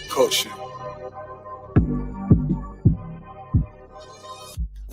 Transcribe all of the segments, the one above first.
Caution.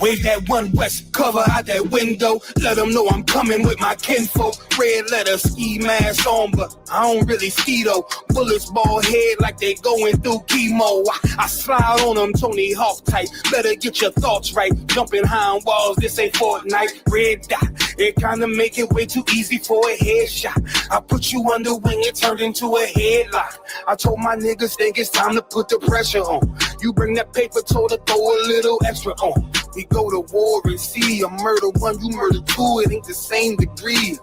Wave that one west, cover out that window. Let them know I'm coming with my kinfolk. Red letter, ski mask on, but I don't really ski though. Bullets ball head like they going through chemo. I slide on them Tony Hawk type. Better get your thoughts right. Jumping high on walls, this ain't Fortnite. Red dot, it kinda make it way too easy for a headshot. I put you under wing, it turned into a headlock. I told my niggas think it's time to put the pressure on. You bring that paper, told her throw a little extra on. We go to war and see a murder one, you murder two, it ain't the same degree.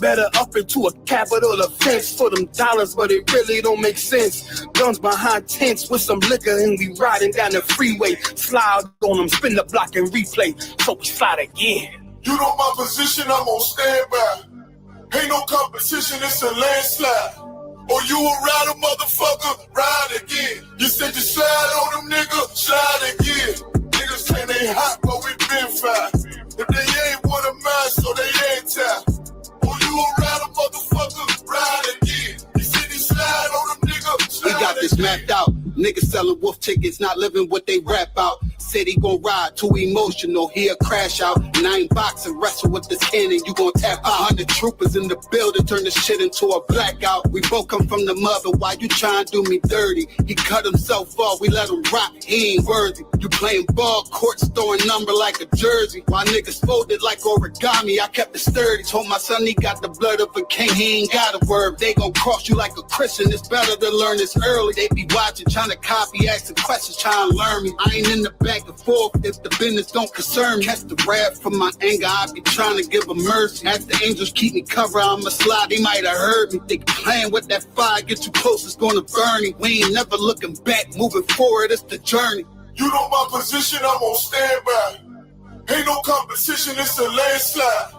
Better up into a capital offense for them dollars, but it really don't make sense. Guns behind tents with some liquor and we riding down the freeway. Slide on them, spin the block and replay, so we slide again. You know my position, I'm on standby. Ain't no competition, it's a landslide. Or you a rider, motherfucker, ride again. You said you slide on them, nigga, slide again. Niggas claim they hot, but we been fine. If they ain't one of mine, so they ain't tied. Or you a rider, motherfucker, ride again. You said you slide on them, nigga, slide again. We got this mapped out. Niggas selling wolf tickets, not living what they rap out. Said he gon' ride, too emotional, he'll crash out. 9 boxing, wrestle with this cannon, you gon' tap out. 100 troopers in the building, turn the shit into a blackout. We both come from the mother, why you tryin' to do me dirty? He cut himself off, we let him rock, he ain't worthy. You playing ball courts, throwing number like a jersey. While niggas folded like origami, I kept it sturdy. Told my son he got the blood of a king, he ain't got a word. They gon' cross you like a Christian, it's better to learn this early. They be watching, trying to copy, asking questions, trying to learn me. I ain't in the back and forth if the business don't concern me. Catch the rap from my anger, I be trying to give a mercy. As the angels keep me covered, I'ma slide, they might have heard me. They playing with that fire, get too close, it's gonna burn me. We ain't never looking back, moving forward, it's the journey. You know my position, I'm on standby. Ain't no competition, it's a landslide.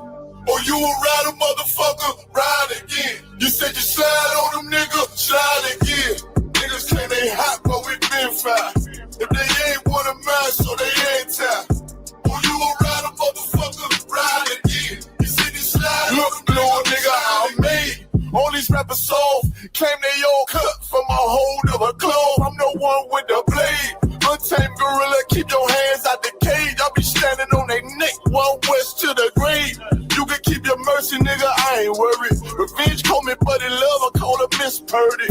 Or you a rider, motherfucker, ride again. You said you slide on them, nigga, slide again. Niggas claim they hot, but we been fine. If they ain't one of mine, so they ain't tied. Or you a rider, motherfucker, ride again. You said you slide. Look, little nigga, I'm made. All these rappers soft, claim they all cut from a hold of a glove. I'm the one with the blade. Untamed gorilla, keep your hands out the cage. I'll be standing on their neck, one west to the grave. You can keep your mercy, nigga, I ain't worried. Revenge call me Buddy Love, I call her Miss Purdy.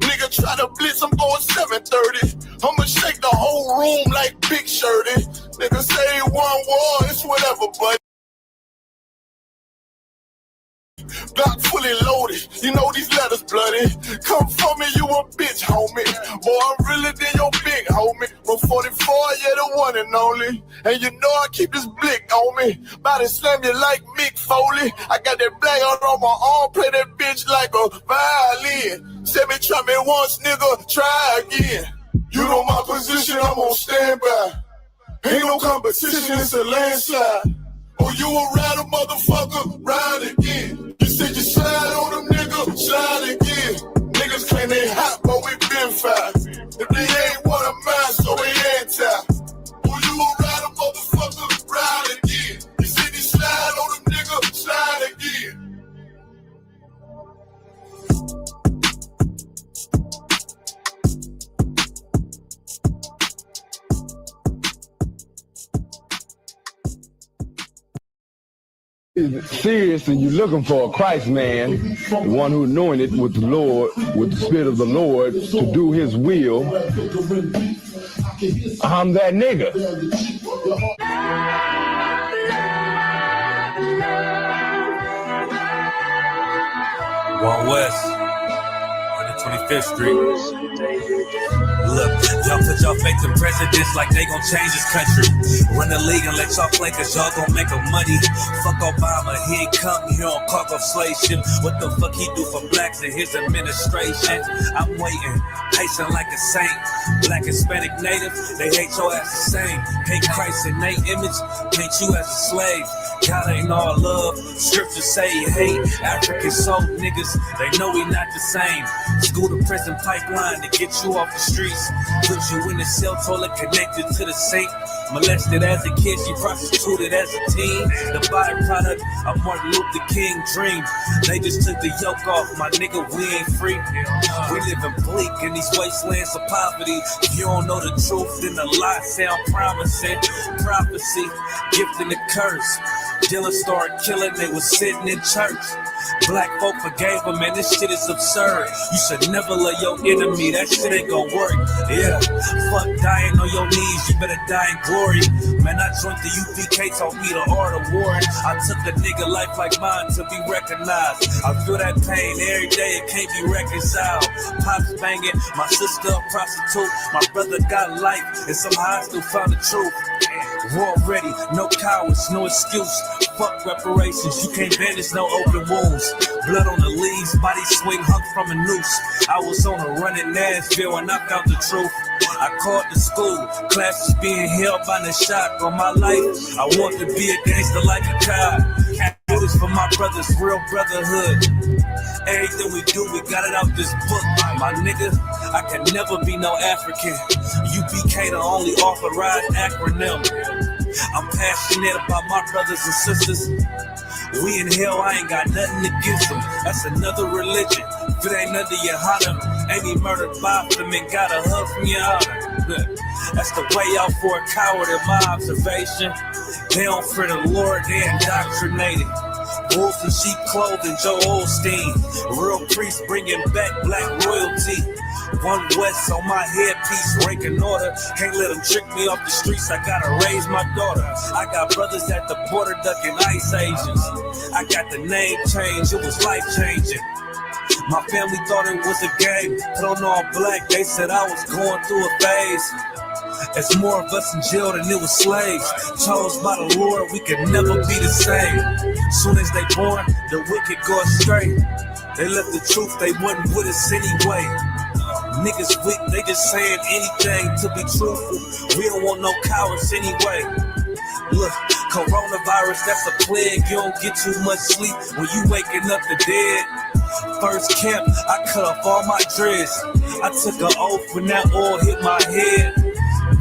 Nigga try to blitz, I'm going 730. I'ma shake the whole room like Big Shirty. Nigga say one war, it's whatever, buddy. Block fully loaded, you know these letters bloody. Come for me, you a bitch, homie. Boy, I'm realer than your big homie. But 44, yeah, the one and only. And you know I keep this blick on me. Bout to slam you like Mick Foley. I got that black out on my arm, play that bitch like a violin. Say me try me once, nigga, try again. You know my position, I'm on standby. Ain't no competition, it's a landslide. Or you a rider, motherfucker, ride again. You said you slide on them, nigga, slide again. Niggas claim they hot, but we been fine. If they ain't one of mine, so they ain't tied. Or you a rider, motherfucker, ride again. You said you slide on them, nigga, slide again. Serious and you're looking for a Christ man, the one who's knowing it with the Lord, with the Spirit of the Lord, to do his will, I'm that nigga. One West, 125th Street. Look, y'all put y'all faith in presidents like they gon' change this country. Run the league and let y'all play cause y'all gon' make a money. Fuck Obama, he ain't come here on cargo slave ship. What the fuck he do for blacks in his administration? I'm waiting, patient like a saint. Black, Hispanic, Native, they hate your ass the same. Hate Christ in their image, paint you as a slave. God ain't all love. Scriptures say he hate. African soul niggas, they know we not the same. School to prison pipeline to get you off the streets. Put you in the cell toilet connected to the sink. Molested as a kid, she prostituted as a teen. The byproduct of Martin Luther King dream. They just took the yoke off, my nigga, we ain't free. We living bleak in these wastelands of poverty. If you don't know the truth, then the lie sound promising. Prophecy, gift and the curse. Dylan started killing, they was sitting in church. Black folk forgave him, man, this shit is absurd. You should never love your enemy, that shit ain't gon' work. Yeah, fuck dying on your knees, you better die in glory. Man, I joined the UPK, taught me the art of war. I took a nigga life like mine to be recognized. I feel that pain every day, it can't be reconciled. Pops banging, my sister a prostitute. My brother got life, and somehow I still found the truth. War ready, no cowards, no excuse. Fuck reparations, you can't bandage no open wounds. Blood on the leaves, body swing hung from a noose. I was on a run in Nashville and I found the truth. I called the school, classes being held by the shock on my life. I want to be a gangster like a child. I do this for my brothers, real brotherhood. Everything we do, we got it out this book. My nigga, I can never be no African. UPK the only authorized acronym. I'm passionate about my brothers and sisters. We in hell, I ain't got nothing against them. That's another religion. If it ain't under your honor, ain't he murdered by them and got a hug from your honor. That's the way out for a coward in my observation. They don't fear the Lord, they indoctrinated. Wolves in sheep clothing, Joe Osteen. Real priest bringing back black royalty. One West on my headpiece, ranking order. Can't let them trick me off the streets, I gotta raise my daughter. I got brothers at the border ducking ICE agents. I got the name change, it was life changing. My family thought it was a game, put on all black, they said I was going through a phase. There's more of us in jail than it was slaves. Chose by the Lord, we could never be the same. Soon as they born, the wicked go astray. They left the truth, they wasn't with us anyway. Niggas weak, they just saying anything to be truthful. We don't want no cowards anyway. Look, coronavirus, that's a plague. You don't get too much sleep when you waking up the dead. First camp, I cut off all my dreads. I took an oath when that oil hit my head.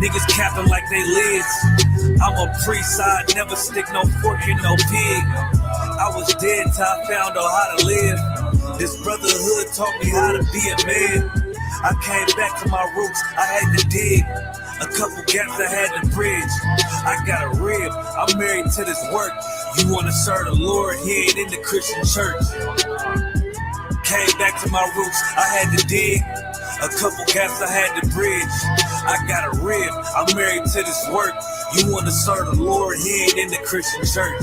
Niggas capping like they lids. I'm a priest, I never stick no fork in no pig. I was dead till I found out how to live. This brotherhood taught me how to be a man. I came back to my roots, I had to dig. A couple gaps I had to bridge. I got a rib, I'm married to this work. You wanna serve the Lord, he ain't in the Christian church. Came back to my roots, I had to dig. A couple gaps I had to bridge. I got a rib, I'm married to this work. You wanna serve the Lord, he ain't in the Christian church.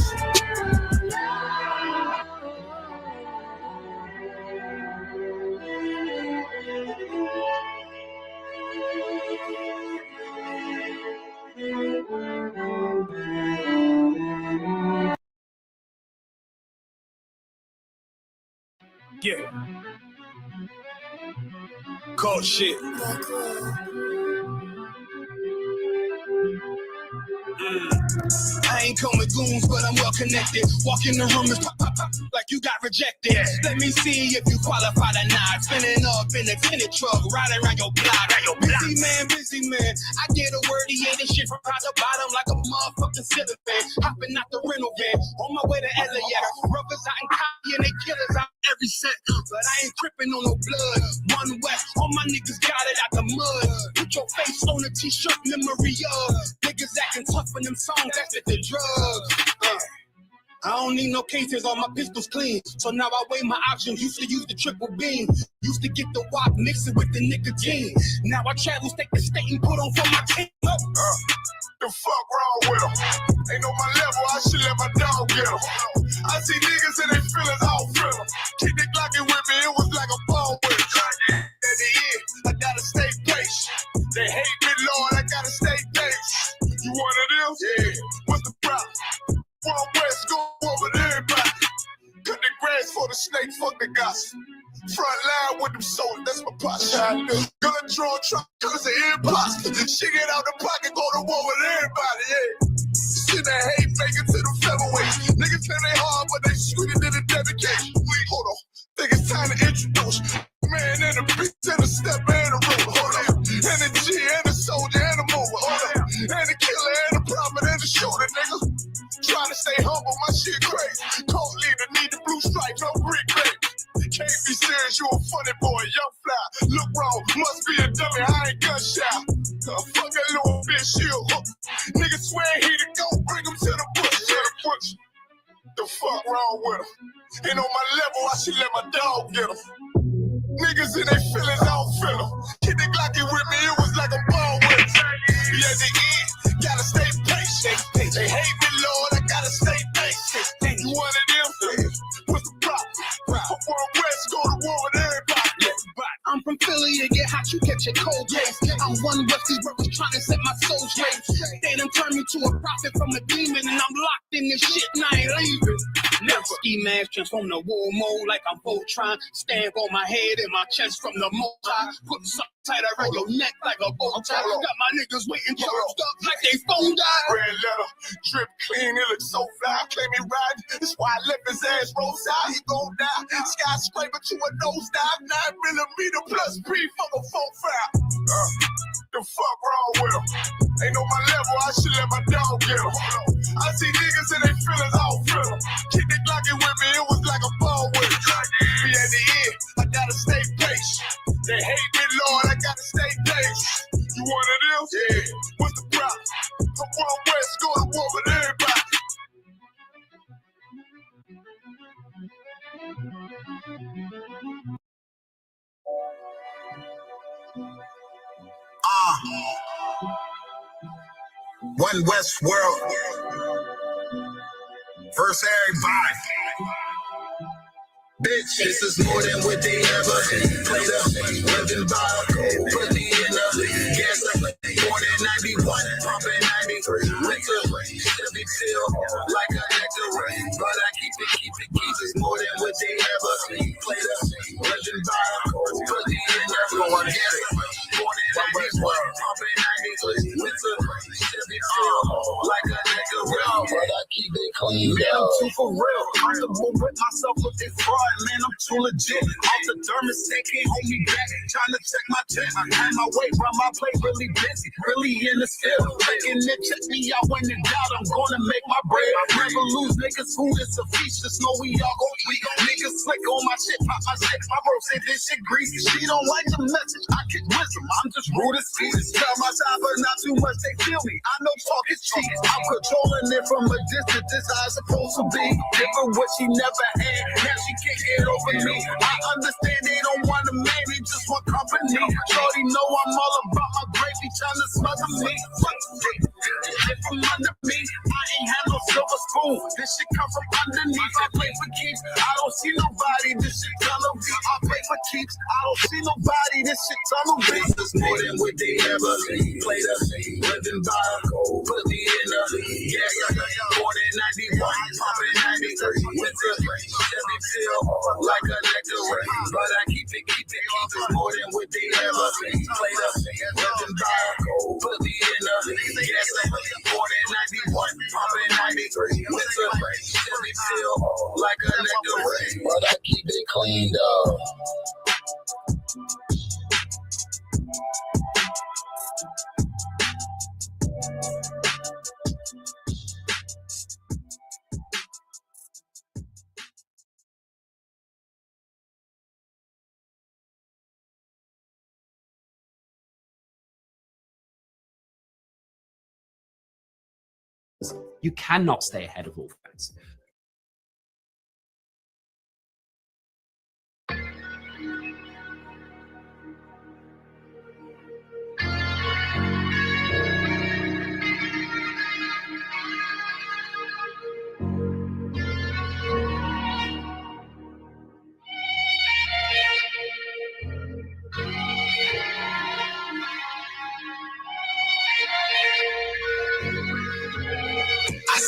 Yeah. Cold shit. I ain't come with goons, but I'm well connected. Walk in the room and pop, pop, pop, like you got rejected. Let me see if you qualified or not. Spinning up in a tinted truck, riding around your block. Busy man. I get a word, he ain't shit from top to bottom like a motherfucking ceiling fan. Hopping out the rental van, on my way to Elliott. Rubbers out in copy and they killers out every set. But I ain't tripping on no blood. One West, all my niggas got it out the mud. Put your face on a t-shirt, memory of niggas acting tough in them songs, that's with the drugs. I don't need no cases, all my pistols clean. So now I weigh my options, used to use the triple beam. Used to get the wop, mix it with the nicotine. Now I travel state to state and put on for my team. The fuck wrong with them? Ain't on my level, I should let my dog get them. I see niggas and they feelings all feel them. Keep the Glockin' with me, it was like a ball with it. At the end, I gotta stay patient. They hate me, Lord, I gotta stay patient. You one of them? Yeah. What's the problem? One West, go over everybody. Cut the grass for the snake, fuck the gossip. Front line with them soldiers, that's my posture. Gun draw truck, cause it's an imposter. She get out the pocket, go to war with everybody, yeah. shit that hate make it to the featherweight. Niggas say they hard, but they sweeter than a dedication. Hold on, think it's time to introduce man and a bitch and a step and a roller. Hold on, and a G and a soldier and a mover. Hold on, and a killer and a prophet and a shooter, nigga. Trying to stay humble, my shit crazy. Cold leader, need the blue stripe, no Greek baby. Can't be serious, you a funny boy, young fly. Look wrong, must be a dummy, I ain't gunshot. Fuck that little bitch, you. Nigga swear he the go, bring him to the bush. The fuck wrong with him? Ain't on my level, I should let my dog get him. Niggas in their feelings, I don't feel them. Kid the Glocky with me, it was like a ball with him. Yeah, the end, gotta stay patient. They hate me, Lord, I gotta stay patient. You one of them? What's the problem? From World West, go to war with everybody. I'm from Philly, you get hot, you catch a cold case. I'm one with these brothers trying to set my soul straight. They done turned me to a prophet from a demon, and I'm locked in this shit and I ain't leaving. Never ski mask transform the war mode like I'm Voltron. Stamp on my head and my chest from the multi. Put something tight around your neck like a bow tie. Got my niggas waiting charged up like they phone died. Red letter, drip clean, it looks so fly. Claim he riding, that's why I left his ass roadside. He gon' die. Skyscraper to a nosedive. 9mm plus B for the 4-5. The fuck wrong with him? Ain't on my level, I should let my dog get him. I see niggas in their feelings, I don't feel them. Keep the Glocky with me, it was like a ball with him. Be at the end, I gotta stay patient. They hate me, Lord, I gotta stay patient. You one of them? Yeah. What's the problem? From World West, go to war with everybody. One West World. First everybody. Bitch, this is more than what they ever played up. Living by a code, put me in the gas up. Born in 91, pumping 93. Winter, Chevy feel like a nectar. But I keep it. It's more than what they ever played up. Living by a code, put me in the gas up. Born in 91, pumping 93. Winter, Chevy feel like a nectar. But I keep it clean. Yeah, I'm too for real. Comfortable with myself with this fraud. Man, I'm too legit. Off the thermostat, can't hold me back. Trying to check my check. And my weight, run my plate, really busy. Really in the field. Taking it, check me out when in doubt. I'm gonna make my bread. Never lose niggas who is a feature. Know we all gon' tweak. Niggas slick on my shit, pop my shit. My bro said this shit greasy. She don't like the message. I get wisdom. I'm just rude as Jesus. Tell my side, but not too much. They feel me. I know talk is cheap. I'm controlling it from a distance. This how it's supposed to be. Different what she never had. Now she can't get over me. I understand they don't want a man, they just want company. Shorty know I'm all about my gravy, trying to smother me. Get from under me, I ain't have no silver spoon. This shit come from underneath. I play for keeps, I don't see nobody. This shit tunnel me. I play for keeps, I don't see nobody. This shit tunnel me. This is more than what they ever played us. Living by a code, put me in a born in 91, pumping 93. Winter, Chevy feel like a nectar, but I keep it. It's more than what they ever played us. Living by a code, put me in a born in 91, pumping 93. Winter, Chevy feel like a nectar, but I keep it cleaned up. You cannot stay ahead of all facts.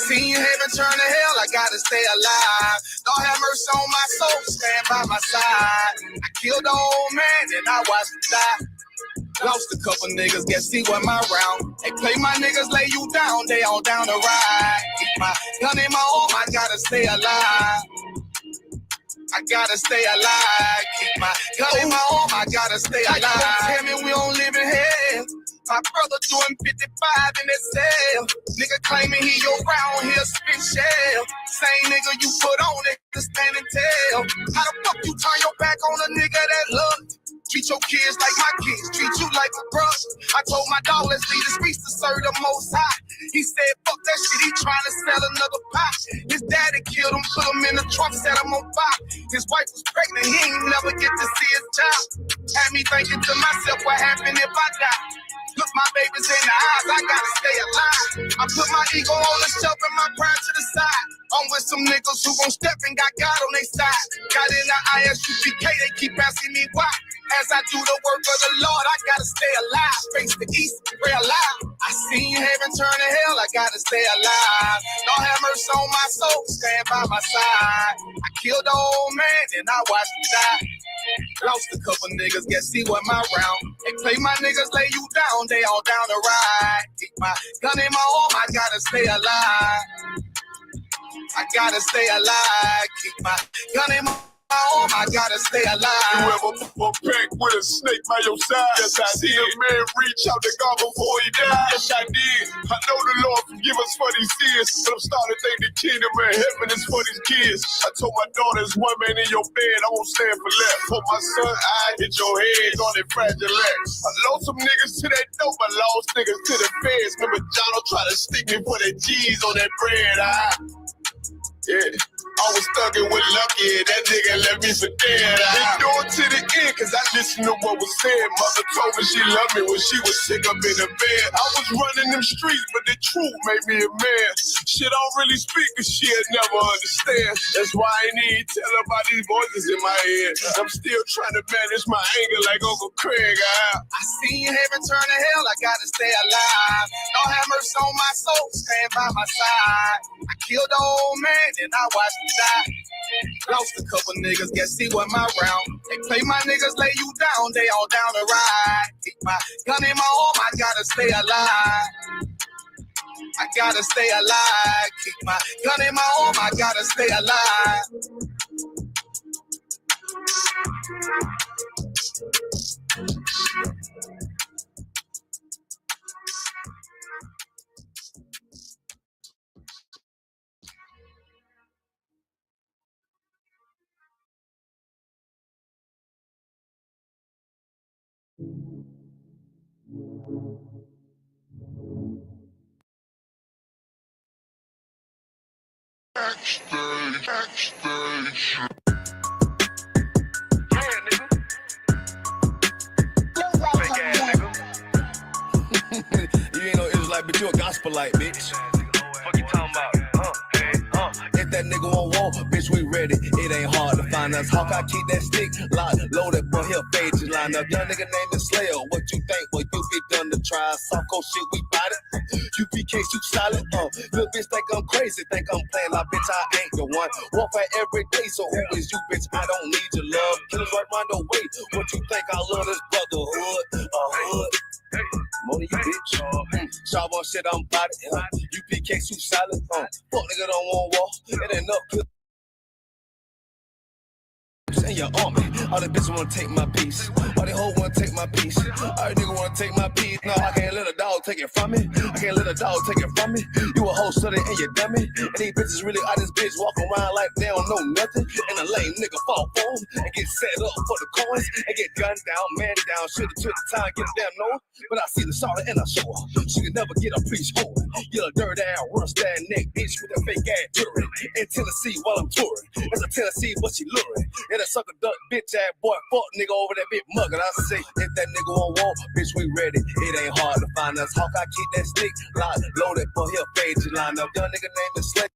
Seen heaven turn to hell, I gotta stay alive. Lord have mercy on my soul, stand by my side. I killed the old man and I watched him die. Lost a couple niggas, guess he wasn't my round. They play my niggas, lay you down, they all down to ride. Keep my gun in my arm, I gotta stay alive. I gotta stay alive. Keep my gun in my arm, I gotta stay alive. Tell me we don't live in hell. My brother doing 55 in that cell. Nigga claiming he your round here spit shell. Same nigga you put on it to stand and tell. How the fuck you turn your back on a nigga that love? Treat your kids like my kids, treat you like a brother. I told my dog, let's leave the streets to serve the most high. He said, fuck that shit, he trying to sell another pot. His daddy killed him, put him in the trunk, set him on fire. His wife was pregnant, he ain't never get to see his child. Had me thinking to myself, what happened if I die? Look my babies in the eyes, I gotta stay alive. I put my ego on the shelf and my pride to the side. I'm with some niggas who gon' step and got God on their side. Got in the ISUPK, they keep asking me why. As I do the work of the Lord, I gotta stay alive. Face the east, pray alive. I seen heaven turn to hell, I gotta stay alive. Lord have mercy on my soul, stand by my side. I killed the old man and I watched him die. Lost a couple niggas, guess he wasn't my round. They play my niggas, lay you down, they all down to ride. Keep my gun in my arm, I gotta stay alive. I gotta stay alive. Keep my gun in my arm, I gotta stay alive. You ever put back with a snake by your side? Yes, I see a man reach out to God before he died. Yes, I did. I know the Lord forgive us for these sins, but I'm starting to think the kingdom of heaven is for these kids. I told my daughter, there's one man in your bed, I won't stand for left. For my son, I hit your head on that fragile legs. I lost some niggas to that dope, I lost niggas to the feds. Remember John try to stick me for that G's on that bread, yeah. I was thugging with Lucky, that nigga left me for dead. I do it to the end, cause I listened to what was said. Mother told me she loved me when she was sick up in the bed. I was running them streets, but the truth made me a man. She don't really speak, cause she'll never understand. That's why I ain't even tell her about these voices in my head. I'm still trying to manage my anger like Uncle Craig. I seen heaven turn to hell, I gotta stay alive. Lord have mercy on my soul, stand by my side. I killed the old man and I watched him die. Lost a couple niggas, guess he wasn't my round. They play my niggas, lay you down, they all down to ride. Keep my gun in my arm, I gotta stay alive. I gotta stay alive. Keep my gun in my arm, I gotta stay alive. Backstage. You ain't no Israelite, but you a gospelite, bitch. Fuck you talking about? If that nigga won't walk, bitch, we ready. It ain't hard to find us. Hawk, I keep that stick locked, loaded, but he'll fade you line up. Young nigga named the Slayer. What you think? Well, you get done to try. Soft cold shit, we bout it. UPK, you solid. Little bitch think I'm crazy, think I'm playing like bitch, I ain't the one. Warfare every day, so who is you, bitch? I don't need your love. Killers right round the way. What you think? I love this brotherhood. Hood. More than you, bitch. Sharp on shit, I'm about it. UPK, you solid. Fuck nigga don't want war. It ain't enough. In your army, all the bitches wanna take my piece. All the hoes wanna take my piece. All the niggas wanna take my piece. No, I can't let a dog take it from me. I can't let a dog take it from me. You a hoe study and you dummy. And these bitches really out this bitch walk around like they don't know nothing. And a lame nigga fall for them and get set up for the coins and get gunned down, man down. Should've took the time, get a damn nose. But I see the shawty and I show her. She can never get a preach whore. You a dirt ass, rust that neck bitch with a fake ass jury. In Tennessee while I'm touring. That's a Tennessee, but she luring. And a sucker duck bitch ass boy, fuck nigga over that big mug. And I say, if that nigga won't walk, bitch, we ready. It ain't hard to find us. Hawk, I keep that stick locked, loaded, but he'll fade you line up. Young nigga named the Slay.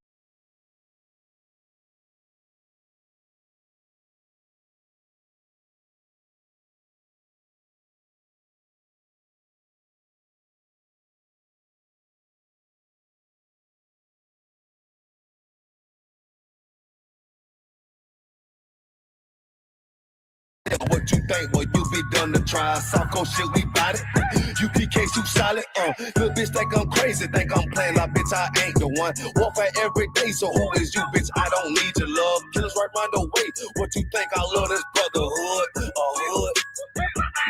What you think? Well, you be done to try. South Coast shit, we bout it. UPK, you solid. Little bitch think I'm crazy, think I'm playing like bitch, I ain't the one. Warfare every day, so who is you, bitch? I don't need your love. Killers right round the way. What you think? I love this brotherhood. Hood.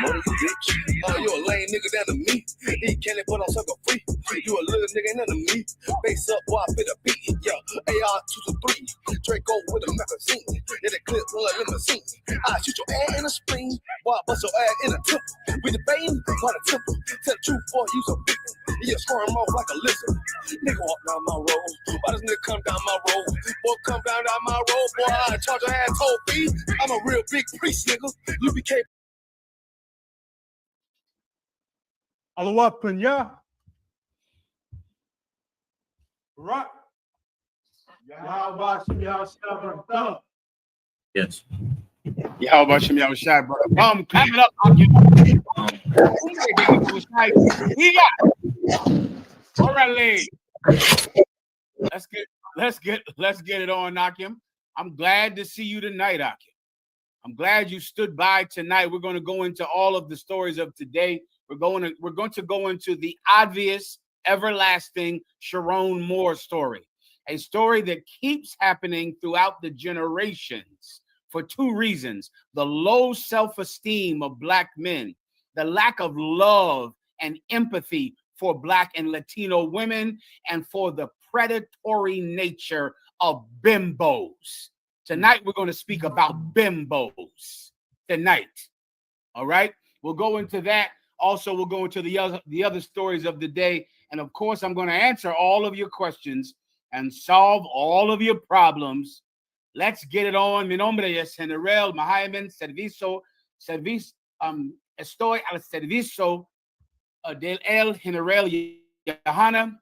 More than you, bitch. You a lame nigga down to me. Eat candy, but I'm sucker free. You a little nigga, none of me. Face up, boy, I fit a beat. Yeah, AR 2 to 3. Draco with a magazine. Yeah, the clip full of limousine. I shoot your ass in the spring. Boy, I bust your ass in the temple. We debating by the temple. Tell the truth, boy, you's a victim. Yeah, squirm off like a lizard. Nigga walk down my road. Why does nigga come down my road? Boy, come down my road. Boy, I charge your ass toll fee. I'm a real big priest, nigga. You became. Allah Punya. Right. Yes. Yeah, how about you, Shai, brother? Clap it up. All right, ladies. Let's get it on, Akim. I'm glad to see you tonight, Akim. I'm glad you stood by tonight. We're going to go into all of the stories of today. We're going to go into the obvious, everlasting Sharon Moore story, a story that keeps happening throughout the generations for two reasons: the low self-esteem of Black men, the lack of love and empathy for Black and Latino women, and for the predatory nature of bimbos. Tonight, we're going to speak about bimbos tonight. All right? We'll go into that. Also, we'll go into the other stories of the day. And of course, I'm going to answer all of your questions and solve all of your problems. Let's get it on. Mi nombre es General Mahayman estoy al servicio del el General Yahana.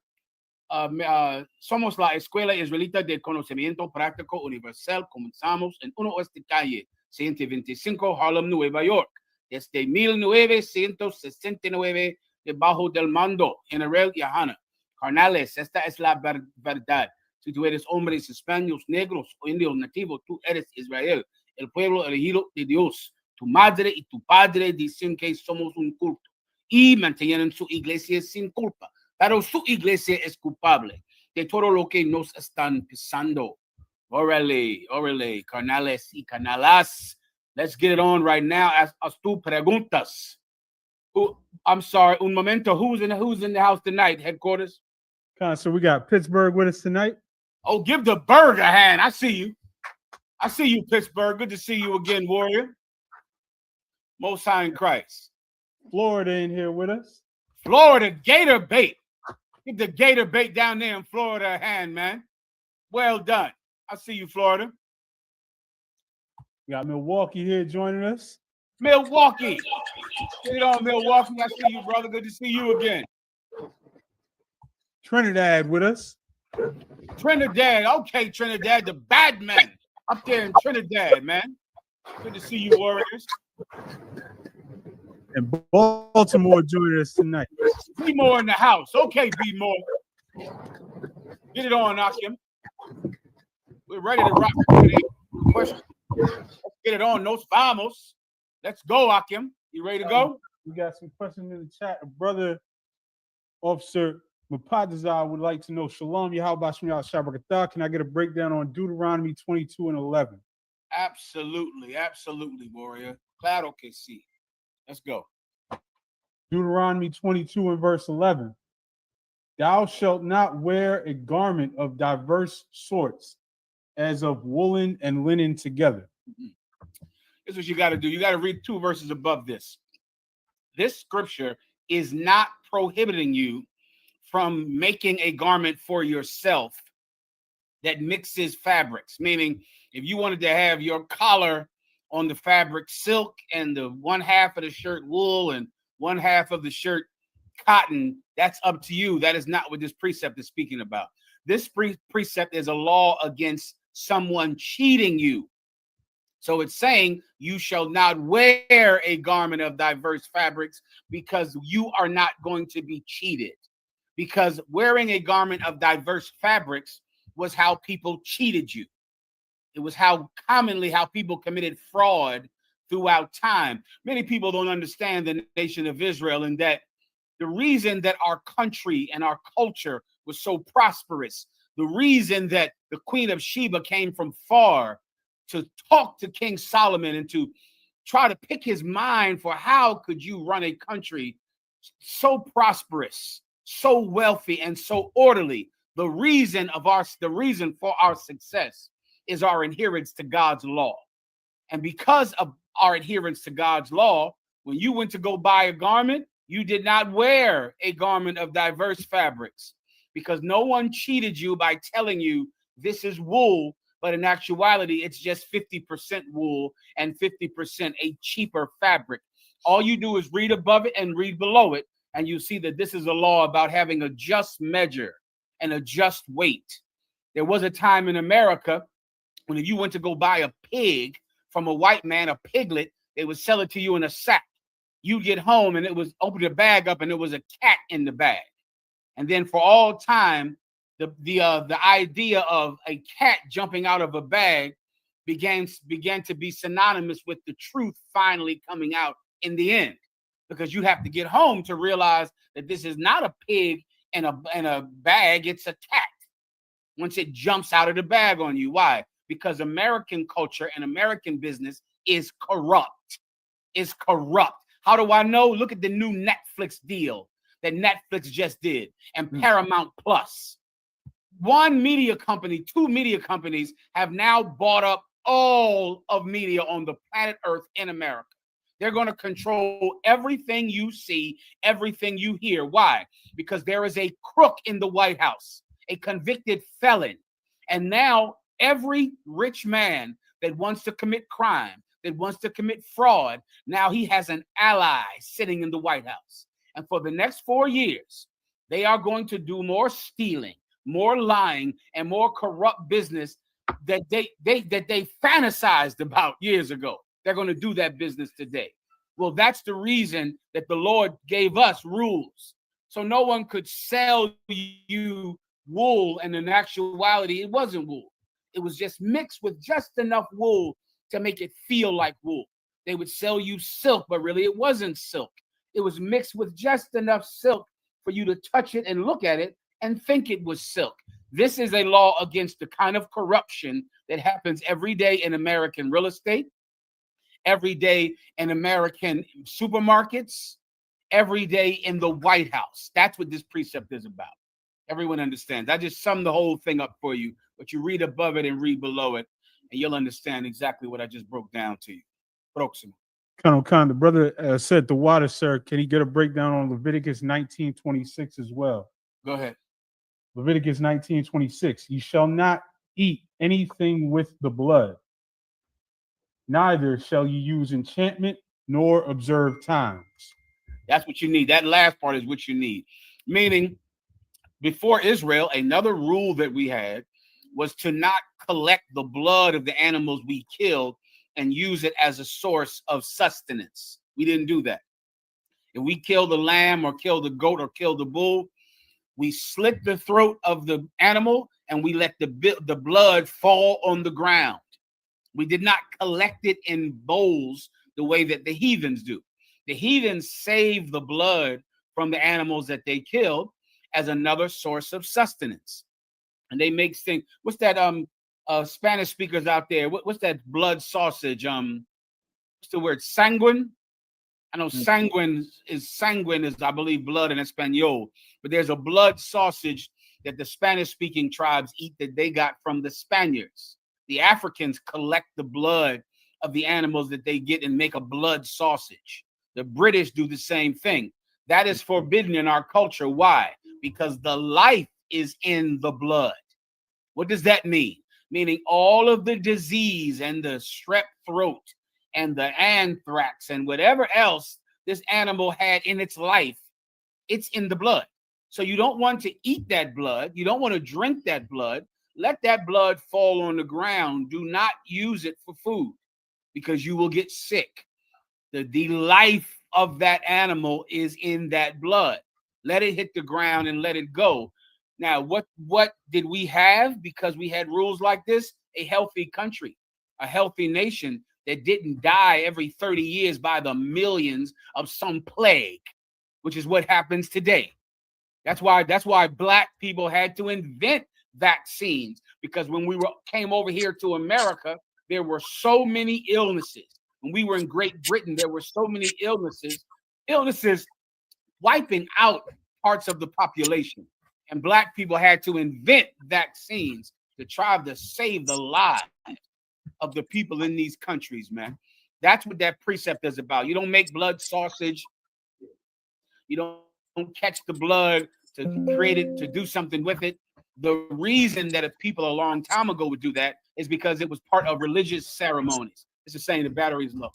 Somos la Escuela Israelita de Conocimiento Práctico Universal. Comenzamos en 1 Oeste Calle 125, Harlem, Nueva York. Desde 1969, debajo del mando General Yahana. Carnales, esta es la verdad. Si tú eres hombres, hispanos, negros o indios nativos, tú eres Israel, el pueblo elegido de Dios. Tu madre y tu padre dicen que somos un culto y mantienen su iglesia sin culpa, pero su iglesia es culpable de todo lo que nos están pisando. Órale, carnales y canalas. Let's get it on right now. As tú preguntas. I'm sorry, un momento. Who's in the house tonight, headquarters? So we got Pittsburgh with us tonight. Oh, give the Berg a hand. I see you. Pittsburgh. Good to see you again, warrior. Most High in Christ. Florida in here with us. Florida, Gator Bait. Give the Gator Bait down there in Florida a hand, man. Well done. I see you, Florida. We got Milwaukee here joining us. Milwaukee. Get it on, Milwaukee. I see you, brother. Good to see you again. Trinidad with us. Trinidad. Okay, Trinidad. The bad men up there in Trinidad, man. Good to see you, warriors. And Baltimore joining us tonight. B More in the house. Okay, B More. Get it on, Akim. We're ready to rock today. Question. Let's get it on. Nos vamos. Let's go, Akim. You ready to go? We got some questions in the chat. A brother, Officer Mapadazar, would like to know, Shalom, Yahweh Shemiyah Shabrakatah. Can I get a breakdown on Deuteronomy 22:11? Absolutely, warrior. Claro que sí. Let's go. Deuteronomy 22 and verse 11. Thou shalt not wear a garment of diverse sorts, as of woolen and linen together. This is what you got to do. You got to read 2 verses above this. This scripture is not prohibiting you from making a garment for yourself that mixes fabrics. Meaning, if you wanted to have your collar on the fabric silk and the one half of the shirt wool and one half of the shirt cotton, that's up to you. That is not what this precept is speaking about. This precept is a law against someone cheating you. So it's saying you shall not wear a garment of diverse fabrics because you are not going to be cheated. Because wearing a garment of diverse fabrics was how people cheated you. It was how people committed fraud throughout time. Many people don't understand the nation of Israel, and that the reason that our country and our culture was so prosperous, the reason that the Queen of Sheba came from far to talk to King Solomon and to try to pick his mind for how could you run a country so prosperous, so wealthy, and so orderly. The reason for our success is our adherence to God's law. And because of our adherence to God's law, when you went to go buy a garment, you did not wear a garment of diverse fabrics, because no one cheated you by telling you this is wool, but in actuality, it's just 50% wool and 50% a cheaper fabric. All you do is read above it and read below it, and you see that this is a law about having a just measure and a just weight. There was a time in America when if you went to go buy a pig from a white man, a piglet, they would sell it to you in a sack. You get home and it was open the bag up and there was a cat in the bag. And then for all time, the idea of a cat jumping out of a bag began to be synonymous with the truth finally coming out in the end, because you have to get home to realize that this is not a pig in a bag, it's a cat. Once it jumps out of the bag on you. Why? Because American culture and American business is corrupt. How do I know? Look at the new Netflix deal that Netflix just did, and Paramount Plus. One media company, two media companies have now bought up all of media on the planet Earth in America. They're going to control everything you see, everything you hear. Why? Because there is a crook in the White House, a convicted felon. And now every rich man that wants to commit crime, that wants to commit fraud, now he has an ally sitting in the White House. And for the next 4 years, they are going to do more stealing, more lying, and more corrupt business that they fantasized about years ago. They're going to do that business today. Well, that's the reason that the Lord gave us rules. So no one could sell you wool, and in actuality, it wasn't wool. It was just mixed with just enough wool to make it feel like wool. They would sell you silk, but really it wasn't silk. It was mixed with just enough silk for you to touch it and look at it and think it was silk. This is a law against the kind of corruption that happens every day in American real estate, every day in American supermarkets, every day in the White House. That's what this precept is about. Everyone understands. I just summed the whole thing up for you, but you read above it and read below it, and you'll understand exactly what I just broke down to you. Proximo. Colonel Khan, the brother said the water, sir. Can he get a breakdown on Leviticus 19:26 as well? Go ahead. Leviticus 19:26. You shall not eat anything with the blood. Neither shall you use enchantment nor observe times. That's what you need. That last part is what you need. Meaning, before Israel, another rule that we had was to not collect the blood of the animals we killed and use it as a source of sustenance. We didn't do that. If we killed the lamb or killed the goat or killed the bull, we slit the throat of the animal and we let the blood fall on the ground. We did not collect it in bowls the way that the heathens do. The heathens save the blood from the animals that they killed as another source of sustenance. And they make things, what's that Spanish speakers out there, what's that blood sausage? What's the word? Sanguine? I know sanguine is I believe blood in Espanol, but there's a blood sausage that the Spanish speaking tribes eat that they got from the Spaniards. The Africans collect the blood of the animals that they get and make a blood sausage. The British do the same thing. That is forbidden in our culture. Why? Because the life is in the blood. What does that mean? Meaning all of the disease and the strep throat and the anthrax and whatever else this animal had in its life, it's in the blood. So you don't want to eat that blood. You don't want to drink that blood. Let that blood fall on the ground. Do not use it for food because you will get sick. The life of that animal is in that blood. Let it hit the ground and let it go. Now, what did we have because we had rules like this? A healthy country, a healthy nation that didn't die every 30 years by the millions of some plague, which is what happens today. That's why black people had to invent vaccines, because when we came over here to America, there were so many illnesses. When we were in Great Britain, there were so many illnesses wiping out parts of the population. And black people had to invent vaccines to try to save the lives of the people in these countries, man. That's what that precept is about. You don't make blood sausage. You don't catch the blood to create it, to do something with it. The reason that if people a long time ago would do that is because it was part of religious ceremonies. It's the saying, the battery's low.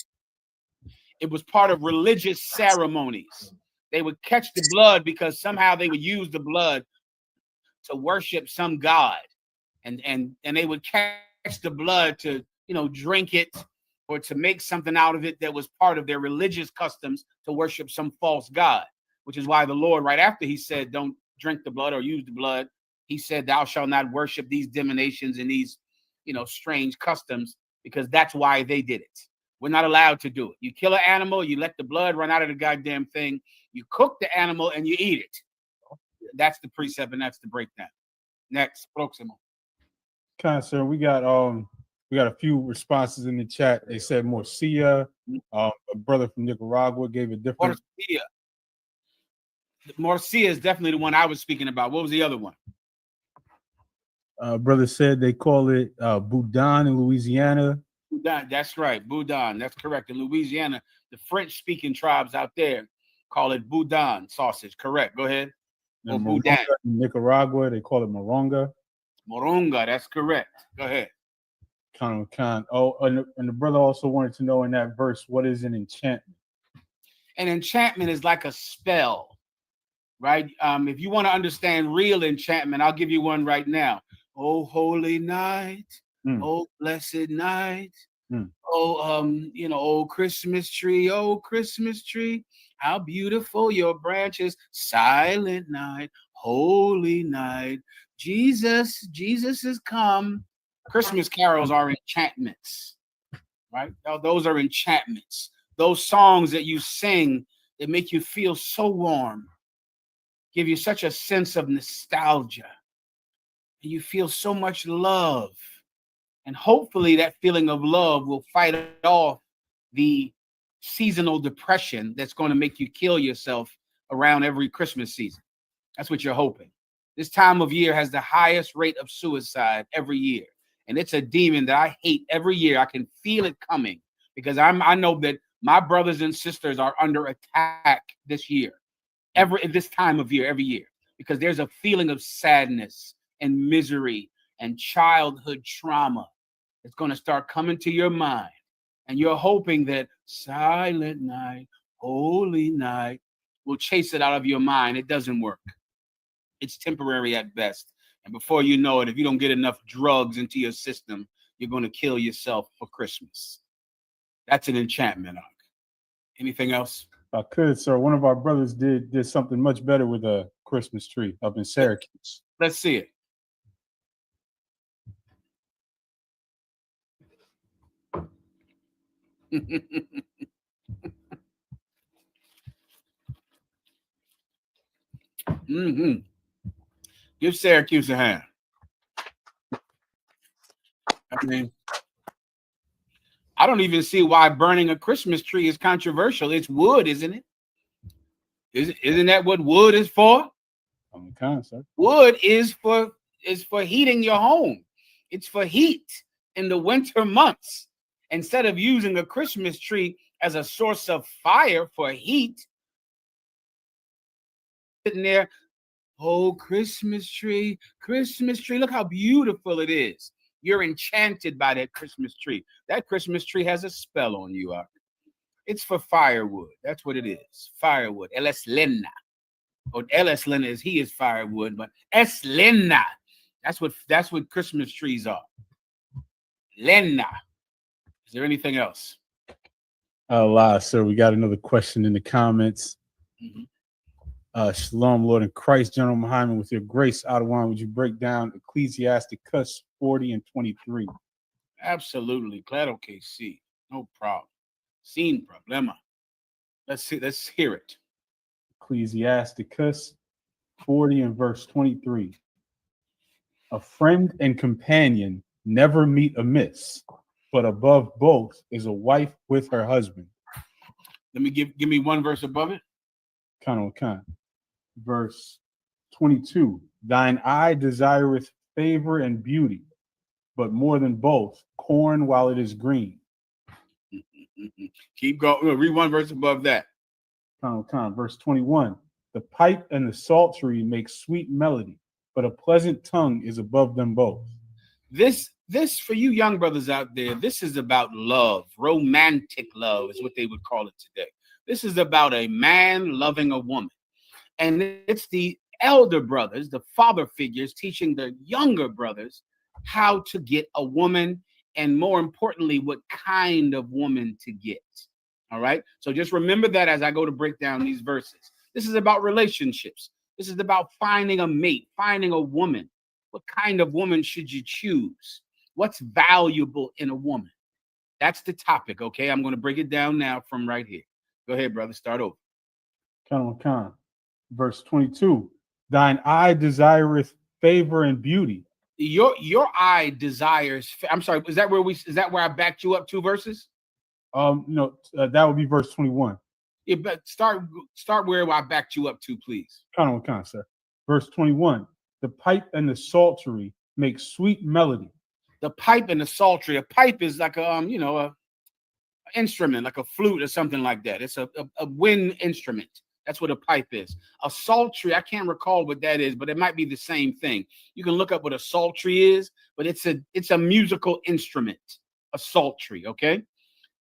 It was part of religious ceremonies. They would catch the blood because somehow they would use the blood to worship some god. And they would catch the blood to, drink it or to make something out of it that was part of their religious customs to worship some false god, which is why the Lord, right after he said, don't drink the blood or use the blood, he said, thou shalt not worship these divinations and these, strange customs, because that's why they did it. We're not allowed to do it. You kill an animal, you let the blood run out of the goddamn thing, you cook the animal and you eat it. That's the precept and that's the breakdown. Next, Proximo. Okay, sir, we got a few responses in the chat. They said Morcia, a brother from Nicaragua, gave a different. Morcia is definitely the one I was speaking about. What was the other one? Brother said they call it Boudin in Louisiana. Boudin, that's right, Boudin. That's correct. In Louisiana, the French-speaking tribes out there call it Boudin sausage. Correct. Go ahead. Or Boudin. In Nicaragua, they call it moronga. Moronga, that's correct. Go ahead. Oh, and the brother also wanted to know in that verse, what is an enchantment? An enchantment is like a spell, right? If you want to understand real enchantment, I'll give you one right now. Oh, holy night. Oh, blessed night. Oh, Christmas tree. Oh, Christmas tree. How beautiful your branches. Silent night. Holy night. Jesus has come. Christmas carols are enchantments, right? Those are enchantments. Those songs that you sing that make you feel so warm, give you such a sense of nostalgia. And you feel so much love. And hopefully that feeling of love will fight off the seasonal depression that's going to make you kill yourself around every Christmas season. That's what you're hoping. This time of year has the highest rate of suicide every year. And it's a demon that I hate every year. I can feel it coming because I know that my brothers and sisters are under attack this year, this time of year, every year, because there's a feeling of sadness and misery and childhood trauma that's going to start coming to your mind. And you're hoping that silent night, holy night will chase it out of your mind. It doesn't work. It's temporary at best. And before you know it, if you don't get enough drugs into your system, you're going to kill yourself for Christmas. That's an enchantment. Anything else? If I could, sir. One of our brothers did something much better with a Christmas tree up in Syracuse. Let's see it. Give Syracuse a hand. I mean, I don't even see why burning a Christmas tree is controversial. It's wood, isn't it? Isn't that what wood is for? Wood is for heating your home. It's for heat in the winter months. Instead of using a Christmas tree as a source of fire for heat, sitting there, oh, Christmas tree, look how beautiful it is. You're enchanted by that Christmas tree. That Christmas tree has a spell on you. It's for firewood. That's what it is. Firewood. Eles Lena. Or Eles Lena is he is firewood, but Es Lena. That's what Christmas trees are. Lena. Is there anything else? Sir. We got another question in the comments. Shalom, Lord in Christ, General Muhammad, with your grace, Adawan, would you break down Ecclesiasticus 40 and 23? Absolutely. Claro que sí. No problem. Sin problema. Let's hear it. Ecclesiasticus 40 and verse 23. A friend and companion never meet amiss, but above both is a wife with her husband. Let me give me one verse above it. Verse 22. Thine eye desireth favor and beauty, but more than both, corn while it is green. Keep going. Read one verse above that. Verse 21. The pipe and the psaltery make sweet melody, but a pleasant tongue is above them both. This for you young brothers out there, this is about love. Romantic love is what they would call it today. This is about a man loving a woman. And it's the elder brothers, the father figures, teaching the younger brothers how to get a woman, and more importantly, what kind of woman to get. All right. So just remember that as I go to break down these verses. This is about relationships. This is about finding a mate, finding a woman. What kind of woman should you choose? What's valuable in a woman? That's the topic. Okay. I'm going to break it down now from right here. Go ahead, brother. Start over. Verse 22. Thine eye desireth favor and beauty. Your eye desires. I'm sorry. Is that where I backed you up 2 verses? No, that would be verse 21. Yeah, but start where I backed you up to, please. Sir. Verse 21. The pipe and the psaltery make sweet melody. The pipe and the psaltery. A pipe is like a instrument, like a flute or something like that. It's a wind instrument. That's what a pipe is. A psaltery, I can't recall what that is, but it might be the same thing. You can look up what a psaltery is, but it's a musical instrument, a psaltery, okay?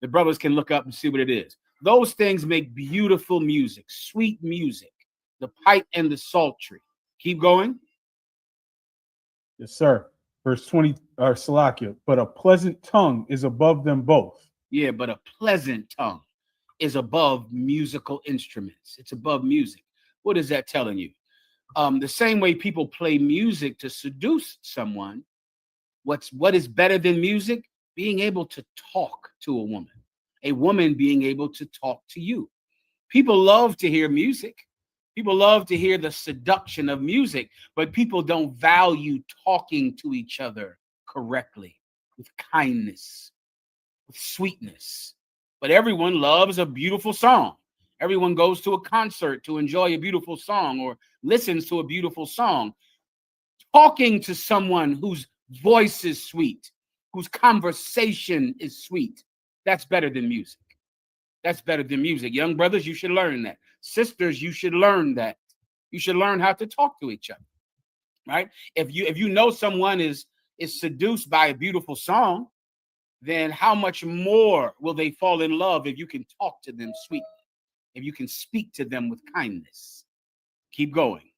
The brothers can look up and see what it is. Those things make beautiful music, sweet music. The pipe and the psaltery. Keep going. Yes, sir. Verse 20, Salakia, but a pleasant tongue is above them both. Yeah, but a pleasant tongue is above musical instruments. It's above music. What is that telling you? The same way people play music to seduce someone, what is better than music? Being able to talk to a woman being able to talk to you. People love to hear music. People love to hear the seduction of music, but people don't value talking to each other correctly, with kindness, with sweetness. But everyone loves a beautiful song. Everyone goes to a concert to enjoy a beautiful song or listens to a beautiful song. Talking to someone whose voice is sweet, whose conversation is sweet, that's better than music. That's better than music. Young brothers, you should learn that. Sisters, you should learn that. You should learn how to talk to each other, right? If you know someone is seduced by a beautiful song, then how much more will they fall in love if you can talk to them sweetly, if you can speak to them with kindness? Keep going.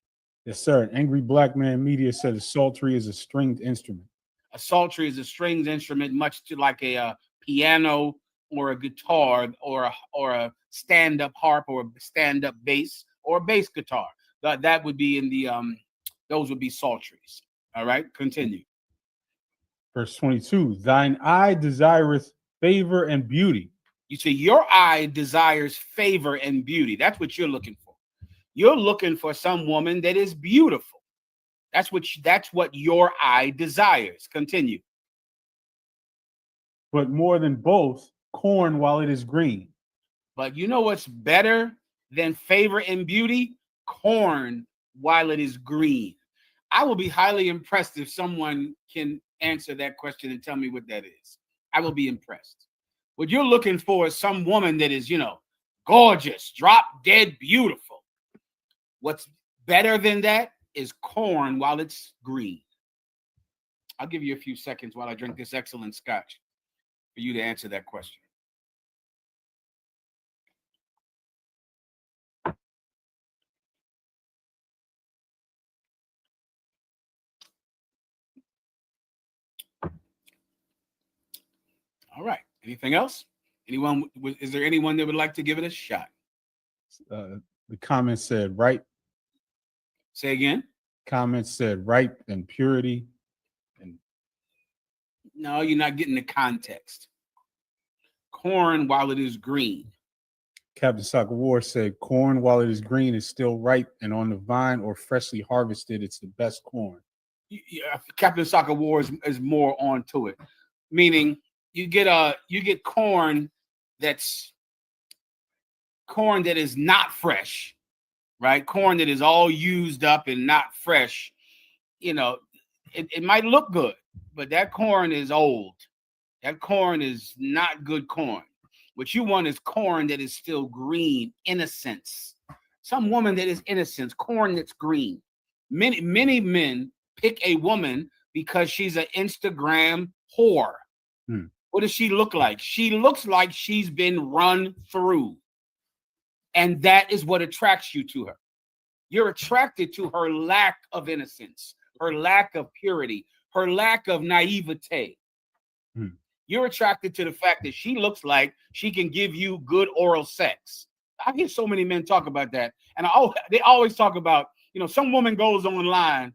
Yes, sir. An Angry Black Man Media said a psaltery is a stringed instrument. A psaltery is a stringed instrument, much to like a piano or a guitar or a stand-up harp or a stand-up bass or a bass guitar. That would be in the those would be psalteries. All right, continue. Verse 22, thine eye desireth favor and beauty. You see, your eye desires favor and beauty. That's what you're looking for. You're looking for some woman that is beautiful. That's what your eye desires. Continue. But more than both, corn while it is green. But you know what's better than favor and beauty? Corn while it is green. I will be highly impressed if someone can answer that question and tell me what that is. I will be impressed. What you're looking for is some woman that is, gorgeous, drop dead beautiful. What's better than that is corn while it's green. I'll give you a few seconds while I drink this excellent scotch for you to answer that question. All right. Anything else? Is there anyone that would like to give it a shot? The comment said ripe. Say again. Comment said ripe and purity. No, you're not getting the context. corn while it is green. Captain Soccer War said, corn while it is green is still ripe and on the vine or freshly harvested. It's the best corn. Yeah, Captain Soccer War is more onto it, meaning you get corn that is not fresh, right? Corn that is all used up and not fresh. You know, it might look good, but that corn is old. That corn is not good corn. What you want is corn that is still green, innocence. Some woman that is innocence, corn that's green. Many men pick a woman because she's an Instagram whore. What does she look like? She looks like she's been run through. And that is what attracts you to her. You're attracted to her lack of innocence, her lack of purity, her lack of naivete. You're attracted to the fact that she looks like she can give you good oral sex. I hear so many men talk about that. And they always talk about, some woman goes online,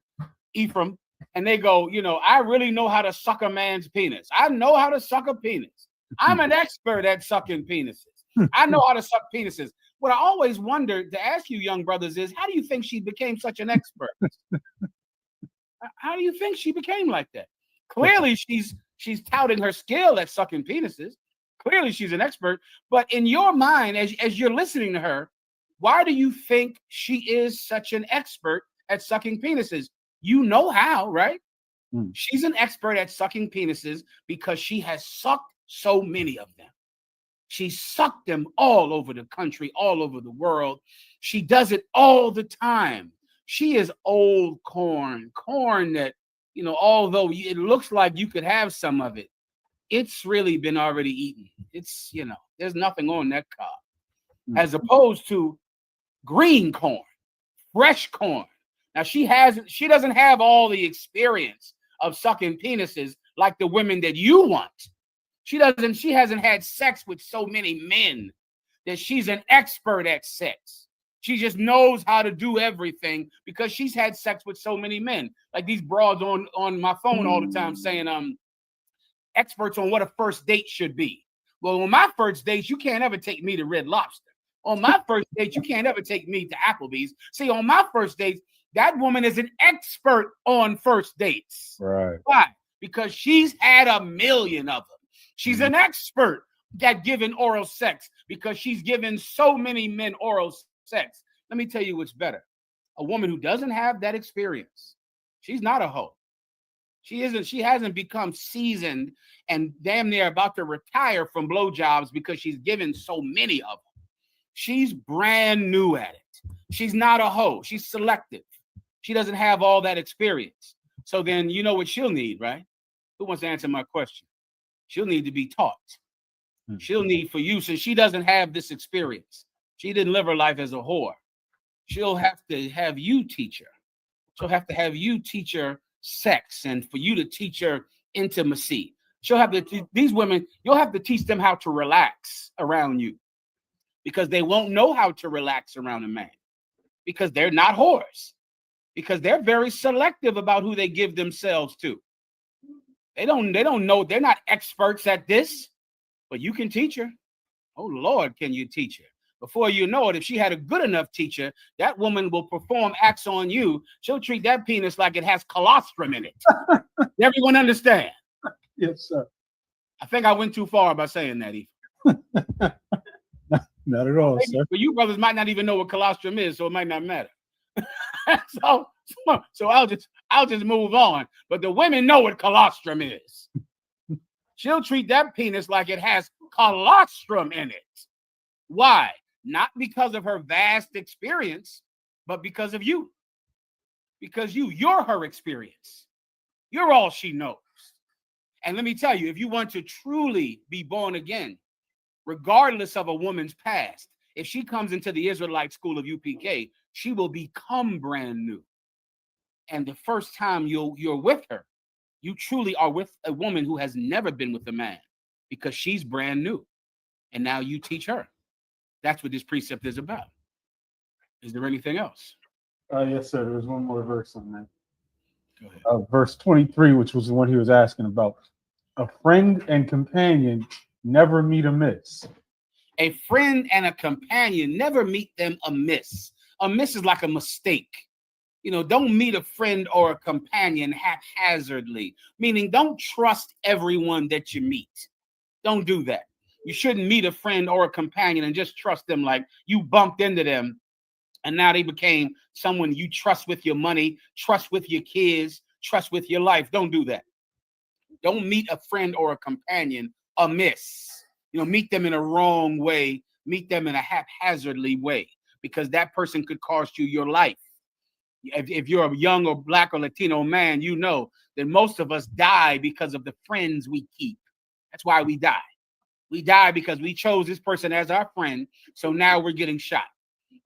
Ephraim, and they go, I really know how to suck a man's penis. I know how to suck a penis. I'm an expert at sucking penises. I know how to suck penises. What I always wondered to ask you young brothers is, how do you think she became such an expert? How do you think she became like that? Clearly, she's touting her skill at sucking penises. Clearly, she's an expert. But in your mind, as you're listening to her, why do you think she is such an expert at sucking penises? You know how, right? She's an expert at sucking penises because she has sucked so many of them. She sucked them all over the country, all over the world. She does it all the time. She is old corn that, although it looks like you could have some of it, it's really been already eaten. It's, there's nothing on that cob. As opposed to green corn, fresh corn. Now she doesn't have all the experience of sucking penises like the women that you want. She hasn't had sex with so many men that she's an expert at sex. She just knows how to do everything because she's had sex with so many men. Like these broads on my phone all the time saying, experts on what a first date should be. Well, on my first dates, you can't ever take me to Red Lobster. On my first date, you can't ever take me to Applebee's. See, on my first dates, that woman is an expert on first dates. Right. Why? Because she's had a million of them. She's an expert at giving oral sex because she's given so many men oral sex. Let me tell you what's better. A woman who doesn't have that experience, she's not a hoe. She hasn't become seasoned and damn near about to retire from blowjobs because she's given so many of them. She's brand new at it. She's not a hoe. She's selective. She doesn't have all that experience. So then you know what she'll need, right? Who wants to answer my question? She'll need to be taught. She'll need for you, since she doesn't have this experience. She didn't live her life as a whore. She'll have to have you teach her. She'll have to have you teach her sex and for you to teach her intimacy. She'll have to, these women, you'll have to teach them how to relax around you because they won't know how to relax around a man because they're not whores, because they're very selective about who they give themselves to. They don't know. They're not experts at this, but you can teach her. Oh, Lord, can you teach her? Before you know it, if she had a good enough teacher, that woman will perform acts on you. She'll treat that penis like it has colostrum in it. Everyone understand? Yes, sir. I think I went too far by saying that, Ethan. Not at all, Maybe, sir. but you brothers might not even know what colostrum is, so it might not matter. So I'll just move on. But the women know what colostrum is. She'll treat that penis like it has colostrum in it. Why? Not because of her vast experience, but because of you. Because you're her experience. You're all she knows. And let me tell you, if you want to truly be born again, regardless of a woman's past, if she comes into the Israelite school of UPK, she will become brand new. And the first time you're with her, you truly are with a woman who has never been with a man because she's brand new. And now you teach her. That's what this precept is about. Is there anything else? Yes, sir. There's one more verse on that. Go ahead. Verse 23, which was the one he was asking about. A friend and companion never meet amiss. A friend and a companion, never meet them amiss. Amiss is like a mistake. You know, don't meet a friend or a companion haphazardly, meaning don't trust everyone that you meet. Don't do that. You shouldn't meet a friend or a companion and just trust them like you bumped into them and now they became someone you trust with your money, trust with your kids, trust with your life. Don't do that. Don't meet a friend or a companion amiss. You know, meet them in a wrong way, meet them in a haphazardly way, because that person could cost you your life. If you're a young or Black or Latino man, you know that most of us die because of the friends we keep. That's why we die. We die because we chose this person as our friend, so now we're getting shot.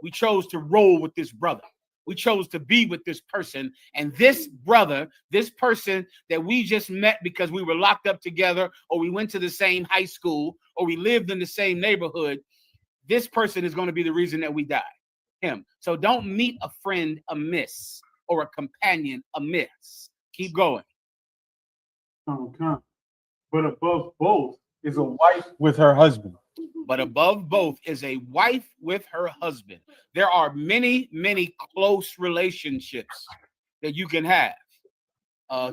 We chose to roll with this brother. We chose to be with this person, and this brother, this person that we just met because we were locked up together, or we went to the same high school, or we lived in the same neighborhood, this person is going to be the reason that we die. Him. So don't meet a friend amiss or a companion amiss. Keep going. Okay. But above both is a wife with her husband. But above both is a wife with her husband. There are many, many close relationships that you can have.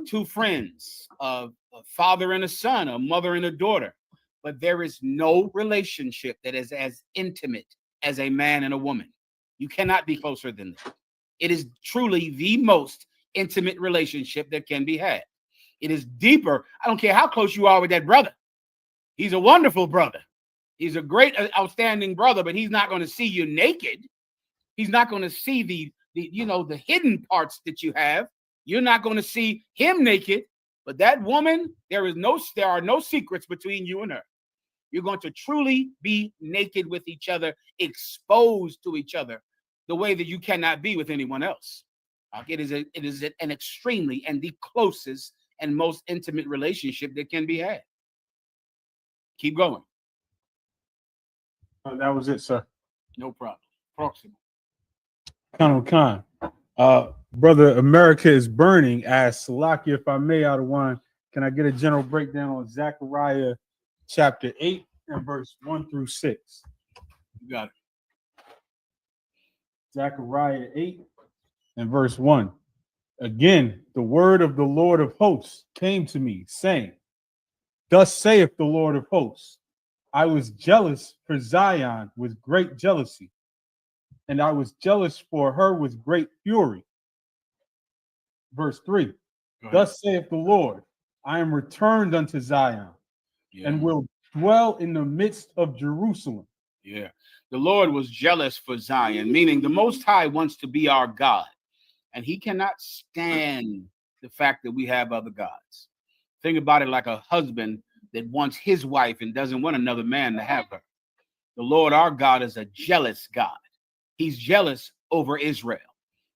Two friends, a father and a son, a mother and a daughter. But there is no relationship that is as intimate as a man and a woman. You cannot be closer than that. It is truly the most intimate relationship that can be had. It is deeper. I don't care how close you are with that brother. He's a wonderful brother. He's a great, outstanding brother, but he's not going to see you naked. He's not going to see the hidden parts that you have. You're not going to see him naked. But that woman, there are no secrets between you and her. You're going to truly be naked with each other, exposed to each other, the way that you cannot be with anyone else. It is an extremely and the closest and most intimate relationship that can be had. Keep going. That was it, sir. No problem. Proximal. Colonel Khan. Brother, America is burning. Asks Salaki, if I may, out of one, can I get a general breakdown on Zechariah chapter 8 and verse 1 through 6? You got it. Zechariah 8 and verse 1. Again, the word of the Lord of hosts came to me, saying, Thus saith the Lord of hosts, I was jealous for Zion with great jealousy, and I was jealous for her with great fury. Verse 3. Thus saith the Lord, I am returned unto Zion, and will dwell in the midst of Jerusalem. Yeah. The Lord was jealous for Zion, meaning the Most High wants to be our God, and he cannot stand the fact that we have other gods. Think about it like a husband that wants his wife and doesn't want another man to have her. The Lord our God is a jealous God. He's jealous over Israel.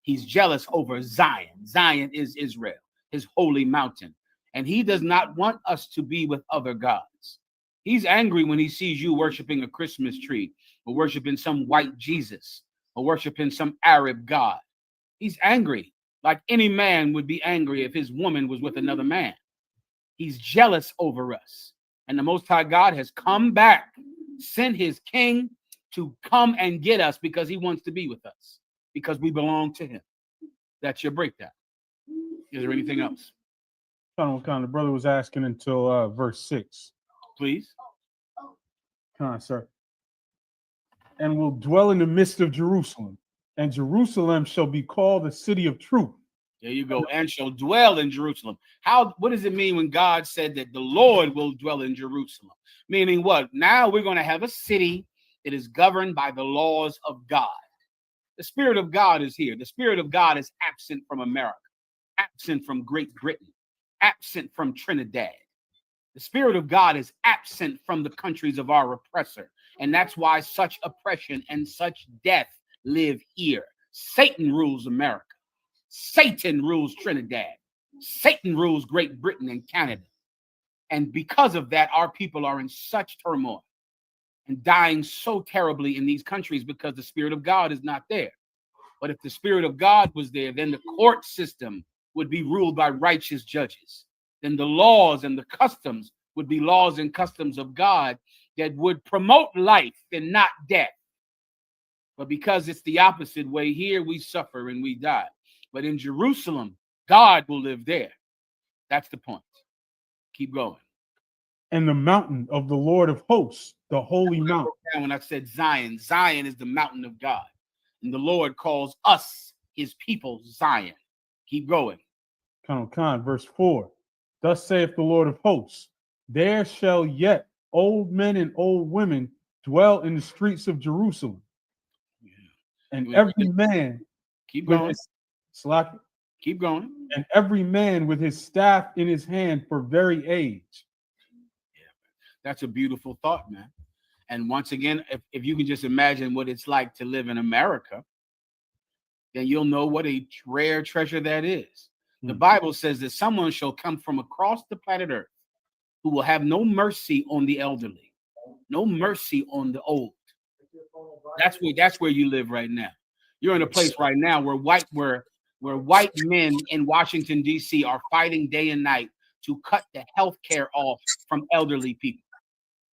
He's jealous over Zion. Zion is Israel, his holy mountain. And he does not want us to be with other gods. He's angry when he sees you worshiping a Christmas tree, or worshiping some white Jesus, or worshiping some Arab god. He's angry, like any man would be angry if his woman was with another man. He's jealous over us. And the Most High God has come back, sent his king to come and get us because he wants to be with us, because we belong to him. That's your breakdown. Is there anything else? The brother was asking until verse 6. Please. Come on, sir. And will dwell in the midst of Jerusalem, and Jerusalem shall be called the city of truth. There you go. And shall dwell in Jerusalem. What does it mean when God said that the Lord will dwell in Jerusalem? Meaning what? Now we're going to have a city that is governed by the laws of God. The Spirit of God is here. The Spirit of God is absent from America, absent from Great Britain, absent from Trinidad. The Spirit of God is absent from the countries of our oppressor. And that's why such oppression and such death live here. Satan rules America. Satan rules Trinidad. Satan rules Great Britain and Canada. And because of that, our people are in such turmoil and dying so terribly in these countries because the Spirit of God is not there. But if the Spirit of God was there, then the court system would be ruled by righteous judges. Then the laws and the customs would be laws and customs of God that would promote life and not death. But because it's the opposite way here, we suffer and we die. But in Jerusalem, God will live there. That's the point. Keep going. And the mountain of the Lord of hosts, the holy mountain. When I said Zion, Zion is the mountain of God. And the Lord calls us, his people, Zion. Keep going. Verse 4. Thus saith the Lord of hosts, there shall yet old men and old women dwell in the streets of Jerusalem. And every man keep going. Keep going. And every man with his staff in his hand for very age. Yeah, that's a beautiful thought, man. And once again, if you can just imagine what it's like to live in America, then you'll know what a rare treasure that is. The Bible says that someone shall come from across the planet Earth who will have no mercy on the elderly, no mercy on the old. That's where you live right now. You're in a place right now where white men in Washington, D.C. are fighting day and night to cut the health care off from elderly people,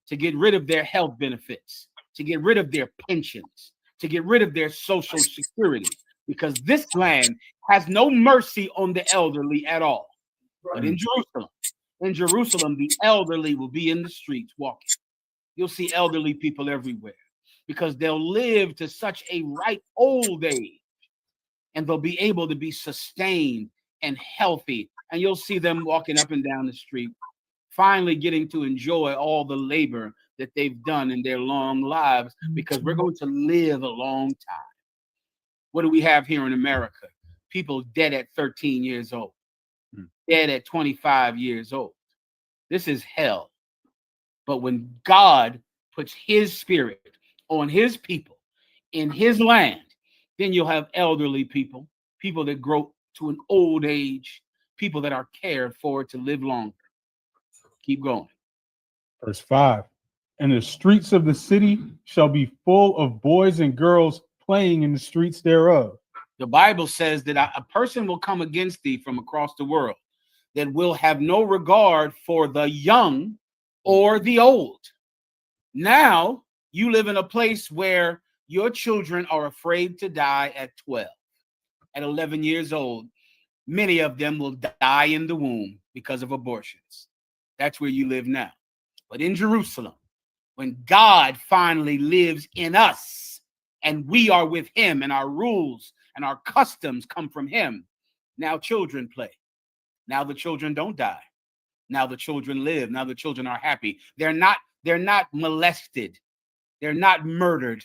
to get rid of their health benefits, to get rid of their pensions, to get rid of their social security, because this land has no mercy on the elderly at all. But in Jerusalem, the elderly will be in the streets walking. You'll see elderly people everywhere because they'll live to such a ripe old age and they'll be able to be sustained and healthy. And you'll see them walking up and down the street, finally getting to enjoy all the labor that they've done in their long lives, because we're going to live a long time. What do we have here in America? People dead at 13 years old, dead at 25 years old. This is hell. But when God puts his spirit on his people in his land, then you'll have elderly people, people that grow to an old age, people that are cared for to live longer. Keep going. Verse 5. And the streets of the city shall be full of boys and girls playing in the streets thereof. The Bible says that a person will come against thee from across the world that will have no regard for the young or the old. Now you live in a place where your children are afraid to die at 12, at 11 years old. Many of them will die in the womb because of abortions. That's where you live now. But in Jerusalem, when God finally lives in us and we are with him and our rules and our customs come from him, now children play. Now the children don't die. Now the children live. Now the children are happy. They're not molested. They're not murdered.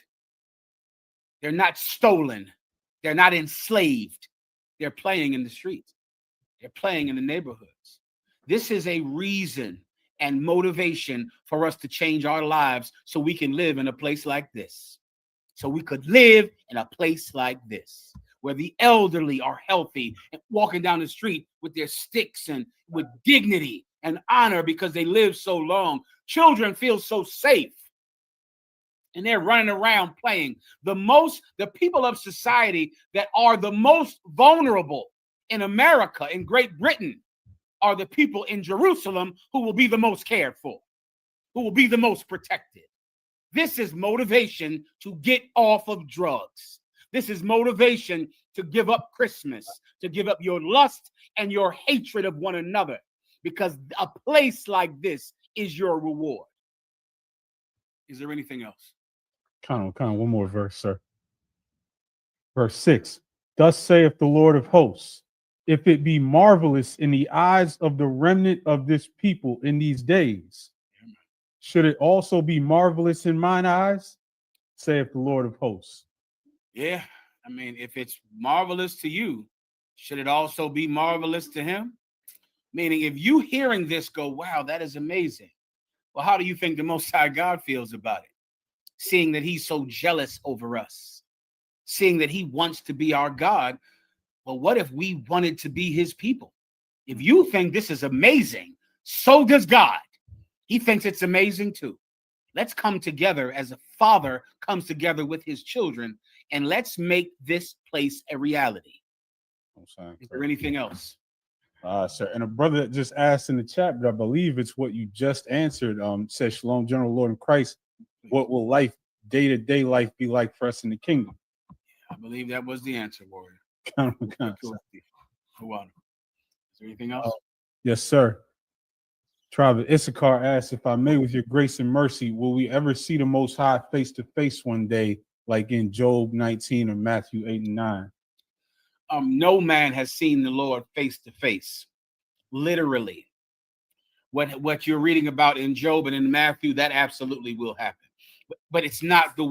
They're not stolen. They're not enslaved. They're playing in the streets. They're playing in the neighborhoods. This is a reason and motivation for us to change our lives so we can live in a place like this. So we could live in a place like this, where the elderly are healthy and walking down the street with their sticks and with dignity and honor because they live so long. Children feel so safe. And they're running around playing. The people of society that are the most vulnerable in America, in Great Britain, are the people in Jerusalem who will be the most cared for, who will be the most protected. This is motivation to get off of drugs. This is motivation to give up Christmas, to give up your lust and your hatred of one another, because a place like this is your reward. Is there anything else? Kind of one more verse, sir. Verse 6. Thus saith the Lord of hosts, if it be marvelous in the eyes of the remnant of this people in these days, should it also be marvelous in mine eyes? Saith the Lord of hosts. Yeah, I mean, if it's marvelous to you, should it also be marvelous to him? Meaning, if you hearing this go, wow, that is amazing. Well, how do you think the Most High God feels about it? Seeing that he's so jealous over us, seeing that he wants to be our God. Well, what if we wanted to be his people? If you think this is amazing, so does God. He thinks it's amazing too. Let's come together as a father comes together with his children, and let's make this place a reality. Is there anything else? Sir. And a brother that just asked in the chat, but I believe it's what you just answered. Says Shalom, General Lord in Christ. What will life, day-to-day life, be like for us in the kingdom? I believe that was the answer, Warrior. Sir. Is there anything else? Yes, sir. Tribe of Issachar asks, if I may, with your grace and mercy, will we ever see the Most High face to face one day, like in Job 19 or Matthew 8 and 9? No man has seen the Lord face to face, literally. What you're reading about in Job and in Matthew, that absolutely will happen. But it's not the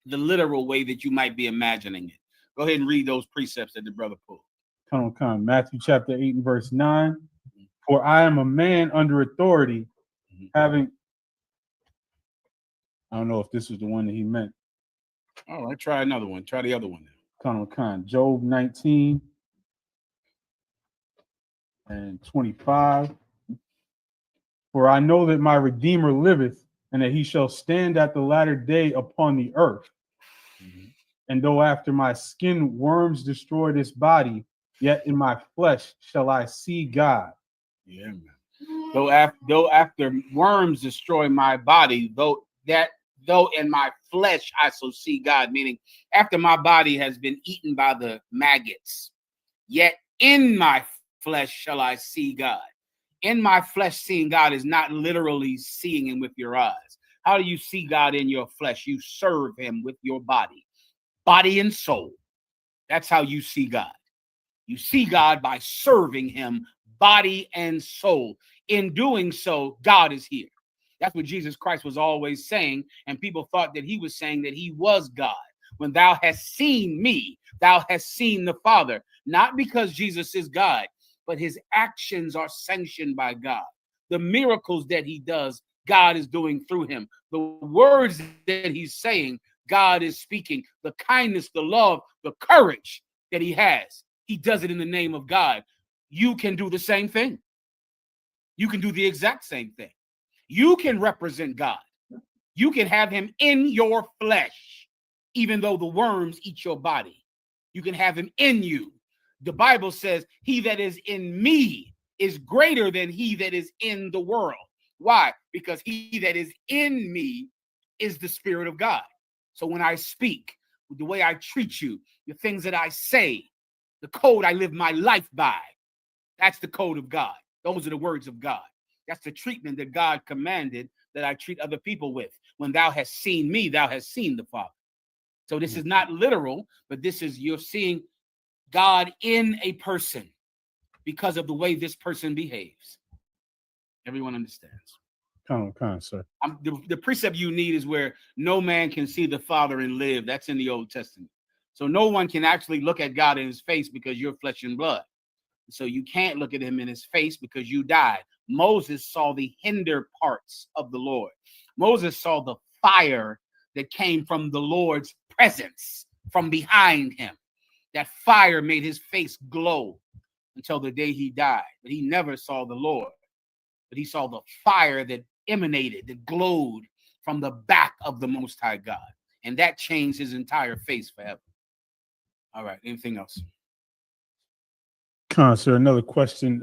literal way that you might be imagining it. Go ahead and read those precepts that the brother pulled. Come. Matthew chapter 8 and verse 9. For I am a man under authority, having... I don't know if this was the one that he meant. All right, try another one. Try the other one. Job 19 and 25. For I know that my Redeemer liveth, and that he shall stand at the latter day upon the earth. And though after my skin worms destroy this body, yet in my flesh shall I see God. Yeah, man. Though after worms destroy my body, though in my flesh I shall see God, meaning after my body has been eaten by the maggots, yet in my flesh shall I see God. In my flesh, seeing God is not literally seeing him with your eyes. How do you see God in your flesh? You serve him with your body and soul. That's how you see God. You see God by serving him body and soul. In doing so, God is here. That's what Jesus Christ was always saying, and people thought that he was saying that he was God. When thou hast seen me, thou hast seen the Father. Not because Jesus is God, but his actions are sanctioned by God. The miracles that he does, God is doing through him. The words that he's saying, God is speaking. The kindness, the love, the courage that he has, he does it in the name of God. You can do the same thing. You can do the exact same thing. You can represent God. You can have him in your flesh, even though the worms eat your body. You can have him in you. The Bible says, he that is in me is greater than he that is in the world. Why? Because he that is in me is the Spirit of God. So when I speak, the way I treat you, the things that I say, the code I live my life by, that's the code of God. Those are the words of God. That's the treatment that God commanded that I treat other people with. When thou hast seen me, thou hast seen the Father. So this is not literal, but this is, you're seeing God in a person because of the way this person behaves. Everyone understands. Come on, sir. The precept you need is where no man can see the Father and live. That's in the Old Testament. So no one can actually look at God in his face because you're flesh and blood. So you can't look at him in his face because you died. Moses saw the hinder parts of the Lord. Moses saw the fire that came from the Lord's presence from behind him. That fire made his face glow until the day he died. But he never saw the Lord. But he saw the fire that emanated, that glowed from the back of the Most High God. And that changed his entire face forever. All right, anything else? Come on, sir. Another question.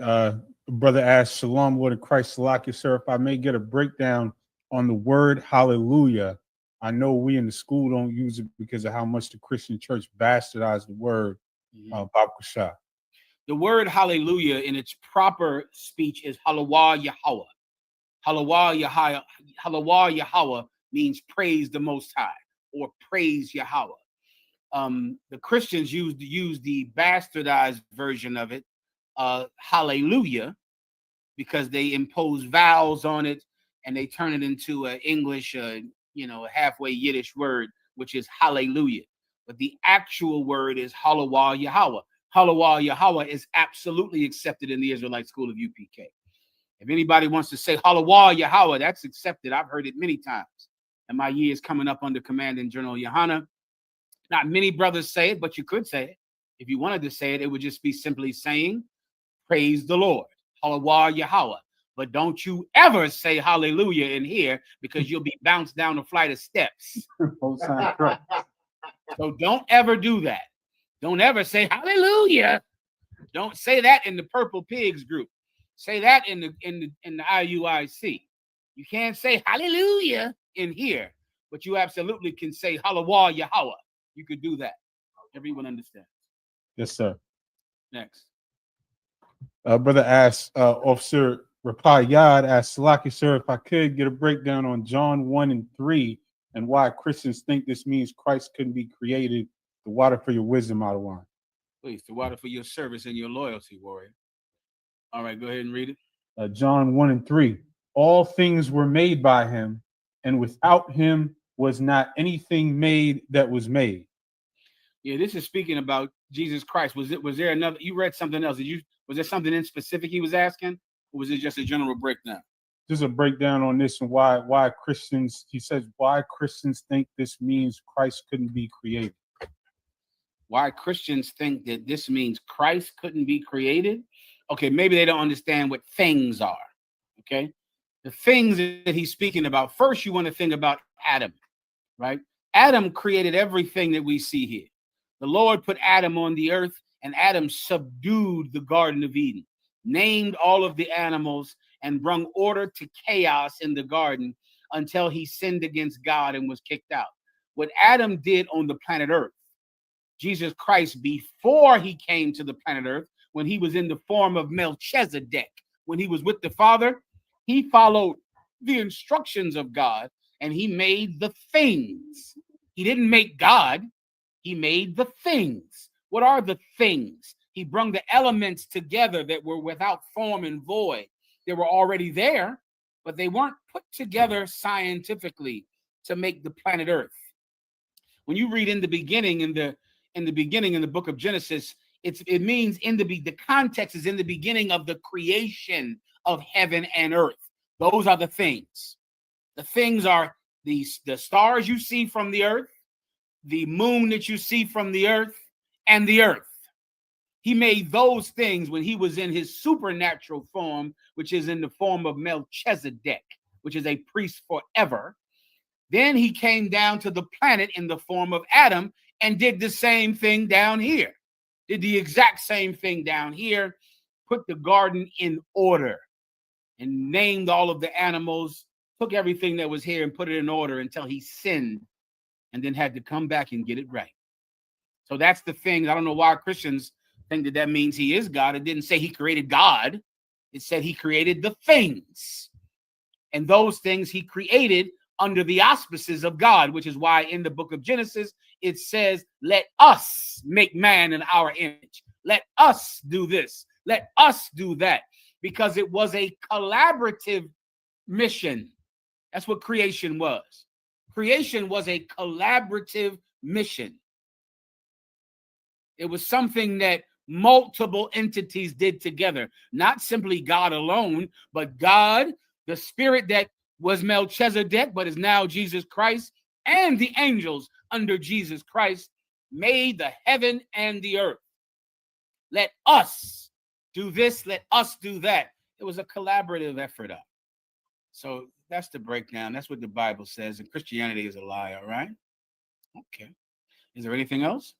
Brother asked, Shalom, Lord of Christ, Salakia, sir, if I may get a breakdown on the word hallelujah. I know we in the school don't use it because of how much the Christian church bastardized the word. The word hallelujah in its proper speech is halawah Yahweh. Halawah Yahweh means praise the Most High or praise Yahweh. The Christians use the bastardized version of it, hallelujah, because they impose vowels on it and they turn it into an English, a halfway Yiddish word, which is hallelujah. But the actual word is halawah Yahweh. Halawah Yahweh is absolutely accepted in the Israelite school of UPK. If anybody wants to say halawah Yahweh, that's accepted. I've heard it many times. And my years coming up under Commanding General Yohana. Not many brothers say it, but you could say it. If you wanted to say it, it would just be simply saying, praise the Lord, halawah Yahweh. But don't you ever say hallelujah in here because you'll be bounced down a flight of steps. So don't ever do that. Don't ever say hallelujah. Don't say that in the Purple Pigs group. Say that in the IUIC. You can't say hallelujah in here, but you absolutely can say Hallelujah Yahweh. You could do that. Everyone understands. Yes, sir. Next. Brother asks, Officer Rapai Yad asks, Salaki, sir, if I could get a breakdown on John 1 and 3 and why Christians think this means Christ couldn't be created. The water for your wisdom, out of line. Please, the water for your service and your loyalty, warrior. All right, go ahead and read it. John 1 and 3. All things were made by him, and without him was not anything made that was made. Yeah, this is speaking about Jesus Christ. Was there another? You read something else? Was there something in specific he was asking, or was it just a general breakdown? Just a breakdown on this and why Christians. He says why Christians think this means Christ couldn't be created. Why Christians think that this means Christ couldn't be created? Okay, maybe they don't understand what things are. Okay, the things that he's speaking about. First, you want to think about Adam, right? Adam created everything that we see here. The Lord put Adam on the earth, and Adam subdued the Garden of Eden, named all of the animals, and brought order to chaos in the garden until he sinned against God and was kicked out. What Adam did on the planet Earth, Jesus Christ, before he came to the planet Earth, when he was in the form of Melchizedek, when he was with the Father, he followed the instructions of God and he made the things. He didn't make God, he made the things. What are the things? He brought the elements together that were without form and void. They were already there, but they weren't put together scientifically to make the planet Earth. When you read in the beginning, in the book of Genesis, it means the context is in the beginning of the creation of heaven and earth. Those are the things. The things are the stars you see from the earth, the moon that you see from the earth, and the earth. He made those things when he was in his supernatural form, which is in the form of Melchizedek, which is a priest forever. Then he came down to the planet in the form of Adam and did the same thing down here. Did the exact same thing down here, put the garden in order and named all of the animals, took everything that was here and put it in order until he sinned and then had to come back and get it right. So that's the thing. I don't know why Christians think that means he is God. It didn't say he created God. It said he created the things. And those things he created under the auspices of God, which is why in the book of Genesis, it says, let us make man in our image. Let us do this. Let us do that. Because it was a collaborative mission. That's what creation was. Creation was a collaborative mission. It was something that multiple entities did together. Not simply God alone, but God, the spirit that was Melchizedek, but is now Jesus Christ, and the angels under Jesus Christ made the heaven and the earth. Let us do this, let us do that. It was a collaborative effort. So that's the breakdown. That's what the Bible says. And Christianity is a lie, all right? Okay. Is there anything else?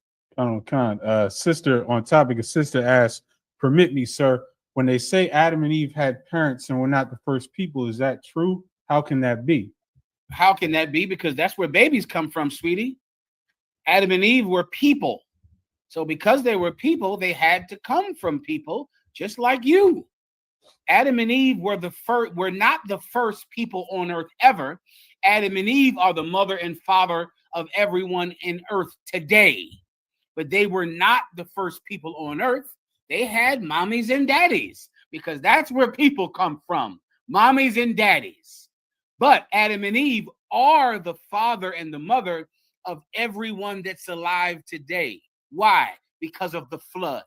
Sister, on topic, a sister asks, permit me, sir, when they say Adam and Eve had parents and were not the first people, is that true? How can that be? How can that be? Because that's where babies come from, sweetie. Adam and Eve were people. So because they were people, they had to come from people just like you. Adam and Eve were not the first people on earth ever. Adam and Eve are the mother and father of everyone in earth today. But they were not the first people on earth. They had mommies and daddies because that's where people come from, mommies and daddies. But Adam and Eve are the father and the mother of everyone that's alive today. Why? Because of the flood.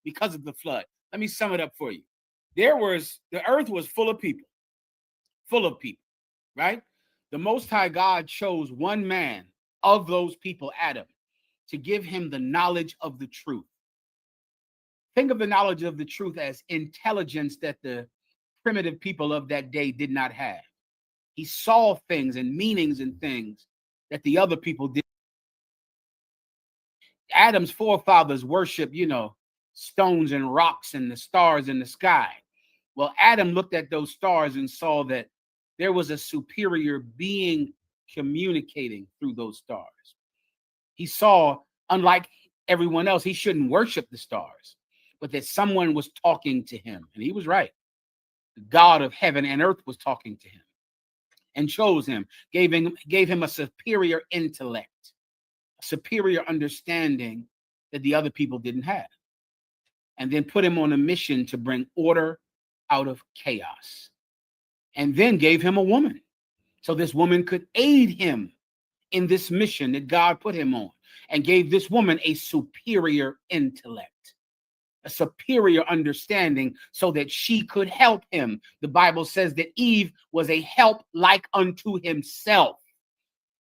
Because of the flood. Let me sum it up for you. The earth was full of people, right? The Most High God chose one man of those people, Adam, to give him the knowledge of the truth. Think of the knowledge of the truth as intelligence that the primitive people of that day did not have. He saw things and meanings and things that the other people did. Adam's forefathers worship, stones and rocks and the stars in the sky. Well, Adam looked at those stars and saw that there was a superior being communicating through those stars. He saw, unlike everyone else, he shouldn't worship the stars, but that someone was talking to him. And he was right. The God of heaven and earth was talking to him and chose him, gave him a superior intellect, a superior understanding that the other people didn't have, and then put him on a mission to bring order out of chaos, and then gave him a woman so this woman could aid him in this mission that God put him on, and gave this woman a superior intellect, a superior understanding so that she could help him. The Bible says that Eve was a help like unto himself.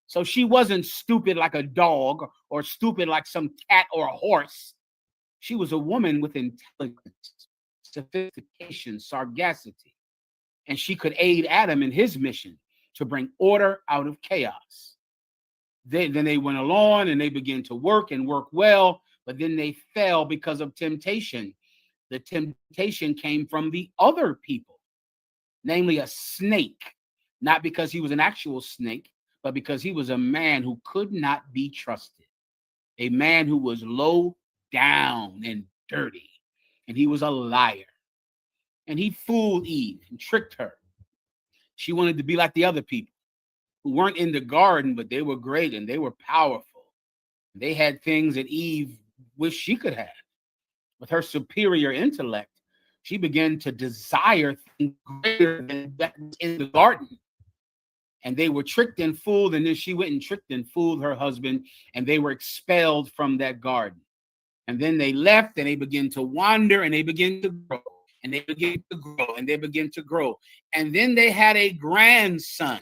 So she wasn't stupid like a dog or stupid like some cat or a horse. She was a woman with intelligence, sophistication, sagacity, and she could aid Adam in his mission to bring order out of chaos. Then they went along and they began to work and work well, but then they fell because of temptation. The temptation came from the other people, namely a snake, not because he was an actual snake, but because he was a man who could not be trusted, a man who was low down and dirty, and he was a liar. And he fooled Eve and tricked her. She wanted to be like the other people who weren't in the garden, but they were great and they were powerful. They had things that Eve wished she could have. With her superior intellect, she began to desire things greater than that was in the garden. And they were tricked and fooled, and then she went and tricked and fooled her husband, and they were expelled from that garden. And then they left, and they began to wander, and they began to grow, and they began to grow, and they began to grow. And then they had a grandson.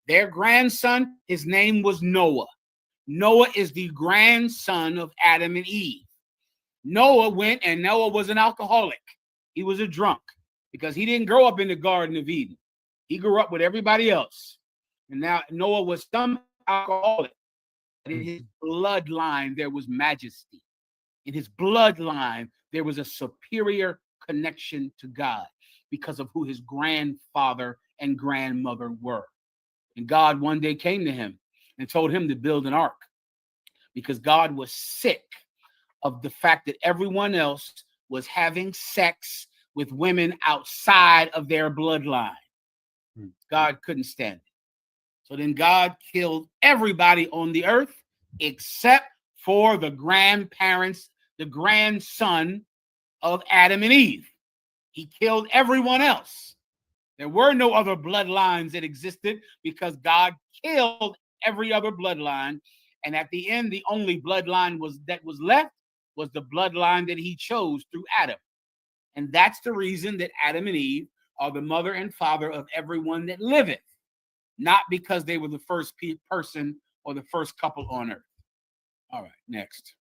Their grandson, his name was Noah. Noah is the grandson of Adam and Eve. Noah went, and Noah was an alcoholic. He was a drunk because he didn't grow up in the Garden of Eden. He grew up with everybody else. And now Noah was some alcoholic. In his bloodline, there was majesty. In his bloodline, there was a superior connection to God because of who his grandfather and grandmother were. And God one day came to him and told him to build an ark because God was sick of the fact that everyone else was having sex with women outside of their bloodline. God couldn't stand it. So then God killed everybody on the earth except for the grandparents, the grandson of Adam and Eve. He killed everyone else. There were no other bloodlines that existed because God killed every other bloodline. And at the end, the only bloodline that was left was the bloodline that he chose through Adam. And that's the reason that Adam and Eve are the mother and father of everyone that liveth, not because they were the first person or the first couple on earth. All right, next.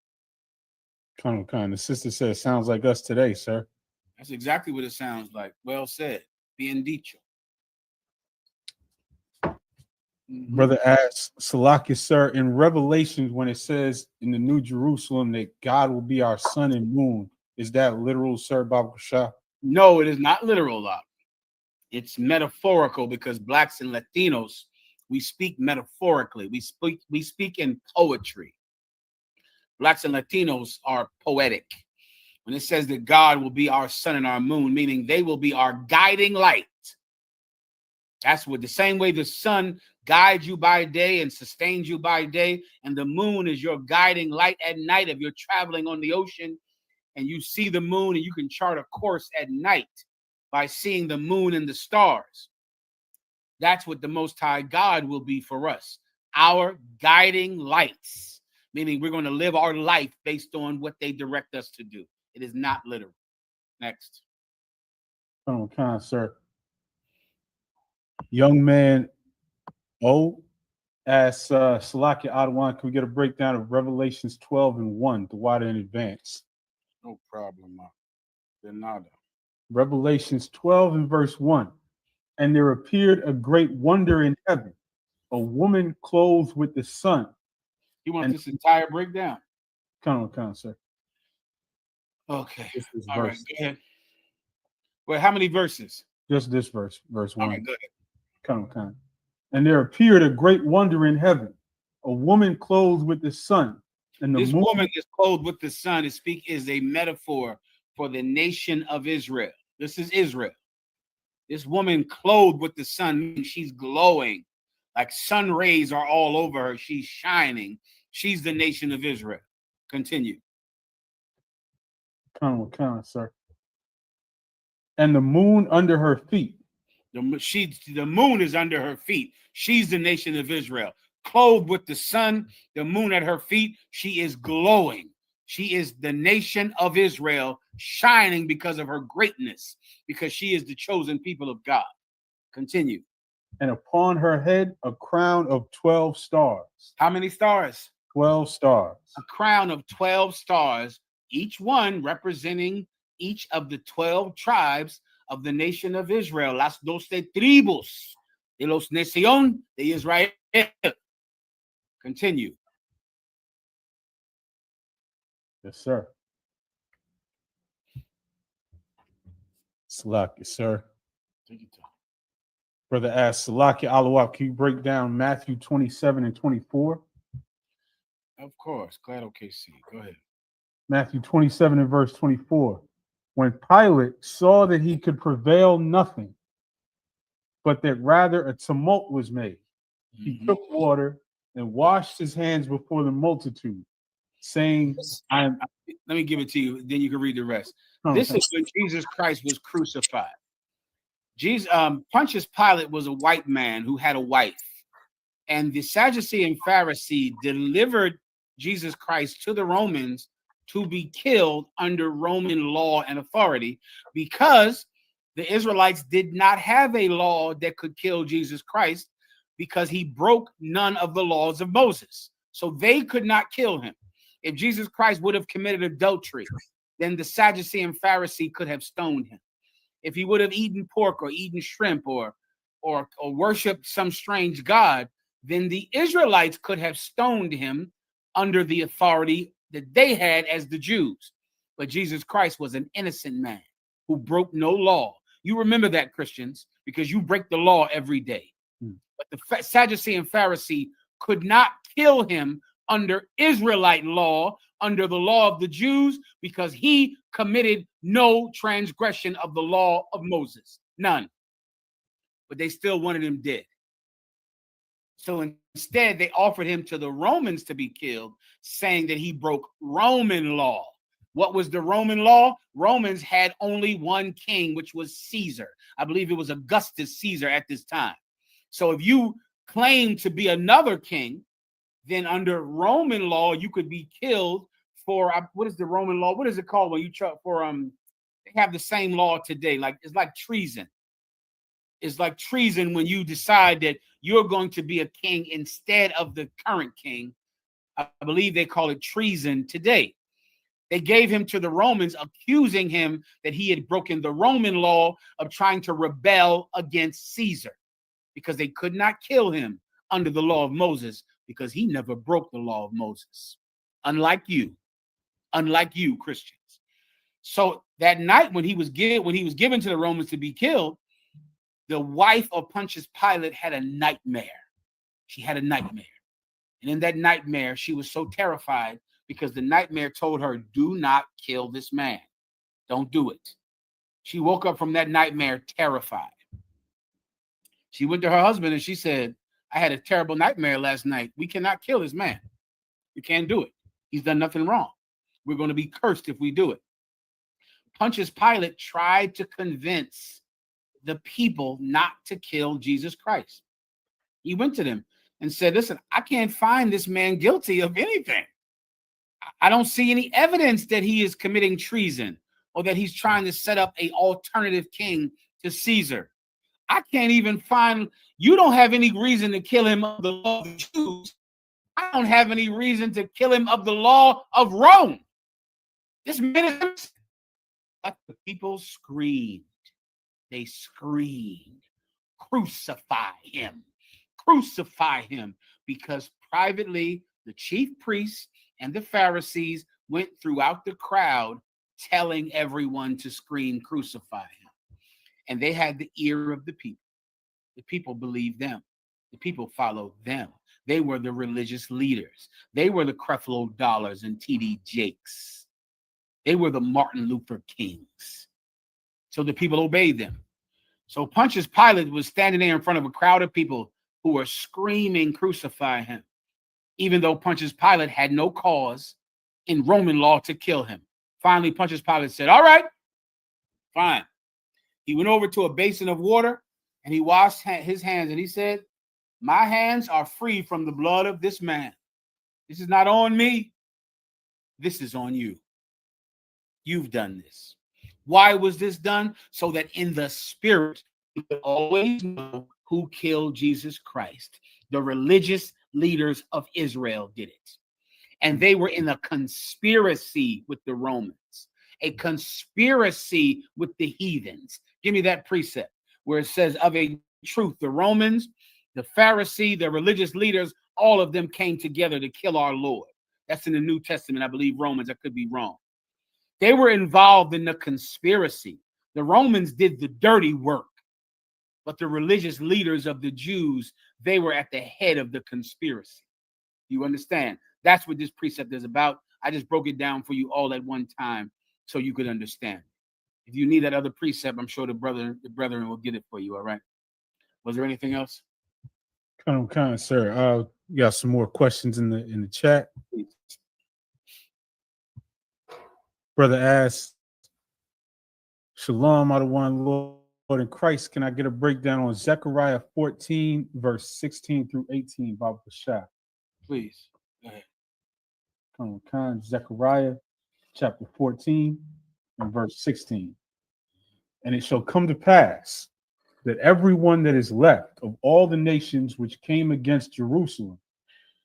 Colonel Khan, the sister says, sounds like us today, sir. That's exactly what it sounds like. Well said. Bien dicho. Brother asks, Salakia, sir, in Revelations, when it says in the New Jerusalem that God will be our sun and moon, is that literal, sir, Baba Shah? No, it is not literal. It's metaphorical because blacks and Latinos, we speak metaphorically. We speak in poetry. Blacks and Latinos are poetic. When it says that God will be our sun and our moon, meaning they will be our guiding light. That's what the same way the sun guides you by day and sustains you by day, and the moon is your guiding light at night. If you're traveling on the ocean and you see the moon, and you can chart a course at night by seeing the moon and the stars. That's what the Most High God will be for us, our guiding lights, meaning we're going to live our life based on what they direct us to do. It is not literal. Next. Colonel Khan, sir. Young man O asks Salakia Adawan, can we get a breakdown of Revelations 12:1, the water in advance? No problem. De nada. Revelations 12 and verse 1. And there appeared a great wonder in heaven, a woman clothed with the sun. You want this entire breakdown? Colonel Khan, sir. Okay. Just this All right. verse. Go ahead. Well, how many verses? Just this verse. Verse All 1. right. Go ahead. Come. And there appeared a great wonder in heaven, a woman clothed with the sun, and the This moon. woman is clothed with the sun. Is a metaphor for the nation of Israel. This is Israel. This woman clothed with the sun means she's glowing, like sun rays are all over her. She's shining. She's the nation of Israel. Continue. Come, sir. And the moon under her feet. The moon is under her feet. She's the nation of Israel. Clothed with the sun, the moon at her feet. She is glowing. She is the nation of Israel, shining because of her greatness, because she is the chosen people of God. Continue. And upon her head a crown of 12 stars. How many stars? 12 stars. A crown of 12 stars, each one representing each of the 12 tribes of the nation of Israel. Las 12 tribus de los nación de Israel. Continue. Yes, sir. Salaki, sir. Brother asked, Salaki Alawab, can you break down Matthew 27 and 24? Of course. Glad OKC. Go ahead. Matthew 27 and verse 24. When Pilate saw that he could prevail nothing, but that rather a tumult was made, he took water and washed his hands before the multitude, saying, let me give it to you, then you can read the rest. This is when Jesus Christ was crucified. Pontius Pilate was a white man who had a wife, and the Sadducee and Pharisee delivered Jesus Christ to the Romans to be killed under Roman law and authority, because the Israelites did not have a law that could kill Jesus Christ, because he broke none of the laws of Moses. So they could not kill him. If Jesus Christ would have committed adultery, then the Sadducee and Pharisee could have stoned him. If he would have eaten pork or eaten shrimp or worshiped some strange god, then the Israelites could have stoned him under the authority that they had as the Jews. But Jesus Christ was an innocent man who broke no law. You remember that, Christians, because you break the law every day. But the Sadducee and Pharisee could not kill him under Israelite law, under the law of the Jews, because he committed no transgression of the law of Moses. None. But they still wanted him dead. So instead, they offered him to the Romans to be killed, saying that he broke Roman law. What was the Roman law? Romans had only one king, which was Caesar. I believe it was Augustus Caesar at this time. So if you claim to be another king, then under Roman law, you could be killed for, what is the Roman law? What is it called when you try for, they have the same law today. Like, it's like treason. It's like treason when you decide that you're going to be a king instead of the current king. I believe they call it treason today. They gave him to the Romans, accusing him that he had broken the Roman law of trying to rebel against Caesar, because they could not kill him under the law of Moses, because he never broke the law of Moses. Unlike you, Christians. So that night when he was given to the Romans to be killed, the wife of Pontius Pilate had a nightmare. She had a nightmare. And in that nightmare, she was so terrified because the nightmare told her, do not kill this man. Don't do it. She woke up from that nightmare terrified. She went to her husband and she said, I had a terrible nightmare last night. We cannot kill this man. You can't do it. He's done nothing wrong. We're going to be cursed if we do it. Pontius Pilate tried to convince the people not to kill Jesus Christ. He went to them and said, listen, I can't find this man guilty of anything. I don't see any evidence that he is committing treason or that he's trying to set up an alternative king to Caesar. I can't even find, you don't have any reason to kill him of the law of the Jews. I don't have any reason to kill him of the law of Rome. This man is, but the people screamed. They screamed, crucify him, because privately the chief priests and the Pharisees went throughout the crowd telling everyone to scream, crucify him. And they had the ear of the people. The people believed them. The people followed them. They were the religious leaders. They were the Creflo Dollars and T.D. Jakes. They were the Martin Luther Kings. So the people obeyed them. So Pontius Pilate was standing there in front of a crowd of people who were screaming, crucify him, even though Pontius Pilate had no cause in Roman law to kill him. Finally, Pontius Pilate said, all right, fine. He went over to a basin of water and he washed his hands and he said, my hands are free from the blood of this man. This is not on me. This is on you. You've done this. Why was this done? So that in the spirit, you could always know who killed Jesus Christ. The religious leaders of Israel did it. And they were in a conspiracy with the Romans, a conspiracy with the heathens. Give me that precept where it says, of a truth, the Romans, the Pharisee, the religious leaders, all of them came together to kill our Lord. That's in the New Testament. I believe Romans. I could be wrong. They were involved in the conspiracy. The Romans did the dirty work, but the religious leaders of the Jews, they were at the head of the conspiracy. You understand? That's what this precept is about. I just broke it down for you all at one time so you could understand. If you need that other precept, I'm sure the brethren will get it for you. All right. Was there anything else? Kind of, sir. We got some more questions in the chat. Brother asks, Shalom, out of one Lord in Christ. Can I get a breakdown on Zechariah 14, verse 16 through 18, Baba Bashar? Please. Go ahead. Zechariah chapter 14 and verse 16. And it shall come to pass that everyone that is left of all the nations which came against Jerusalem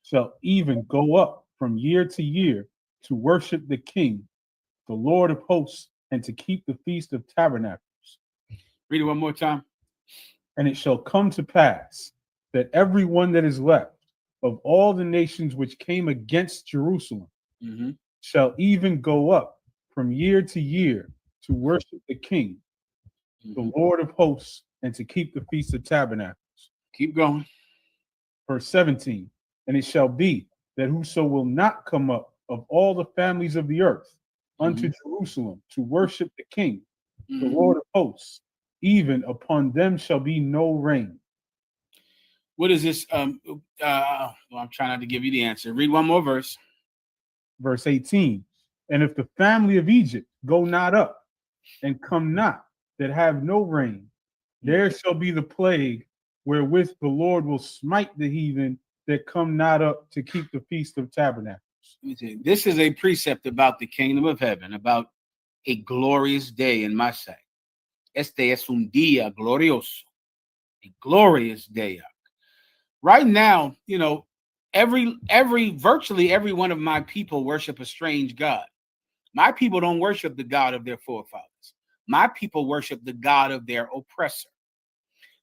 shall even go up from year to year to worship the King, the Lord of hosts, and to keep the Feast of Tabernacles. Read it one more time. And it shall come to pass that everyone that is left of all the nations which came against Jerusalem shall even go up from year to year to worship the King, the Lord of hosts, and to keep the Feast of Tabernacles. Keep going. Verse 17. And it shall be that whoso will not come up of all the families of the earth unto Jerusalem to worship the King, the Lord of hosts, even upon them shall be no rain. What is this? I'm trying not to give you the answer. Read one more verse. Verse 18. And if the family of Egypt go not up and come not, that have no rain, there shall be the plague wherewith the Lord will smite the heathen that come not up to keep the Feast of Tabernacles. This is a precept about the kingdom of heaven, about a glorious day in my sight. Este es un día glorioso, a glorious day. Right now, you know, virtually every one of my people worship a strange God. My people don't worship the God of their forefathers. My people worship the God of their oppressor.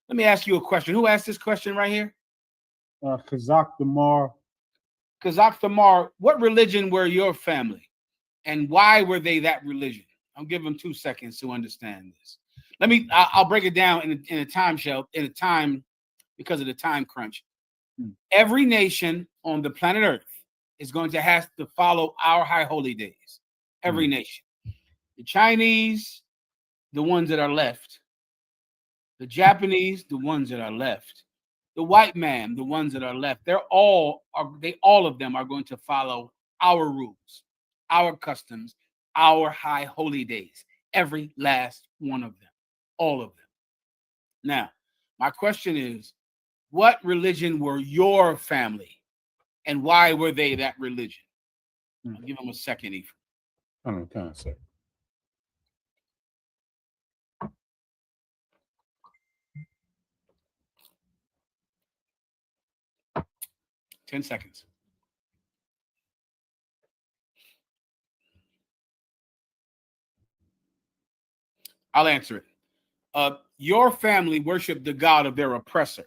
Let me ask you a question. Who asked this question right here? Kazak Damar. Kazak Damar, what religion were your family? And why were they that religion? I'll give them 2 seconds to understand this. I'll break it down in a time, because of the time crunch. Every nation on the planet Earth is going to have to follow our high holy days. Every nation. The Chinese, the ones that are left. The Japanese, the ones that are left. The white man, the ones that are left. They all of them are going to follow our rules, our customs, our high holy days. Every last one of them. All of them. Now, my question is, what religion were your family? And why were they that religion? I'll give them a second, Ephraim. I don't know, kind of second. Ten seconds. I'll answer it. Your family worshiped the God of their oppressor.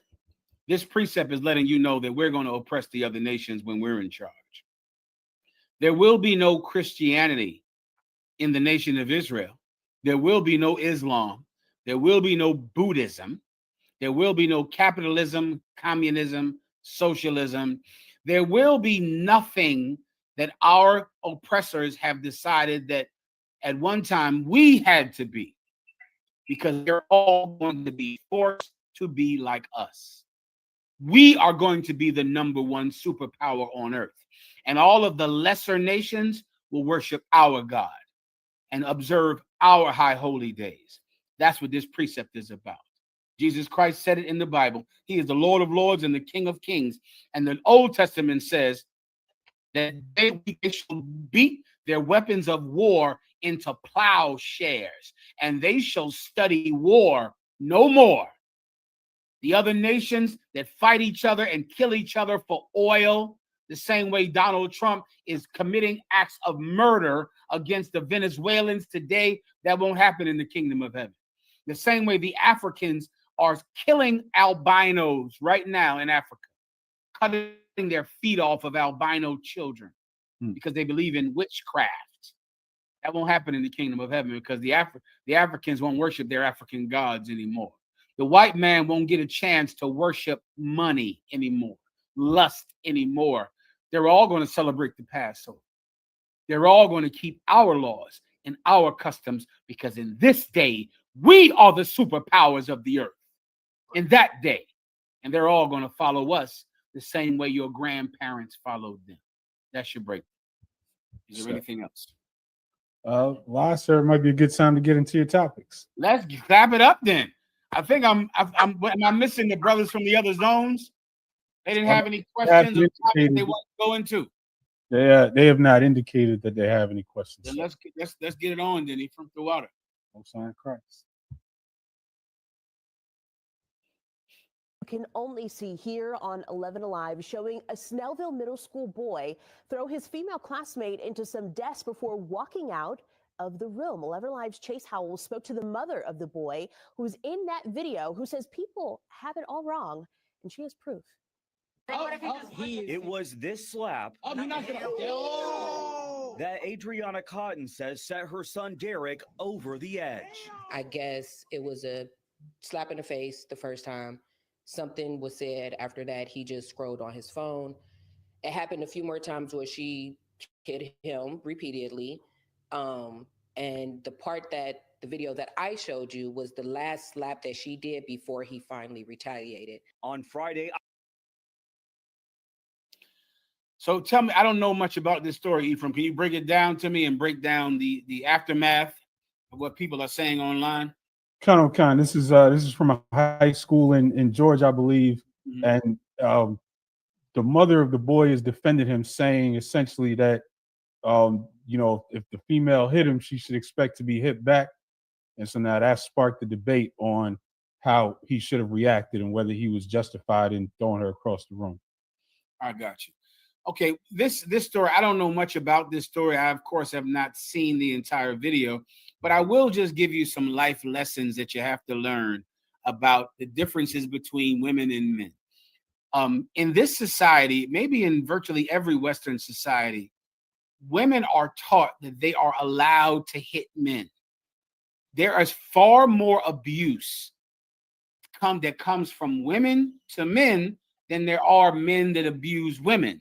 This precept is letting you know that we're going to oppress the other nations when we're in charge. There will be no Christianity in the nation of Israel. There will be no Islam. There will be no Buddhism. There will be no capitalism, communism, socialism. There will be nothing that our oppressors have decided that at one time we had to be, because they're all going to be forced to be like us. We are going to be the number one superpower on earth. And all of the lesser nations will worship our God and observe our high holy days. That's what this precept is about. Jesus Christ said it in the Bible. He is the Lord of lords and the King of kings. And the Old Testament says that they shall beat their weapons of war into plowshares, and they shall study war no more. The other nations that fight each other and kill each other for oil, the same way Donald Trump is committing acts of murder against the Venezuelans today, that won't happen in the kingdom of heaven. The same way the Africans are killing albinos right now in Africa, cutting their feet off of albino children because they believe in witchcraft. That won't happen in the kingdom of heaven, because the Africans won't worship their African gods anymore. The white man won't get a chance to worship money anymore, lust anymore. They're all going to celebrate the Passover. They're all going to keep our laws and our customs, because in this day, we are the superpowers of the earth. In that day. And they're all going to follow us the same way your grandparents followed them. That's your break. Is there anything else? Sir, it might be a good time to get into your topics. Let's clap it up then. I think am I missing the brothers from the other zones? They didn't have any questions or topics they want to go into. They have not indicated that they have any questions. Then let's get it on, then, from the water. No sign of Christ. Can only see here on 11 Alive, showing a Snellville middle school boy throw his female classmate into some desk before walking out of the room. 11 Alive's Chase Howell spoke to the mother of the boy who's in that video, who says people have it all wrong, and she has proof. It was this slap that Adriana Cotton says set her son Derek over the edge. I guess it was a slap in the face the first time. Something was said after that. He just scrolled on his phone. It happened a few more times where she hit him repeatedly. And the part that the video that I showed you was the last slap that she did before he finally retaliated. On Friday. So tell me, I don't know much about this story, Ephraim. Can you break it down to me and break down the aftermath of what people are saying online? This is from a high school in Georgia, I believe, and the mother of the boy has defended him, saying essentially that if the female hit him, she should expect to be hit back, and so now that sparked the debate on how he should have reacted and whether he was justified in throwing her across the room. I got you. Okay, this story, I don't know much about this story. I, of course, have not seen the entire video. But I will just give you some life lessons that you have to learn about the differences between women and men. In this society, maybe in virtually every Western society, women are taught that they are allowed to hit men. There is far more abuse that comes from women to men than there are men that abuse women.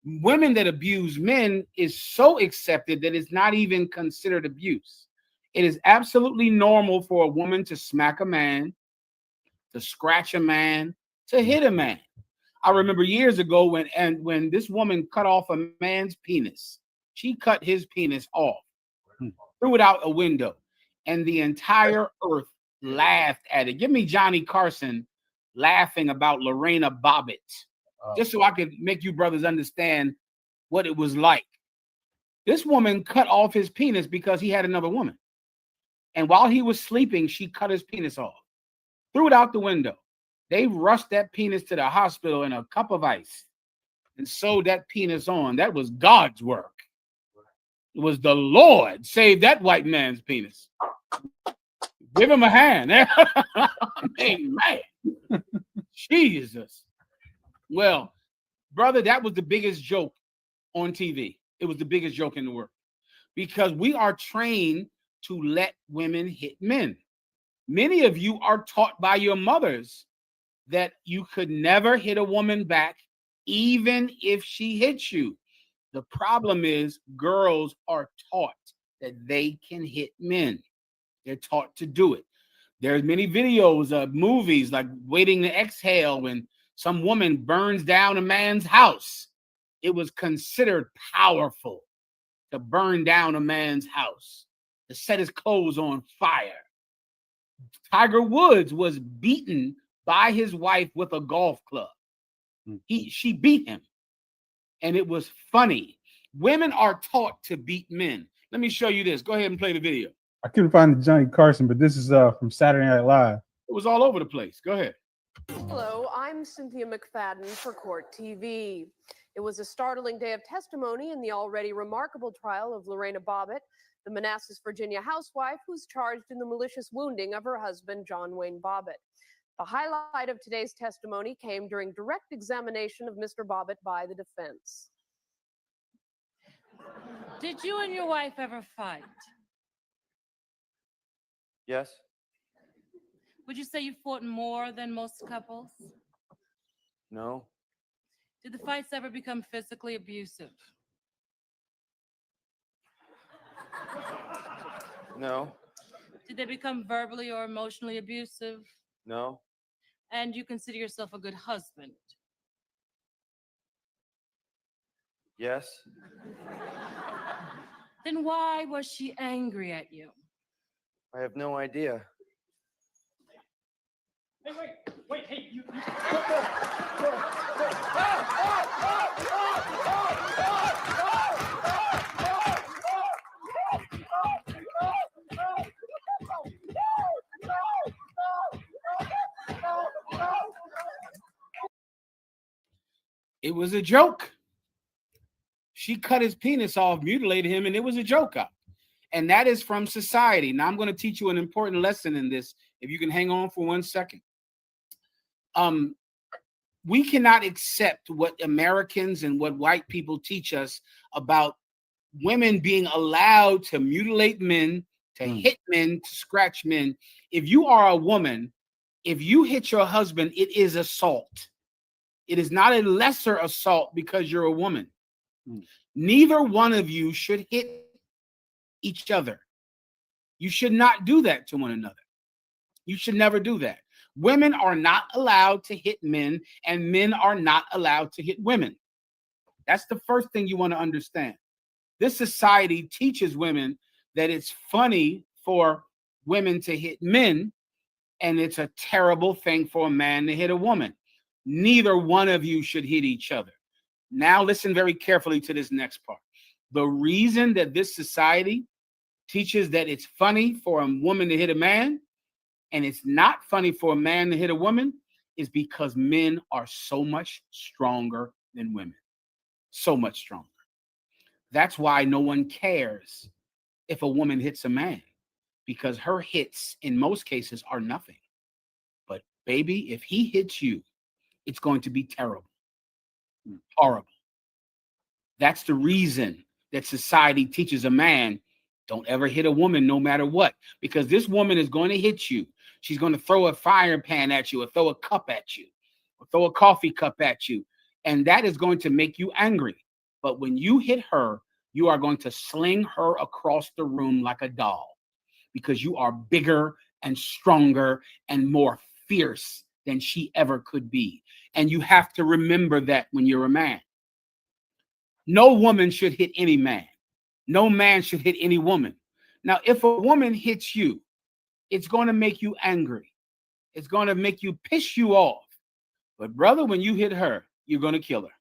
Women that abuse men is so accepted that it's not even considered abuse. It is absolutely normal for a woman to smack a man, to scratch a man, to hit a man. I remember years ago when this woman cut off a man's penis. She cut his penis off, threw it out a window, and the entire earth laughed at it. Give me Johnny Carson laughing about Lorena Bobbitt, just so I could make you brothers understand what it was like. This woman cut off his penis because he had another woman. And while he was sleeping, she cut his penis off, threw it out the window. They rushed that penis to the hospital in a cup of ice and sewed that penis on. That was God's work. It was the Lord saved that white man's penis. Give him a hand. I mean, man, Jesus. Well, brother, that was the biggest joke on TV. It was the biggest joke in the world. because we are trained to let women hit men. Many of you are taught by your mothers that you could never hit a woman back, even if she hits you. The problem is girls are taught that they can hit men. They're taught to do it. There's many videos of movies like Waiting to Exhale when some woman burns down a man's house. It was considered powerful to burn down a man's house, to set his clothes on fire. Tiger Woods was beaten by his wife with a golf club. She beat him, and it was funny. Women are taught to beat men. Let me show you this. Go ahead and play the video. I couldn't find the Johnny Carson, but this is from Saturday Night Live. It was all over the place. Go ahead. Hello, I'm Cynthia McFadden for Court TV. It was a startling day of testimony in the already remarkable trial of Lorena Bobbitt, the Manassas, Virginia housewife who's charged in the malicious wounding of her husband, John Wayne Bobbitt. The highlight of today's testimony came during direct examination of Mr. Bobbitt by the defense. Did you and your wife ever fight? Yes. Would you say you fought more than most couples? No. Did the fights ever become physically abusive? No. Did they become verbally or emotionally abusive? No. And you consider yourself a good husband? Yes. Then why was she angry at you? I have no idea. Wait, hey, you. It was a joke. She cut his penis off, mutilated him, and it was a joke out. And that is from society. Now I'm going to teach you an important lesson in this. If you can hang on for 1 second. We cannot accept what Americans and what white people teach us about women being allowed to mutilate men, to hit men, to scratch men. If you are a woman, if you hit your husband, it is assault. It is not a lesser assault because you're a woman. Neither one of you should hit each other. You should not do that to one another. You should never do that. Women are not allowed to hit men, and men are not allowed to hit women. That's the first thing you want to understand. This society teaches women that it's funny for women to hit men, and it's a terrible thing for a man to hit a woman. Neither one of you should hit each other. Now listen very carefully to this next part. The reason that this society teaches that it's funny for a woman to hit a man and it's not funny for a man to hit a woman is because men are so much stronger than women. So much stronger. That's why no one cares if a woman hits a man, because her hits in most cases are nothing. But baby, if he hits you, it's going to be terrible. Horrible. That's the reason that society teaches a man, don't ever hit a woman no matter what, because this woman is going to hit you. She's going to throw a fire pan at you, or throw a cup at you, or throw a coffee cup at you. And that is going to make you angry. But when you hit her, you are going to sling her across the room like a doll, because you are bigger and stronger and more fierce than she ever could be. And you have to remember that when you're a man. No woman should hit any man. No man should hit any woman. Now, if a woman hits you, it's going to make you angry. It's going to make you piss you off. But brother, when you hit her, you're going to kill her,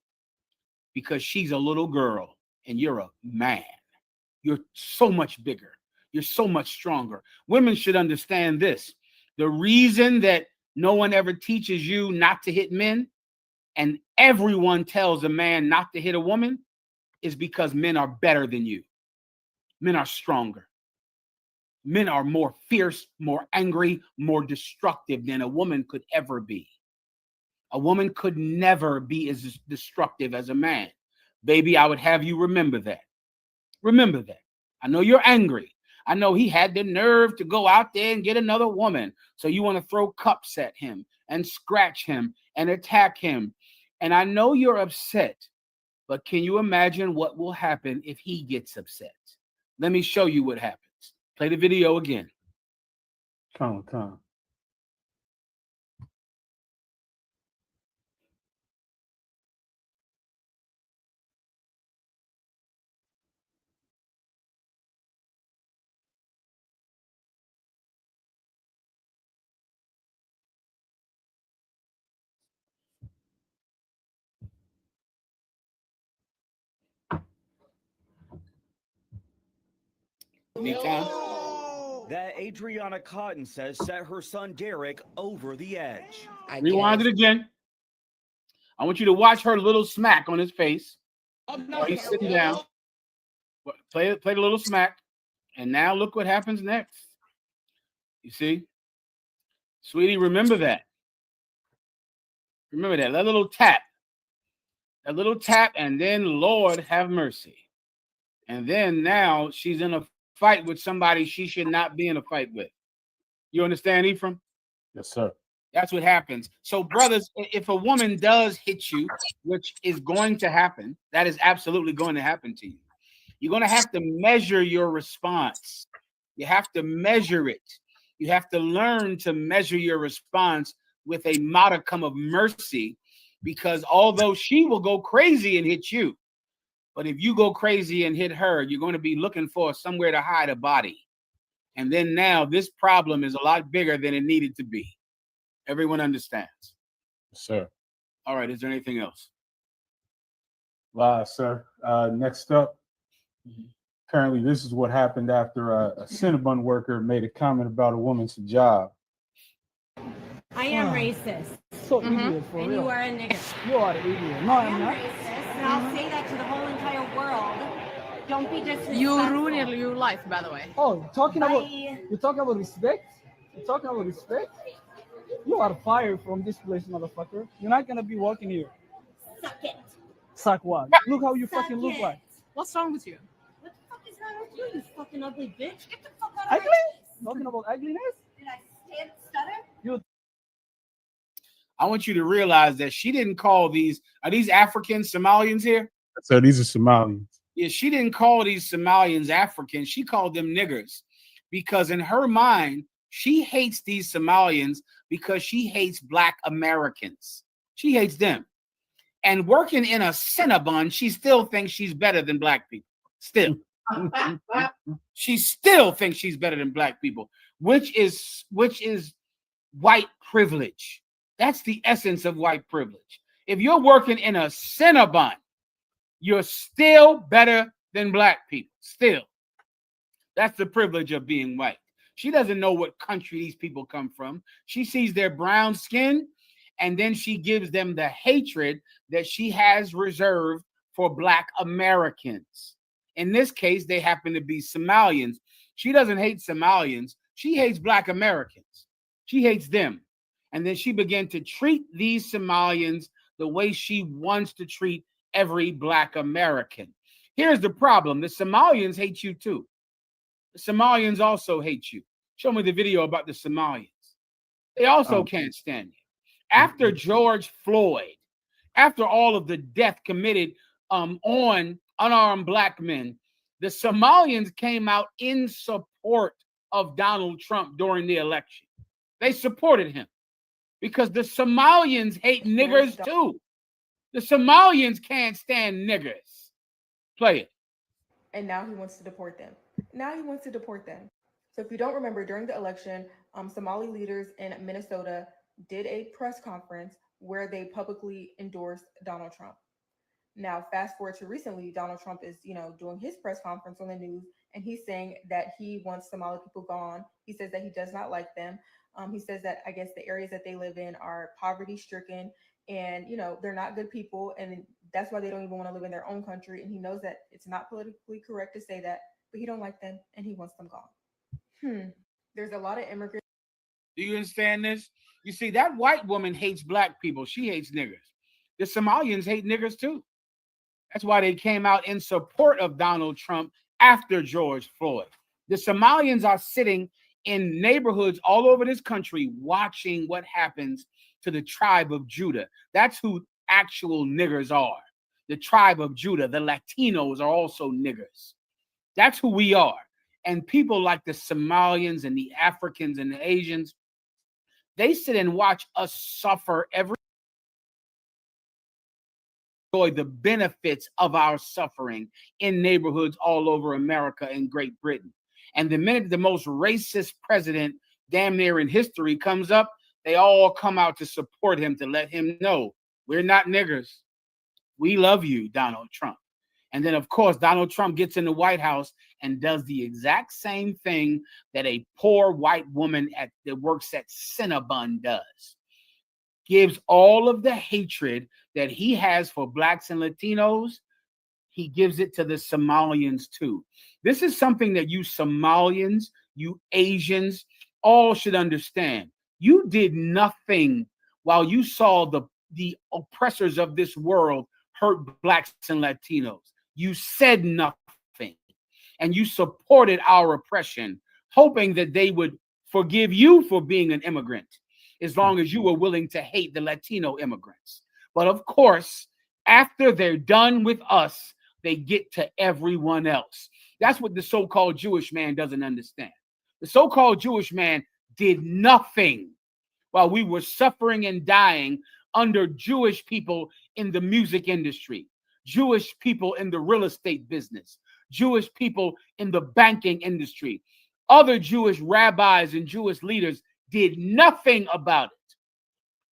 because she's a little girl and you're a man. You're so much bigger. You're so much stronger. Women should understand this. The reason that no one ever teaches you not to hit men, and everyone tells a man not to hit a woman, is because men are better than you. Men are stronger. Men are more fierce, more angry, more destructive than a woman could ever be. A woman could never be as destructive as a man. Baby, I would have you remember that. Remember that. I know you're angry. I know he had the nerve to go out there and get another woman. So you want to throw cups at him and scratch him and attack him. And I know you're upset, but can you imagine what will happen if he gets upset? Let me show you what happens. Play the video again. Come. That Adriana Cotton says set her son Derek over the edge. Rewind it again. I want you to watch her little smack on his face while he's sitting down. Play the little smack. And now look what happens next. You see? Sweetie, remember that. Remember that. That little tap. That little tap, and then Lord have mercy. And then now she's in a fight with somebody she should not be in a fight with. You understand, Ephraim? Yes, sir. That's what happens. So, brothers, if a woman does hit you, which is going to happen, that is absolutely going to happen to you. You're going to have to measure your response. You have to measure it. You have to learn to measure your response with a modicum of mercy, because although she will go crazy and hit you, but if you go crazy and hit her, you're going to be looking for somewhere to hide a body. And then now this problem is a lot bigger than it needed to be. Everyone understands? Yes, sir. All right. Is there anything else? Live, sir. Next up, apparently this is what happened after a Cinnabon worker made a comment about a woman's hijab. I am racist. So idiot, for And real. you are a nigger. You are an idiot. No, I I'm am not. racist, and I'll say that to the whole entire world. Don't be disrespectful. You ruined your life, by the way. Oh, talking about Bye. you're talking about respect? You're talking about respect? You are fired from this place, motherfucker. You're not gonna be walking here. Suck it. Suck what? Look how you Suck fucking look it. like. What's wrong with you? What the fuck is wrong with you, you fucking ugly bitch? Get the fuck out of Ugly? my face. Talking about ugliness? Did I stutter? I want you to realize that she didn't call these, are these African Somalians here? So these are Somalians. Yeah, she didn't call these Somalians African. She called them niggers, because in her mind, she hates these Somalians because she hates Black Americans. She hates them. And working in a Cinnabon, she still thinks she's better than Black people. Still. She still thinks she's better than Black people, which is white privilege. That's the essence of white privilege. If you're working in a Cinnabon, you're still better than Black people. Still. That's the privilege of being white. She doesn't know what country these people come from. She sees their brown skin, and then she gives them the hatred that she has reserved for Black Americans. In this case, they happen to be Somalians. She doesn't hate Somalians. She hates Black Americans. She hates them. And then she began to treat these Somalians the way she wants to treat every Black American. Here's the problem. The Somalians hate you too. The Somalians also hate you. Show me the video about the Somalians. They also can't stand you. After George Floyd, after all of the death committed on unarmed Black men, the Somalians came out in support of Donald Trump during the election. They supported him because the Somalians hate niggers too. The Somalians can't stand niggers. Play it. And now he wants to deport them. So if you don't remember, during the election, Somali leaders in Minnesota did a press conference where they publicly endorsed Donald Trump. Now, fast forward to recently, Donald Trump is, doing his press conference on the news, and he's saying that he wants Somali people gone. He says that he does not like them. He says that, I guess, the areas that they live in are poverty-stricken, and, they're not good people, and that's why they don't even want to live in their own country. And he knows that it's not politically correct to say that, but he don't like them, and he wants them gone. There's a lot of immigrants. Do you understand this? You see, that white woman hates Black people. She hates niggers. The Somalians hate niggers too. That's why they came out in support of Donald Trump after George Floyd. The Somalians are sitting in neighborhoods all over this country watching what happens to the tribe of Judah. That's who actual niggers are. The tribe of Judah, the Latinos are also niggers. That's who we are. And people like the Somalians and the Africans and the Asians, they sit and watch us suffer every enjoy the benefits of our suffering in neighborhoods all over America and Great Britain. And the minute the most racist president damn near in history comes up, they all come out to support him, to let him know we're not niggers. We love you, Donald Trump. And then, of course, Donald Trump gets in the White House and does the exact same thing that a poor white woman that works at Cinnabon does. Gives all of the hatred that he has for blacks and Latinos, he gives it to the Somalians too. This is something that you Somalians, you Asians, all should understand. You did nothing while you saw the oppressors of this world hurt blacks and Latinos. You said nothing, and you supported our oppression, hoping that they would forgive you for being an immigrant, as long as you were willing to hate the Latino immigrants. But of course, after they're done with us, they get to everyone else. That's what the so-called Jewish man doesn't understand. The so-called Jewish man did nothing while we were suffering and dying under Jewish people in the music industry, Jewish people in the real estate business, Jewish people in the banking industry. Other Jewish rabbis and Jewish leaders did nothing about it.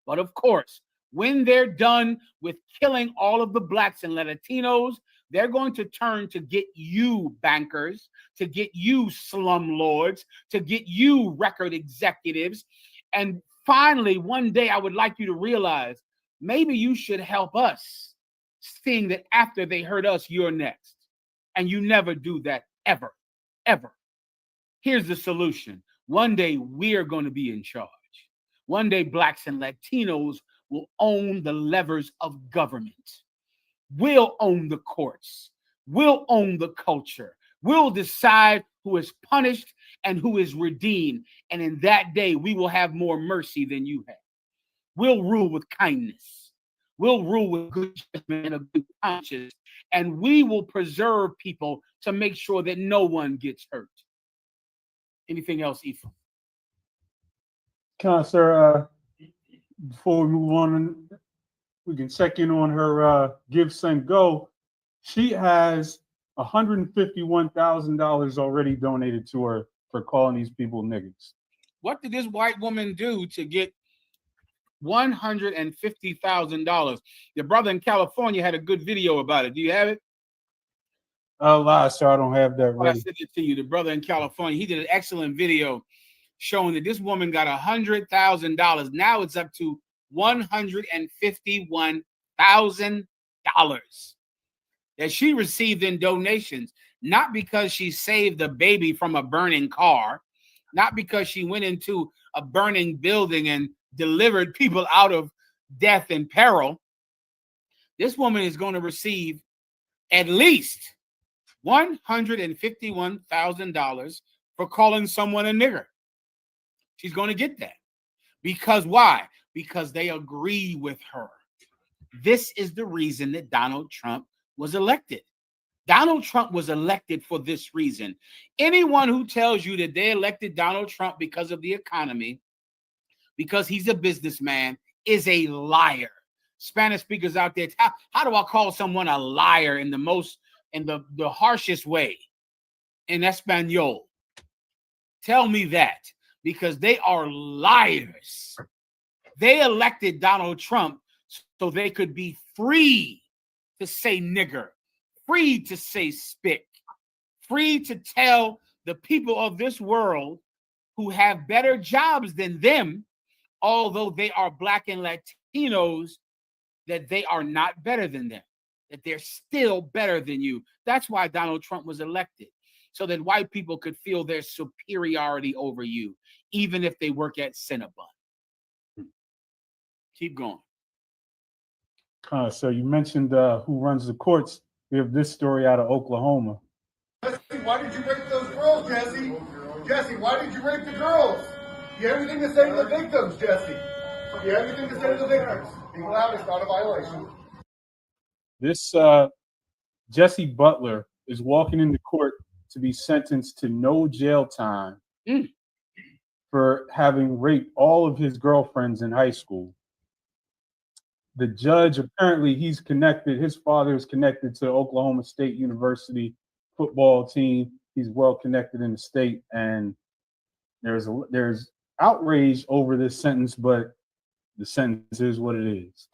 But of course, when they're done with killing all of the blacks and Latinos, they're going to turn to get you bankers, to get you slumlords, to get you record executives. And finally, one day I would like you to realize maybe you should help us, seeing that after they hurt us, you're next. And you never do that ever, ever. Here's the solution. One day we're going to be in charge. One day blacks and Latinos will own the levers of government. We'll own the courts. We'll own the culture. We'll decide who is punished and who is redeemed. And in that day, we will have more mercy than you have. We'll rule with kindness. We'll rule with good judgment and a good conscience. And we will preserve people to make sure that no one gets hurt. Anything else, Ephraim? Sir, before we move on, we can check in on her Give, Send, Go. She has $151,000 already donated to her for calling these people niggas. What did this white woman do to get $150,000? Your brother in California had a good video about it. Do you have it? Sir, I don't have that Well, I ready. sent it to you. The brother in California, he did an excellent video showing that this woman got $100,000. Now it's up to $151,000 that she received in donations, not because she saved a baby from a burning car, not because she went into a burning building and delivered people out of death and peril. This woman is going to receive at least $151,000 for calling someone a nigger. She's going to get that. Because why? Because they agree with her. This is the reason that Donald Trump was elected. Donald Trump was elected for this reason. Anyone who tells you that they elected Donald Trump because of the economy, because he's a businessman, is a liar. Spanish speakers out there, how do I call someone a liar in the harshest way in Espanol? Tell me that, because they are liars. They elected Donald Trump so they could be free to say nigger, free to say spick, free to tell the people of this world who have better jobs than them, although they are black and Latinos, that they are not better than them, that they're still better than you. That's why Donald Trump was elected, so that white people could feel their superiority over you, even if they work at Cinnabon. Keep going. So you mentioned who runs the courts. We have this story out of Oklahoma. Jesse, why did you rape those girls, Jesse? Jesse, why did you rape the girls? You have anything to say to the victims, Jesse? You have anything to say to the victims? Be loud, it's not a violation. This Jesse Butler is walking into court to be sentenced to no jail time for having raped all of his girlfriends in high school. The judge, apparently he's connected, his father is connected to Oklahoma State University football team. He's well connected in the state, and there's outrage over this sentence, but the sentence is what it is.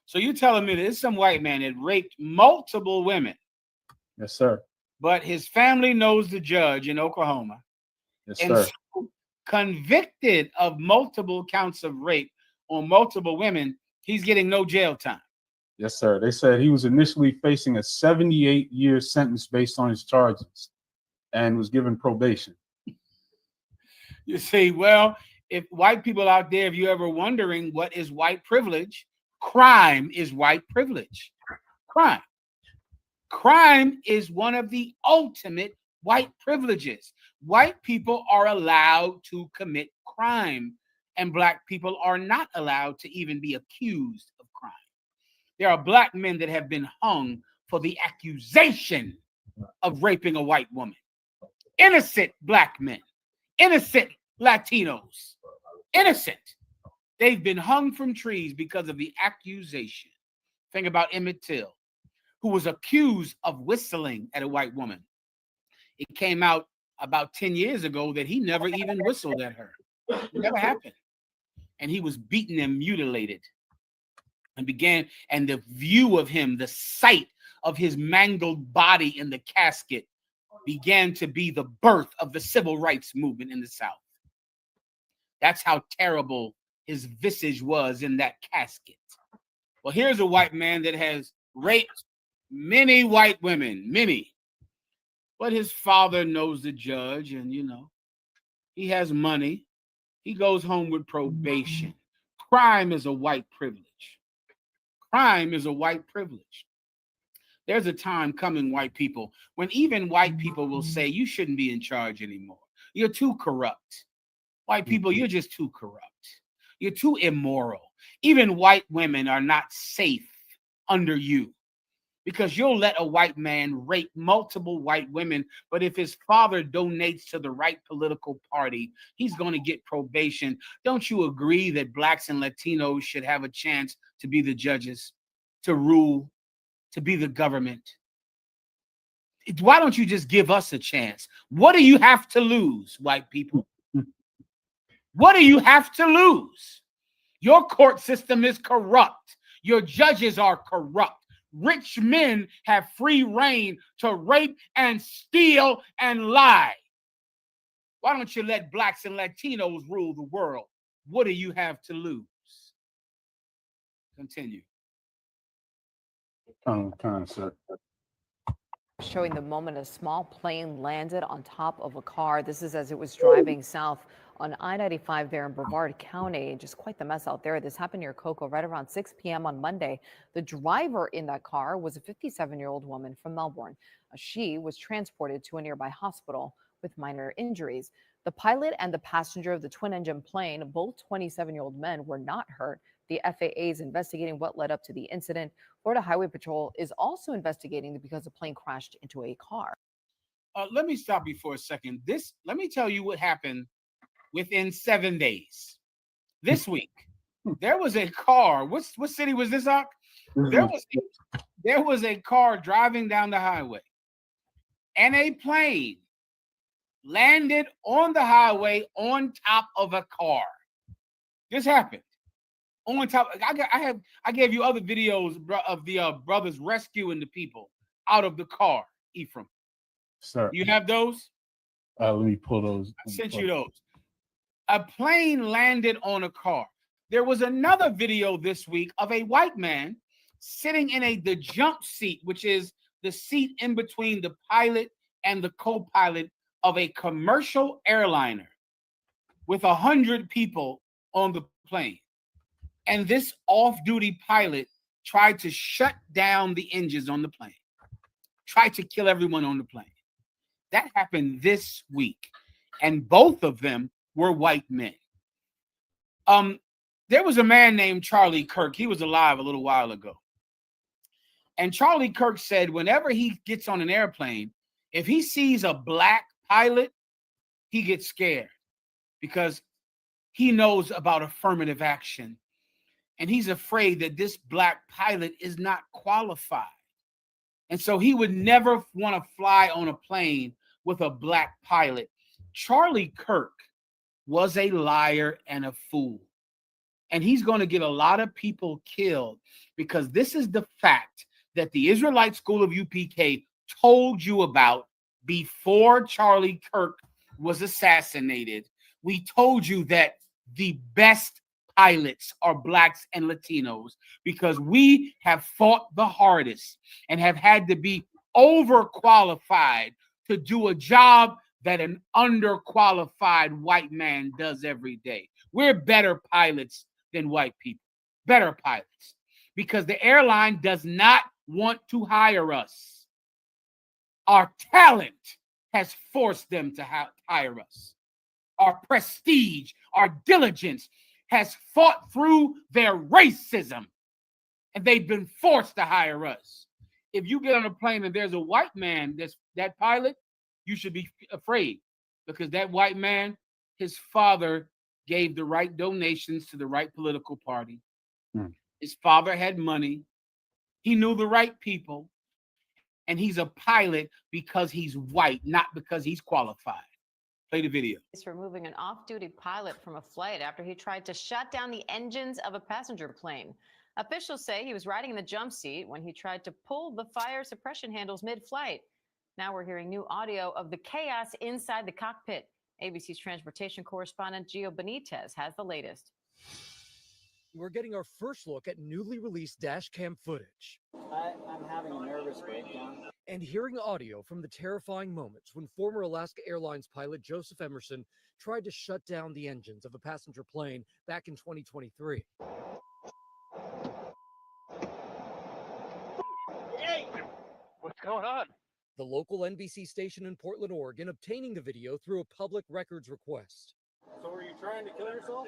So you're telling me there's some white man that raped multiple women? Yes, sir. But his family knows the judge in Oklahoma. Yes, and sir. so convicted of multiple counts of rape on multiple women, he's getting no jail time. Yes, sir. They said he was initially facing a 78-year sentence based on his charges and was given probation. You see, well, if white people out there, if you're ever wondering what is white privilege, crime is white privilege. Crime. Crime is one of the ultimate white privileges. White people are allowed to commit crime, and black people are not allowed to even be accused of crime. There are black men that have been hung for the accusation of raping a white woman. Innocent black men, innocent Latinos, innocent. They've been hung from trees because of the accusation. Think about Emmett Till, who was accused of whistling at a white woman. It came out about 10 years ago that he never even whistled at her. It never happened. And he was beaten and mutilated. And the view of him, the sight of his mangled body in the casket began to be the birth of the civil rights movement in the South. That's how terrible his visage was in that casket. Well, here's a white man that has raped many white women, many. But his father knows the judge, and, he has money. He goes home with probation. Crime is a white privilege. Crime is a white privilege. There's a time coming, white people, when even white people will say, you shouldn't be in charge anymore. You're too corrupt. White people, you're just too corrupt. You're too immoral. Even white women are not safe under you, because you'll let a white man rape multiple white women, but if his father donates to the right political party, he's going to get probation. Don't you agree that blacks and Latinos should have a chance to be the judges, to rule, to be the government? Why don't you just give us a chance? What do you have to lose, white people? What do you have to lose? Your court system is corrupt. Your judges are corrupt. Rich men have free reign to rape and steal and lie. Why don't you let blacks and Latinos rule the world? What do you have to lose? Continue. Showing the moment a small plane landed on top of a car. This is as it was driving south on I-95 there in Brevard County. Just quite the mess out there. This happened near Cocoa right around 6 p.m. on Monday. The driver in that car was a 57-year-old woman from Melbourne. She was transported to a nearby hospital with minor injuries. The pilot and the passenger of the twin-engine plane, both 27-year-old men, were not hurt. The FAA is investigating what led up to the incident. Florida Highway Patrol is also investigating because the plane crashed into a car. Let me stop you for a second. Let me tell you what happened within 7 days. This week, there was a car. What city was this, Ock? There was a car driving down the highway, and a plane landed on the highway on top of a car. This happened. On top, I gave you other videos of the brothers rescuing the people out of the car. Ephraim, Sir, you have those? Let me pull those. I sent you those. A plane landed on a car. There was another video this week of a white man sitting in the jump seat, which is the seat in between the pilot and the co-pilot of a commercial airliner with 100 people on the plane. And this off-duty pilot tried to shut down the engines on the plane, tried to kill everyone on the plane. That happened this week, and both of them were white men. There was a man named Charlie Kirk. He was alive a little while ago. And Charlie Kirk said whenever he gets on an airplane, if he sees a black pilot, he gets scared because he knows about affirmative action. And he's afraid that this black pilot is not qualified. And so he would never want to fly on a plane with a black pilot. Charlie Kirk was a liar and a fool. And he's going to get a lot of people killed because this is the fact that the Israelite School of UPK told you about before Charlie Kirk was assassinated. We told you that the best pilots are blacks and Latinos because we have fought the hardest and have had to be overqualified to do a job that an underqualified white man does every day. We're better pilots than white people, better pilots, because the airline does not want to hire us. Our talent has forced them to hire us. Our prestige, our diligence has fought through their racism, and they've been forced to hire us. If you get on a plane and there's a white man that's that pilot, you should be afraid because that white man, his father gave the right donations to the right political party. His father had money. He knew the right people. And he's a pilot because he's white, not because he's qualified. Play the video. He's removing an off-duty pilot from a flight after he tried to shut down the engines of a passenger plane. Officials say he was riding in the jump seat when he tried to pull the fire suppression handles mid-flight. Now we're hearing new audio of the chaos inside the cockpit. ABC's transportation correspondent Gio Benitez has the latest. We're getting our first look at newly released dash cam footage. I'm having a nervous breakdown. And hearing audio from the terrifying moments when former Alaska Airlines pilot Joseph Emerson tried to shut down the engines of a passenger plane back in 2023. Hey! What's going on? The local NBC station in Portland, Oregon, obtaining the video through a public records request. So were you trying to kill yourself?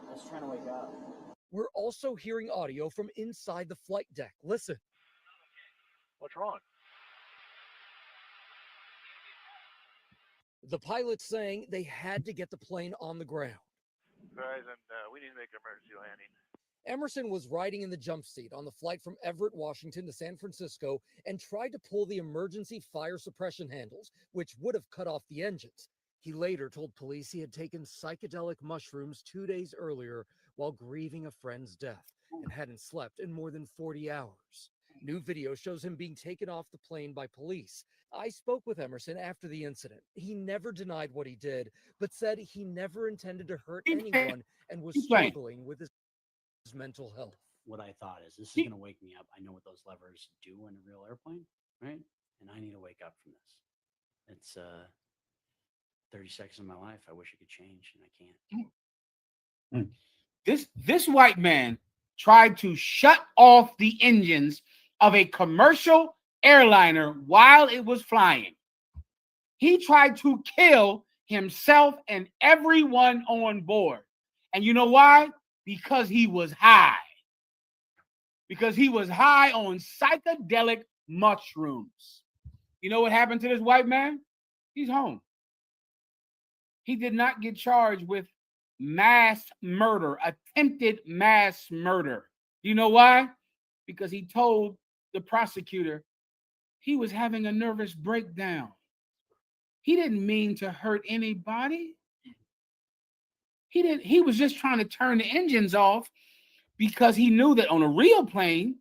I was trying to wake up. We're also hearing audio from inside the flight deck. Listen. What's wrong? The pilot saying they had to get the plane on the ground. Guys, we need to make an emergency landing. Emerson was riding in the jump seat on the flight from Everett, Washington to San Francisco and tried to pull the emergency fire suppression handles, which would have cut off the engines. He later told police he had taken psychedelic mushrooms 2 days earlier while grieving a friend's death and hadn't slept in more than 40 hours. New video shows him being taken off the plane by police. I spoke with Emerson after the incident. He never denied what he did, but said he never intended to hurt anyone and was struggling with his mental health. What I thought is this is going to wake me up. I know what those levers do in a real airplane, right? And I need to wake up from this. It's 30 seconds of my life I wish I could change, and I can't. This white man tried to shut off the engines of a commercial airliner while it was flying. He tried to kill himself and everyone on board. And you know why? Because he was high. Because he was high on psychedelic mushrooms. You know what happened to this white man? He's home. He did not get charged with mass murder, attempted mass murder. Do you know why? Because he told the prosecutor he was having a nervous breakdown. He didn't mean to hurt anybody. He was just trying to turn the engines off because he knew that on a real plane,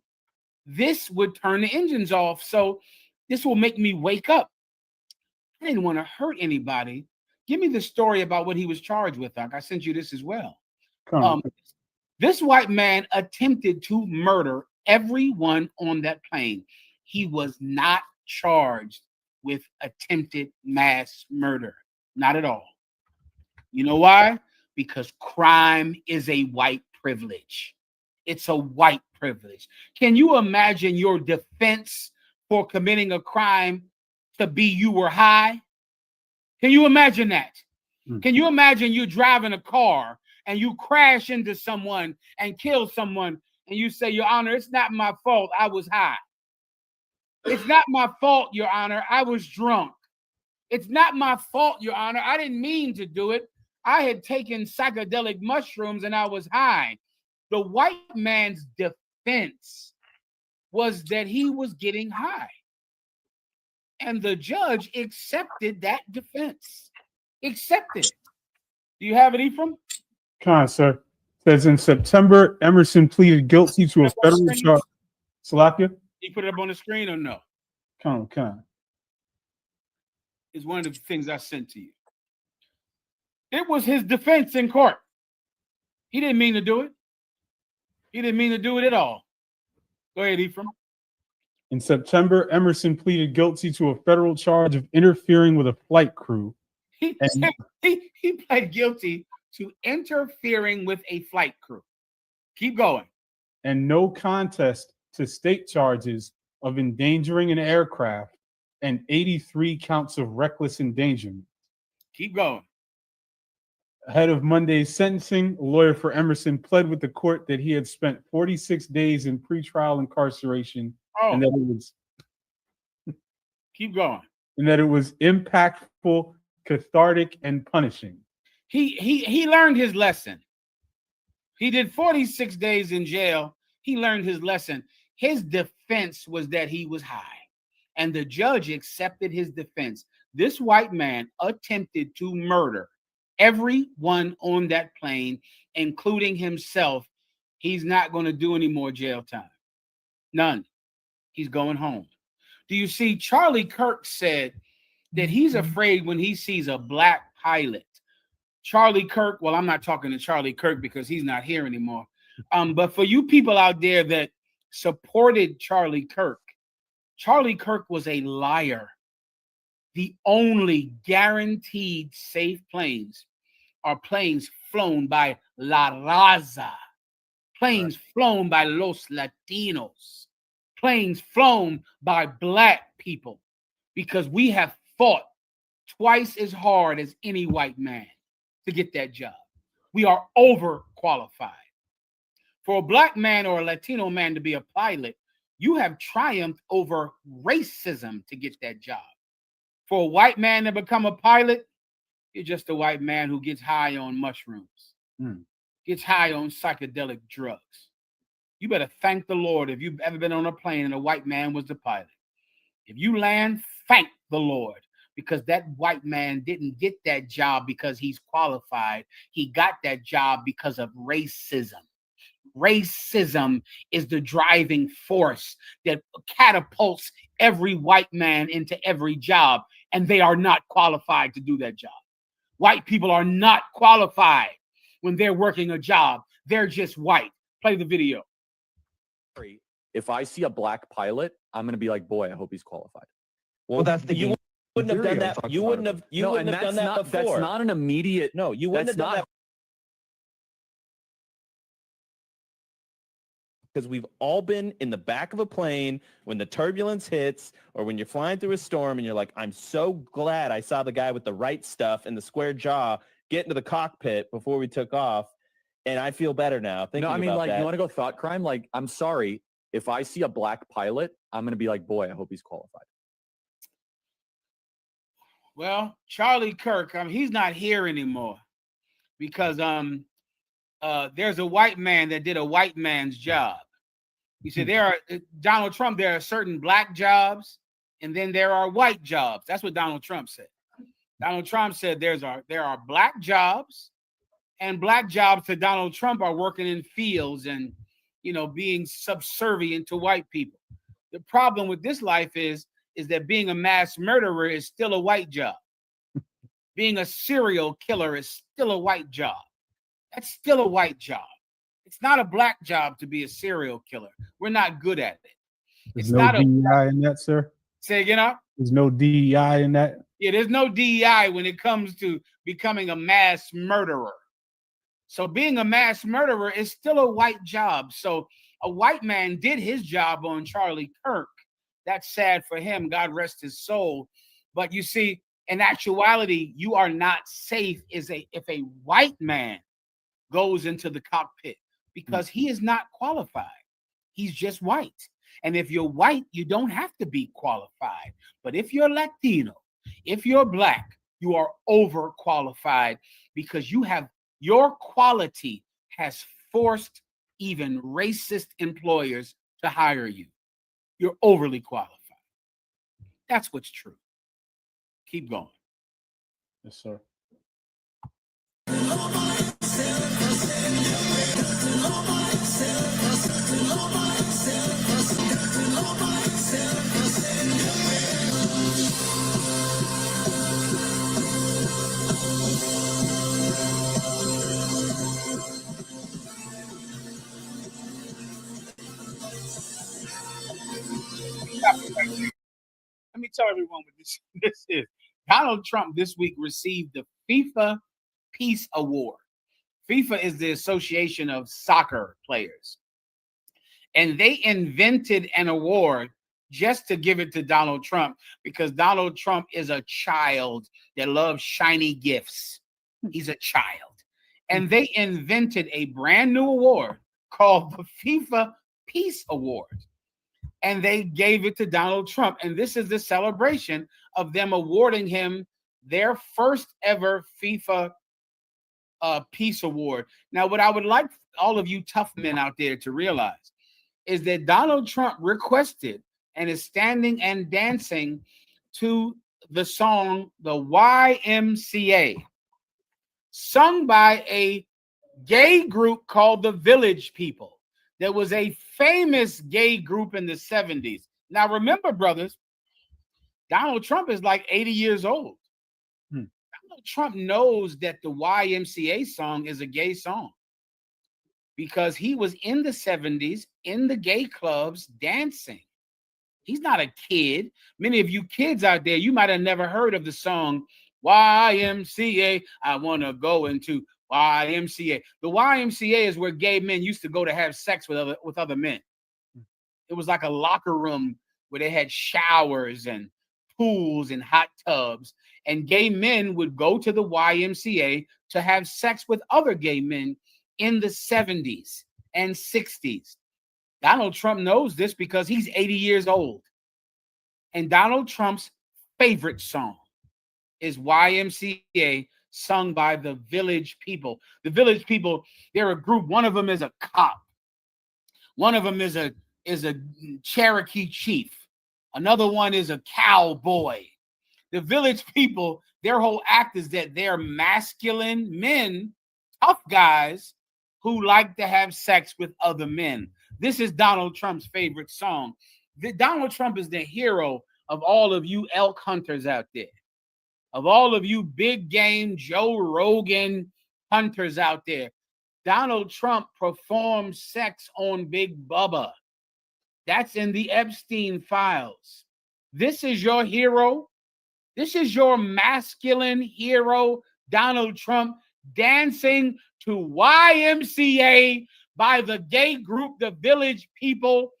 this would turn the engines off. So this will make me wake up. I didn't want to hurt anybody. Give me the story about what he was charged with, Doc. I sent you this as well. This white man attempted to murder everyone on that plane. He was not charged with attempted mass murder. Not at all. You know why? Because crime is a white privilege. It's a white privilege. Can you imagine your defense for committing a crime to be you were high? Can you imagine that? Can you imagine you driving a car and you crash into someone and kill someone and you say, Your Honor, it's not my fault. I was high. It's not my fault, Your Honor. I was drunk. It's not my fault, Your Honor. I didn't mean to do it. I had taken psychedelic mushrooms and I was high. The white man's defense was that he was getting high. And the judge accepted that defense. Accepted it. Do you have it, Ephraim? Con, sir. Says in September, Emerson pleaded guilty to a federal charge. Salakia? You put it up on the screen or no? Con. It's one of the things I sent to you. It was his defense in court. He didn't mean to do it. He didn't mean to do it at all. Go ahead, Ephraim. In September, Emerson pleaded guilty to a federal charge of interfering with a flight crew. He pled guilty to interfering with a flight crew. Keep going. And no contest to state charges of endangering an aircraft and 83 counts of reckless endangerment. Keep going. Ahead of Monday's sentencing, a lawyer for Emerson pled with the court that he had spent 46 days in pretrial incarceration and that it was keep going. And that it was impactful, cathartic, and punishing. He learned his lesson. He did 46 days in jail. He learned his lesson. His defense was that he was high, and the judge accepted his defense. This white man attempted to murder everyone on that plane, including himself. He's not going to do any more jail time. None. He's going home. Do you see? Charlie Kirk said that he's afraid when he sees a black pilot. Charlie Kirk, well, I'm not talking to Charlie Kirk because he's not here anymore. But for you people out there that supported Charlie Kirk was a liar. The only guaranteed safe planes are planes flown by La Raza, planes flown by Los Latinos, planes flown by black people, because we have fought twice as hard as any white man to get that job. We are overqualified. For a black man or a Latino man to be a pilot, you have triumphed over racism to get that job. For a white man to become a pilot, you're just a white man who gets high on mushrooms, gets high on psychedelic drugs. You better thank the Lord if you've ever been on a plane and a white man was the pilot. If you land, thank the Lord, because that white man didn't get that job because he's qualified. He got that job because of racism. Racism is the driving force that catapults every white man into every job, and they are not qualified to do that job. White people are not qualified when they're working a job. They're just white. Play the video. If I see a black pilot, I'm going to be like, boy, I hope he's qualified. Well, that's the you wouldn't have done that. You wouldn't have. You wouldn't have done that before. That's not an immediate. No, you wouldn't have done that. Because we've all been in the back of a plane when the turbulence hits, or when you're flying through a storm and you're like, I'm so glad I saw the guy with the right stuff and the square jaw get into the cockpit before we took off, and I feel better now. No, I mean, like, that. You want to go thought crime? Like, I'm sorry, if I see a black pilot, I'm going to be like, boy, I hope he's qualified. Well, Charlie Kirk, he's not here anymore because there's a white man that did a white man's job. He said Donald Trump, there are certain black jobs and then there are white jobs. That's what Donald Trump said. Donald Trump said there are black jobs, and black jobs to Donald Trump are working in fields and, being subservient to white people. The problem with this life is that being a mass murderer is still a white job. Being a serial killer is still a white job. That's still a white job. It's not a black job to be a serial killer. We're not good at it. There's no DEI in that, sir? Say again, There's no DEI in that? Yeah, there's no DEI when it comes to becoming a mass murderer. So being a mass murderer is still a white job. So a white man did his job on Charlie Kirk. That's sad for him. God rest his soul. But you see, in actuality, you are not safe if a white man goes into the cockpit, because he is not qualified. He's just white. And if you're white, you don't have to be qualified. But if you're Latino, if you're black, you are overqualified, because your quality has forced even racist employers to hire you. You're overly qualified. That's what's true. Keep going. Yes, sir. Let me tell everyone what this is. Donald Trump this week received the FIFA Peace Award. FIFA is the Association of Soccer Players. And they invented an award just to give it to Donald Trump, because Donald Trump is a child that loves shiny gifts. He's a child. And they invented a brand new award called the FIFA Peace Award. And they gave it to Donald Trump. And this is the celebration of them awarding him their first ever FIFA Peace Award. Now, what I would like all of you tough men out there to realize is that Donald Trump requested and is standing and dancing to the song, the YMCA, sung by a gay group called the Village People. There was a famous gay group in the 70s. Now, remember, brothers, Donald Trump is like 80 years old. Donald Trump knows that the YMCA song is a gay song, because he was in the 70s in the gay clubs dancing. He's not a kid. Many of you kids out there, you might have never heard of the song YMCA. I want to go into YMCA. The YMCA is where gay men used to go to have sex with other men. It was like a locker room where they had showers and pools and hot tubs, and gay men would go to the YMCA to have sex with other gay men in the 70s and 60s. Donald Trump knows this because he's 80 years old. And Donald Trump's favorite song is YMCA, sung by the Village People. The Village People, they're a group. One of them is a cop. One of them is a Cherokee chief. Another one is a cowboy. The Village People, their whole act is that they're masculine men, tough guys who like to have sex with other men. This is Donald Trump's favorite song. Donald Trump is the hero of all of you elk hunters out there, of all of you big game Joe Rogan hunters out there. Donald Trump performed sex on Big Bubba. That's in the Epstein files. This is your hero. This is your masculine hero, Donald Trump, dancing to YMCA by the gay group, the Village People.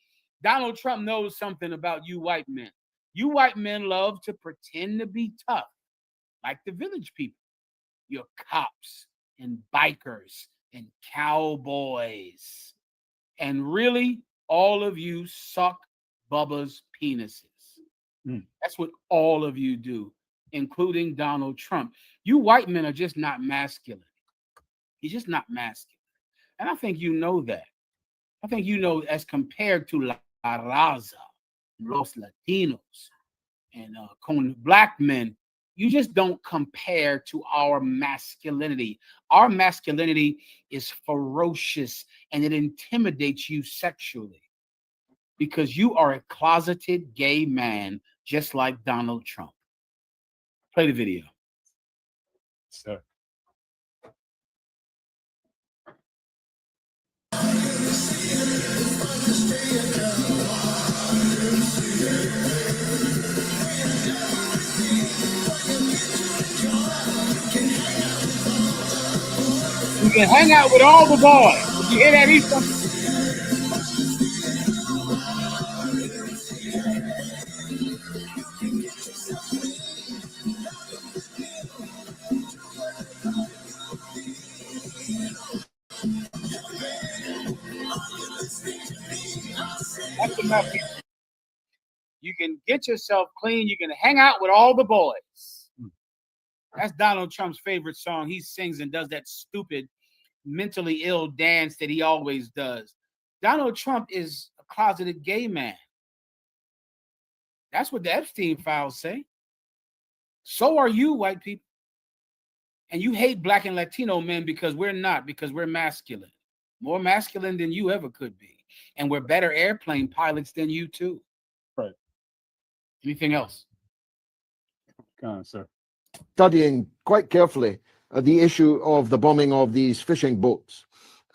Donald Trump knows something about you white men. You white men love to pretend to be tough, like the Village People. You're cops and bikers and cowboys. And really, all of you suck Bubba's penises. That's what all of you do, including Donald Trump. You white men are just not masculine. You're just not masculine. And I think you know that. I think you know, as compared to La Raza, Los Latinos, and con black men, you just don't compare to our masculinity. Our masculinity is ferocious and it intimidates you sexually because you are a closeted gay man, just like Donald Trump. Play the video. Sir. You can hang out with all the boys. You hear that, Easton? enough here. You can get yourself clean. You can hang out with all the boys. That's Donald Trump's favorite song. He sings and does that stupid, mentally ill dance that he always does. Donald Trump is a closeted gay man. That's what the Epstein files say. So are you, white people. And you hate Black and Latino men because we're not, because we're masculine. More masculine than you ever could be. And we're better airplane pilots than you too. Right. Anything else? Come on, sir. Studying quite carefully the issue of the bombing of these fishing boats.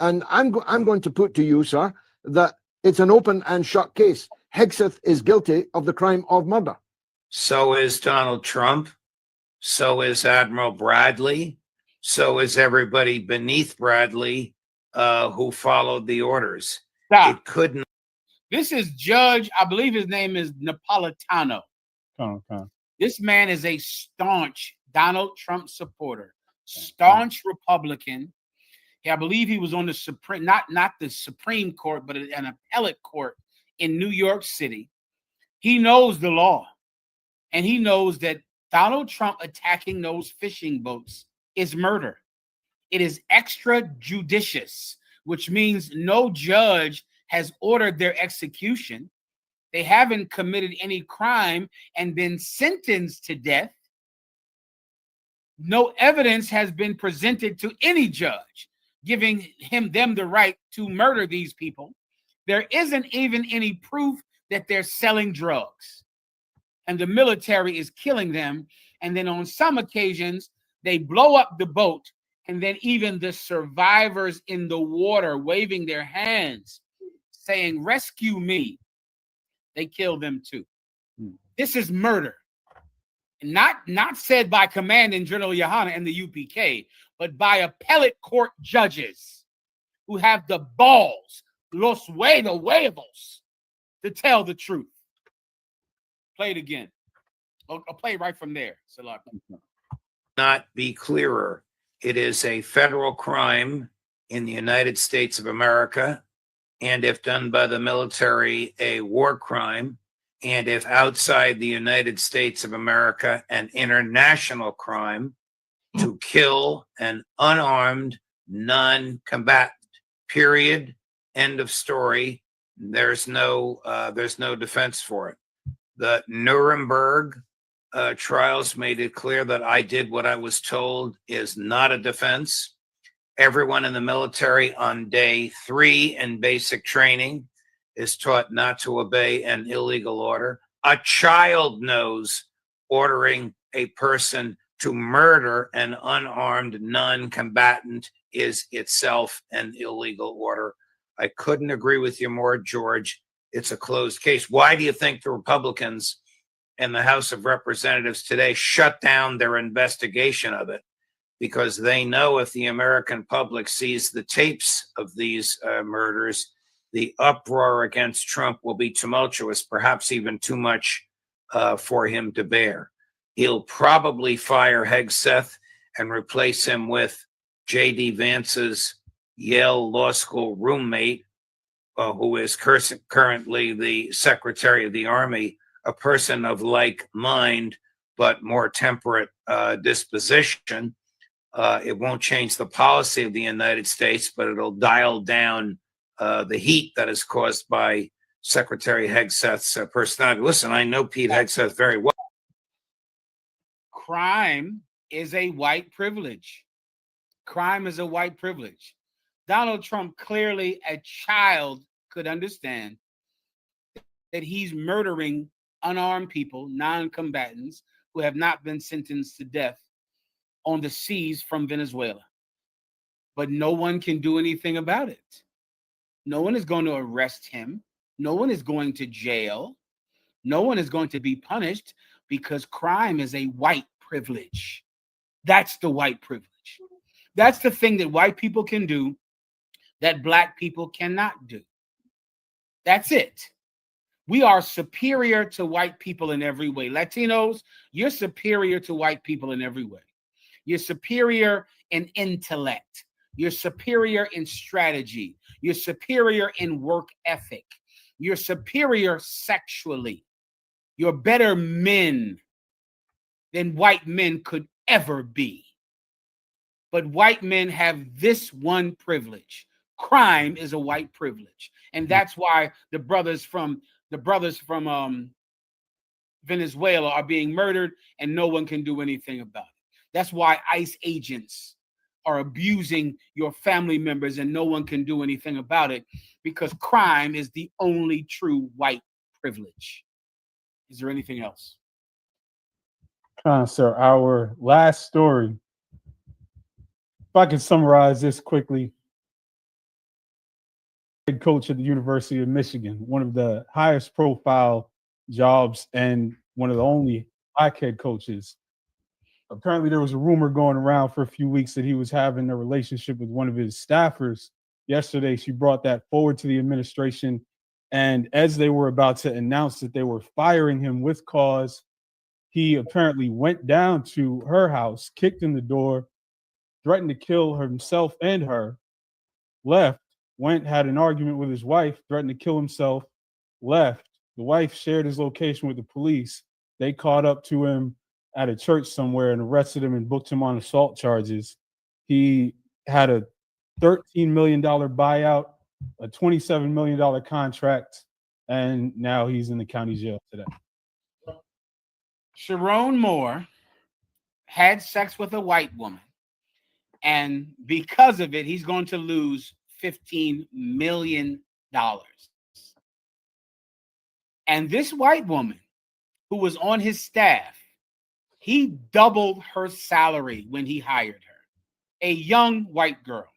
And I'm going to put to you, sir, that it's an open and shut case. Hegseth is guilty of the crime of murder. So is Donald Trump. So is Admiral Bradley. So is everybody beneath Bradley who followed the orders. Stop. It couldn't. This is Judge, I believe his name is Napolitano. This man is a staunch Donald Trump supporter, staunch Republican. I believe he was on the Supreme, not the Supreme Court, but an appellate court in New York City. He knows the law, and he knows that Donald Trump attacking those fishing boats is murder. It is extrajudicious, which means no judge has ordered their execution. They haven't committed any crime and been sentenced to death. No evidence has been presented to any judge giving them the right to murder these people. There isn't even any proof that they're selling drugs. And the military is killing them. And then on some occasions, they blow up the boat. And then even the survivors in the water waving their hands, saying, "Rescue me," they kill them too. This is murder. Not said by Commandant General Yohanna and the UPK, but by appellate court judges who have the balls, los huevos, to tell the truth. Play it again. I'll play right from there. Not be clearer. It is a federal crime in the United States of America, and if done by the military, a war crime, and if outside the United States of America, an international crime to kill an unarmed non-combatant. Period. End of story. There's no defense for it. The Nuremberg trials made it clear that I did what I was told is not a defense. Everyone in the military on day 3 in basic training is taught not to obey an illegal order. A child knows ordering a person to murder an unarmed non-combatant is itself an illegal order. I couldn't agree with you more, George. It's a closed case. Why do you think the Republicans in the House of Representatives today shut down their investigation of it? Because they know if the American public sees the tapes of these murders, the uproar against Trump will be tumultuous, perhaps even too much for him to bear. He'll probably fire Hegseth and replace him with J.D. Vance's Yale Law School roommate, who is currently the Secretary of the Army, a person of like mind, but more temperate disposition. It won't change the policy of the United States, but it'll dial down the heat that is caused by Secretary Hegseth's personality. Listen, I know Pete Hegseth very well. Crime is a white privilege. Crime is a white privilege. Donald Trump, clearly a child, could understand that he's murdering unarmed people, non-combatants, who have not been sentenced to death on the seas from Venezuela. But no one can do anything about it. No one is going to arrest him. No one is going to jail. No one is going to be punished because crime is a white privilege. That's the white privilege. That's the thing that white people can do that black people cannot do. That's it. We are superior to white people in every way. Latinos, you're superior to white people in every way. You're superior in intellect. You're superior in strategy. You're superior in work ethic. You're superior sexually. You're better men than white men could ever be. But white men have this one privilege. Crime is a white privilege. And that's why the brothers from Venezuela are being murdered and no one can do anything about it. That's why ICE agents are abusing your family members and no one can do anything about it, because crime is the only true white privilege. Is there anything else? Sir, our last story. If I can summarize this quickly. Head coach at the University of Michigan, one of the highest profile jobs and one of the only black head coaches. Apparently there was a rumor going around for a few weeks that he was having a relationship with one of his staffers. Yesterday, she brought that forward to the administration. And as they were about to announce that they were firing him with cause, he apparently went down to her house, kicked in the door, threatened to kill himself and her, left, went, had an argument with his wife, threatened to kill himself, left. The wife shared his location with the police. They caught up to him at a church somewhere and arrested him and booked him on assault charges. He had a $13 million buyout, a $27 million contract, and now he's in the county jail today. Sharon Moore had sex with a white woman, and because of it, he's going to lose $15 million. And this white woman who was on his staff, he doubled her salary when he hired her, a young white girl.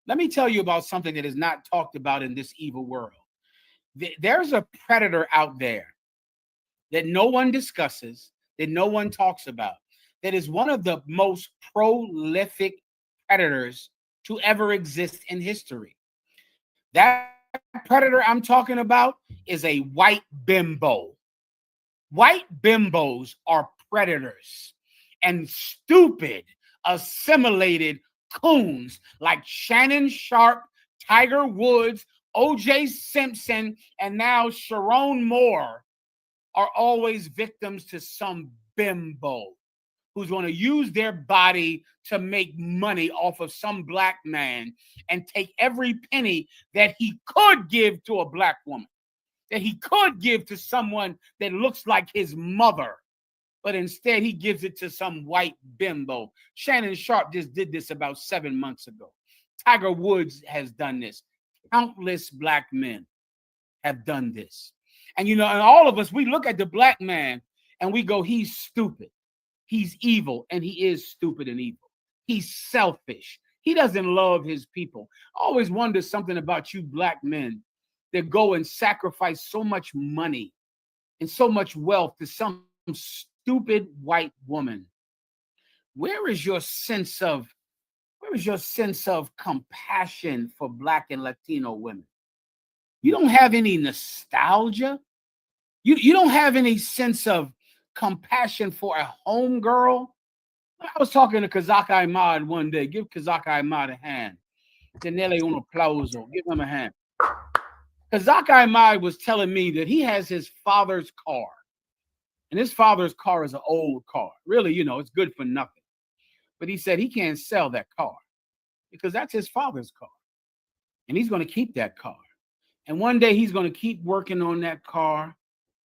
Let me tell you about something that is not talked about in this evil world. There's a predator out there that no one discusses, that no one talks about, that is one of the most prolific predators to ever exist in history. That predator I'm talking about is a white bimbo. White bimbos are predators, and stupid, assimilated coons like Shannon Sharpe, Tiger Woods, O.J. Simpson, and now Sharon Moore are always victims to some bimbo who's going to use their body to make money off of some black man and take every penny that he could give to a black woman, that he could give to someone that looks like his mother, but instead he gives it to some white bimbo. Shannon Sharpe just did this about 7 months ago. Tiger Woods has done this. Countless black men have done this. And, you know, and all of us, we look at the black man and we go, he's stupid. He's evil, and he is stupid and evil. He's selfish. He doesn't love his people. I always wonder something about you black men that go and sacrifice so much money and so much wealth to some stupid white woman. Where is your sense of compassion for black and Latino women? You don't have any nostalgia. You don't have any sense of compassion for a homegirl. I was talking to Kazak Ahmad one day. Give Kazak Ahmad a hand. Tenele un aplauso. Give him a hand. Kazak Ahmad was telling me that he has his father's car. And his father's car is an old car. Really, you know, it's good for nothing. But he said he can't sell that car because that's his father's car. And he's going to keep that car. And one day he's going to keep working on that car,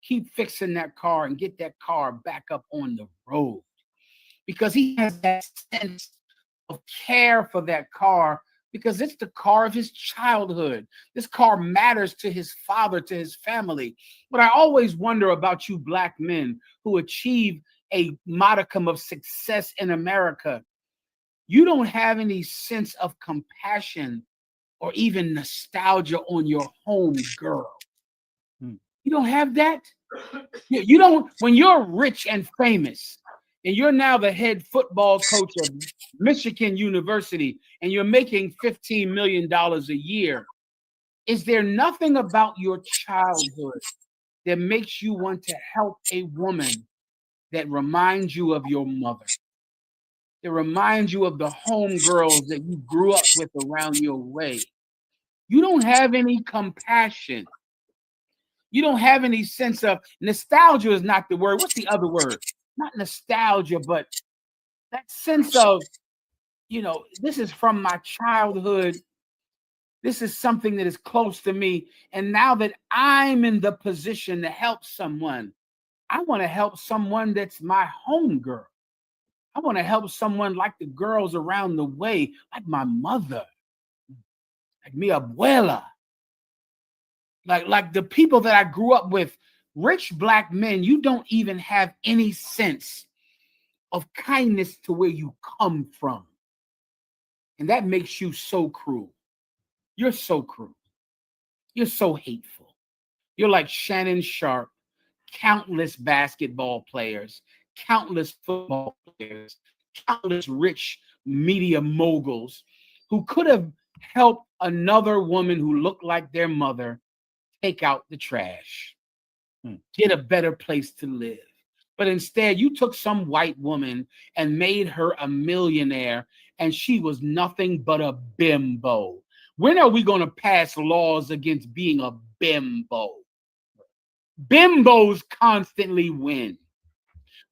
keep fixing that car, and get that car back up on the road, because he has that sense of care for that car, because it's the car of his childhood. This car matters to his father, to his family. But I always wonder about you black men who achieve a modicum of success in America. You don't have any sense of compassion or even nostalgia on your home girl. You don't have that. You don't, when you're rich and famous and you're now the head football coach of Michigan University and you're making $15 million a year, is there nothing about your childhood that makes you want to help a woman that reminds you of your mother, that reminds you of the homegirls that you grew up with around your way? You don't have any compassion You don't have any sense of nostalgia is not the word. What's the other word? Not nostalgia, but that sense of, this is from my childhood. This is something that is close to me. And now that I'm in the position to help someone, I want to help someone that's my homegirl. I want to help someone like the girls around the way, like my mother, like mi abuela, like the people that I grew up with. Rich Black men, you don't even have any sense of kindness to where you come from. And that makes you so cruel. You're so cruel. You're so hateful. You're like Shannon Sharp, countless basketball players, countless football players, countless rich media moguls who could have helped another woman who looked like their mother take out the trash, get a better place to live. But instead, you took some white woman and made her a millionaire, and she was nothing but a bimbo. When are we going to pass laws against being a bimbo? Bimbos constantly win.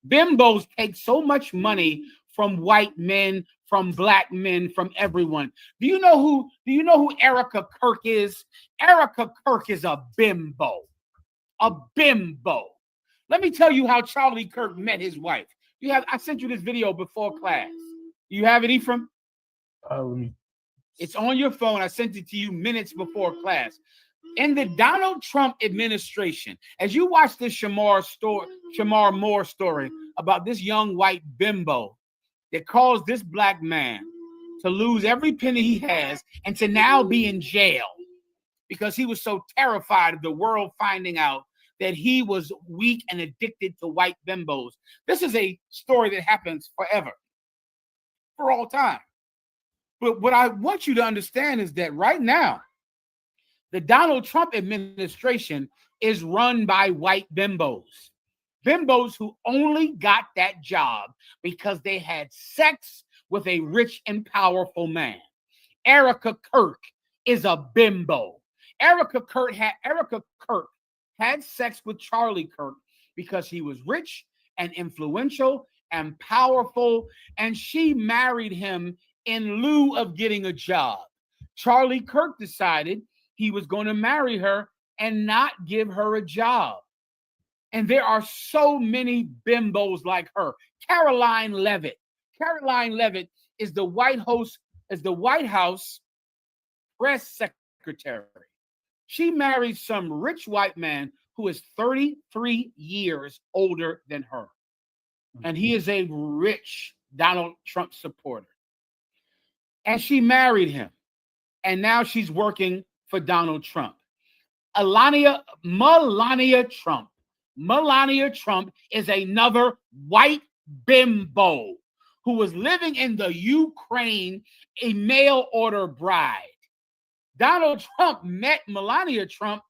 Bimbos take so much money from white men, from Black men, from everyone. Do you know who Erica Kirk is? Erica Kirk is a bimbo. A bimbo. Let me tell you how Charlie Kirk met his wife. I sent you this video before class. You have it, Ephraim? It's on your phone. I sent it to you minutes before class. In the Donald Trump administration, as you watch this Shamar Moore story about this young white bimbo that caused this Black man to lose every penny he has and to now be in jail because he was so terrified of the world finding out that he was weak and addicted to white bimbos. This is a story that happens forever, for all time. But what I want you to understand is that right now, the Donald Trump administration is run by white bimbos. Bimbos who only got that job because they had sex with a rich and powerful man. Erica Kirk is a bimbo. Erica Kirk had sex with Charlie Kirk because he was rich and influential and powerful, and she married him in lieu of getting a job. Charlie Kirk decided he was going to marry her and not give her a job. And there are so many bimbos like her. Caroline Levitt. Caroline Levitt is the White House press secretary. She married some rich white man who is 33 years older than her. And he is a rich Donald Trump supporter. And she married him. And now she's working for Donald Trump. Melania Trump. Melania Trump is another white bimbo who was living in the Ukraine, a mail order bride. Donald Trump met Melania Trump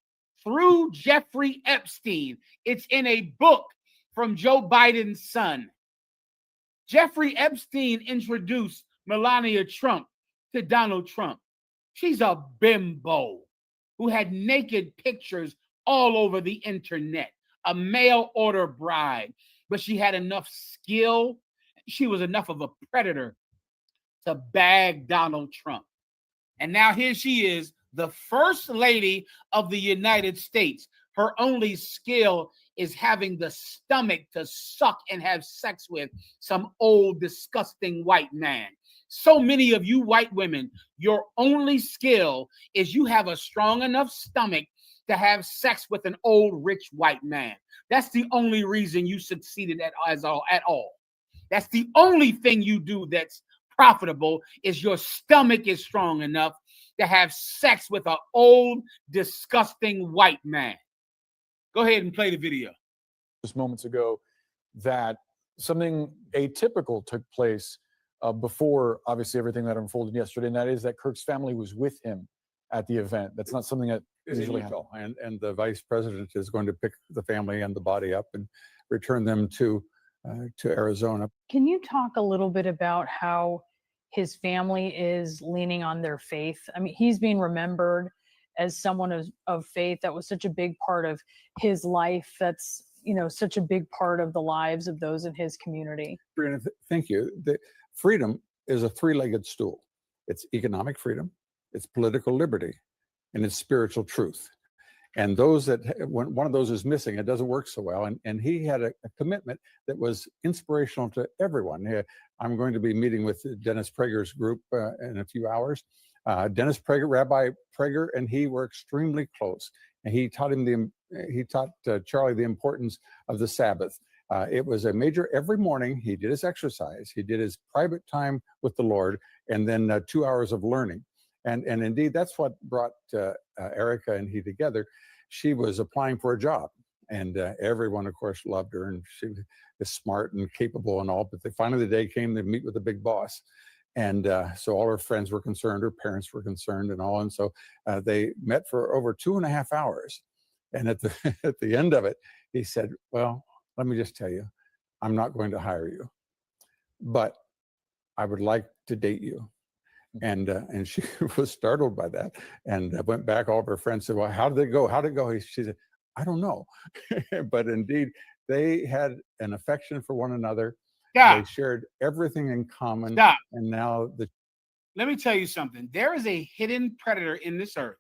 through Jeffrey Epstein. It's in a book from Joe Biden's son. Jeffrey Epstein introduced Melania Trump to Donald Trump. She's a bimbo who had naked pictures all over the internet, a mail order bride, but she had enough skill. She was enough of a predator to bag Donald Trump. And now here she is, the first lady of the United States. Her only skill is having the stomach to suck and have sex with some old, disgusting white man. So many of you white women, your only skill is you have a strong enough stomach to have sex with an old, rich white man. That's the only reason you succeeded at all. That's the only thing you do that's profitable is your stomach is strong enough to have sex with an old, disgusting white man. Go ahead and play the video. Just moments ago that something atypical took place before, obviously, everything that unfolded yesterday, and that is that Kirk's family was with him at the event. That's not something that usually happens. And the vice president is going to pick the family and the body up and return them to Arizona. Can you talk a little bit about how his family is leaning on their faith? I mean, he's being remembered as someone of faith. That was such a big part of his life. That's, such a big part of the lives of those in his community. Brianna, thank you. Freedom is a three-legged stool. It's economic freedom, it's political liberty, and it's spiritual truth. And when one of those is missing, it doesn't work so well. And he had a commitment that was inspirational to everyone. I'm going to be meeting with Dennis Prager's group in a few hours. Dennis Prager, Rabbi Prager, and he were extremely close. And he taught Charlie the importance of the Sabbath. It was a major, every morning he did his exercise, he did his private time with the Lord, and then 2 hours of learning. And indeed, that's what brought Erica and he together. She was applying for a job, and everyone, of course, loved her, and she is smart and capable and all. But finally, the day came to meet with the big boss. And so all her friends were concerned, her parents were concerned and all. And so they met for over 2.5 hours. And at the end of it, he said, well, let me just tell you, I'm not going to hire you, but I would like to date you. And she was startled by that, and went back. All of her friends said, well, how did it go? How did it go? She said, I don't know. But indeed, they had an affection for one another. Stop. They shared everything in common. Stop. And now Let me tell you something. There is a hidden predator in this earth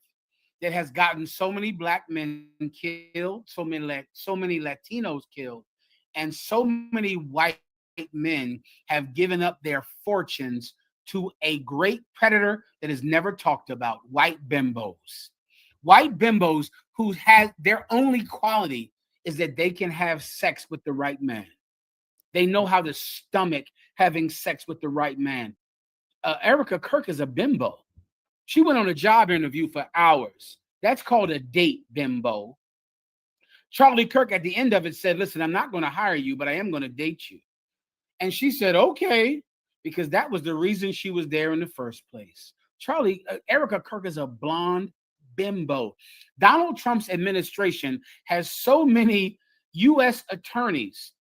that has gotten so many black men killed, so many Latinos killed, and so many white men have given up their fortunes to a great predator that is never talked about: white bimbos. White bimbos who has their only quality is that they can have sex with the right man. They know how to stomach having sex with the right man. Erica Kirk is a bimbo. She went on a job interview for hours. That's called a date, bimbo. Charlie Kirk at the end of it said, listen, I'm not going to hire you, but I am going to date you. And she said, okay, because that was the reason she was there in the first place. Erica Kirk is a blonde bimbo. Donald Trump's administration has so many U.S. attorneys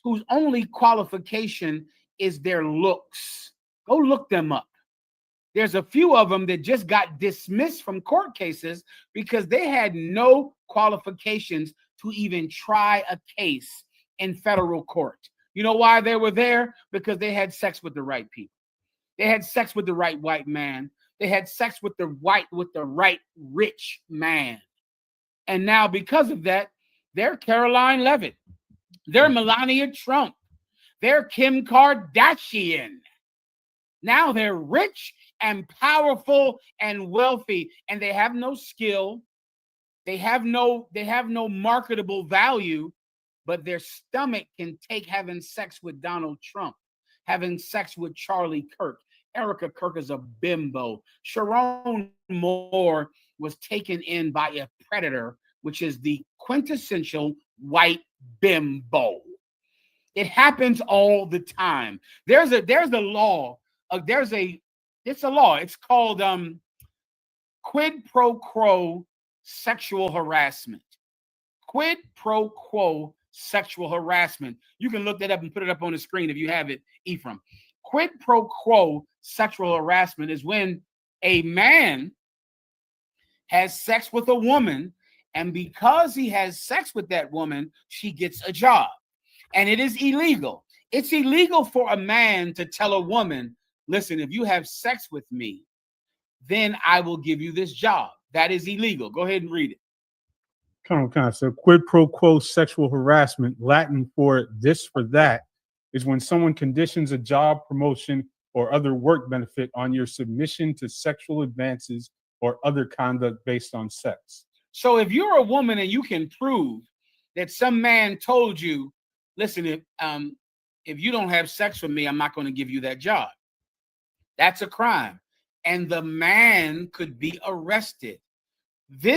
whose only qualification is their looks. Go look them up. There's a few of them that just got dismissed from court cases because they had no qualifications to even try a case in federal court. You know why they were there? Because they had sex with the right people. They had sex with the right white man. They had sex with the right rich man. And now because of that, they're Caroline Leavitt. They're Melania Trump. They're Kim Kardashian. Now they're rich and powerful and wealthy, and they have no skill. They have no marketable value, but their stomach can take having sex with Donald Trump, having sex with Charlie Kirk. Erica Kirk is a bimbo. Sharon Moore was taken in by a predator, which is the quintessential white bimbo. It happens all the time. There's a law. It's a law. It's called quid pro quo sexual harassment. Quid pro quo sexual harassment. You can look that up and put it up on the screen if you have it, Ephraim. Quid pro quo sexual harassment is when a man has sex with a woman, and because he has sex with that woman, she gets a job. And it is illegal. It's illegal for a man to tell a woman, listen, if you have sex with me, then I will give you this job. That is illegal. Go ahead and read it. Come on. So quid pro quo sexual harassment, Latin for this for that, is when someone conditions a job, promotion, or other work benefit on your submission to sexual advances or other conduct based on sex. So if you're a woman and you can prove that some man told you, listen, if you don't have sex with me, I'm not going to give you that job. That's a crime. And the man could be arrested. This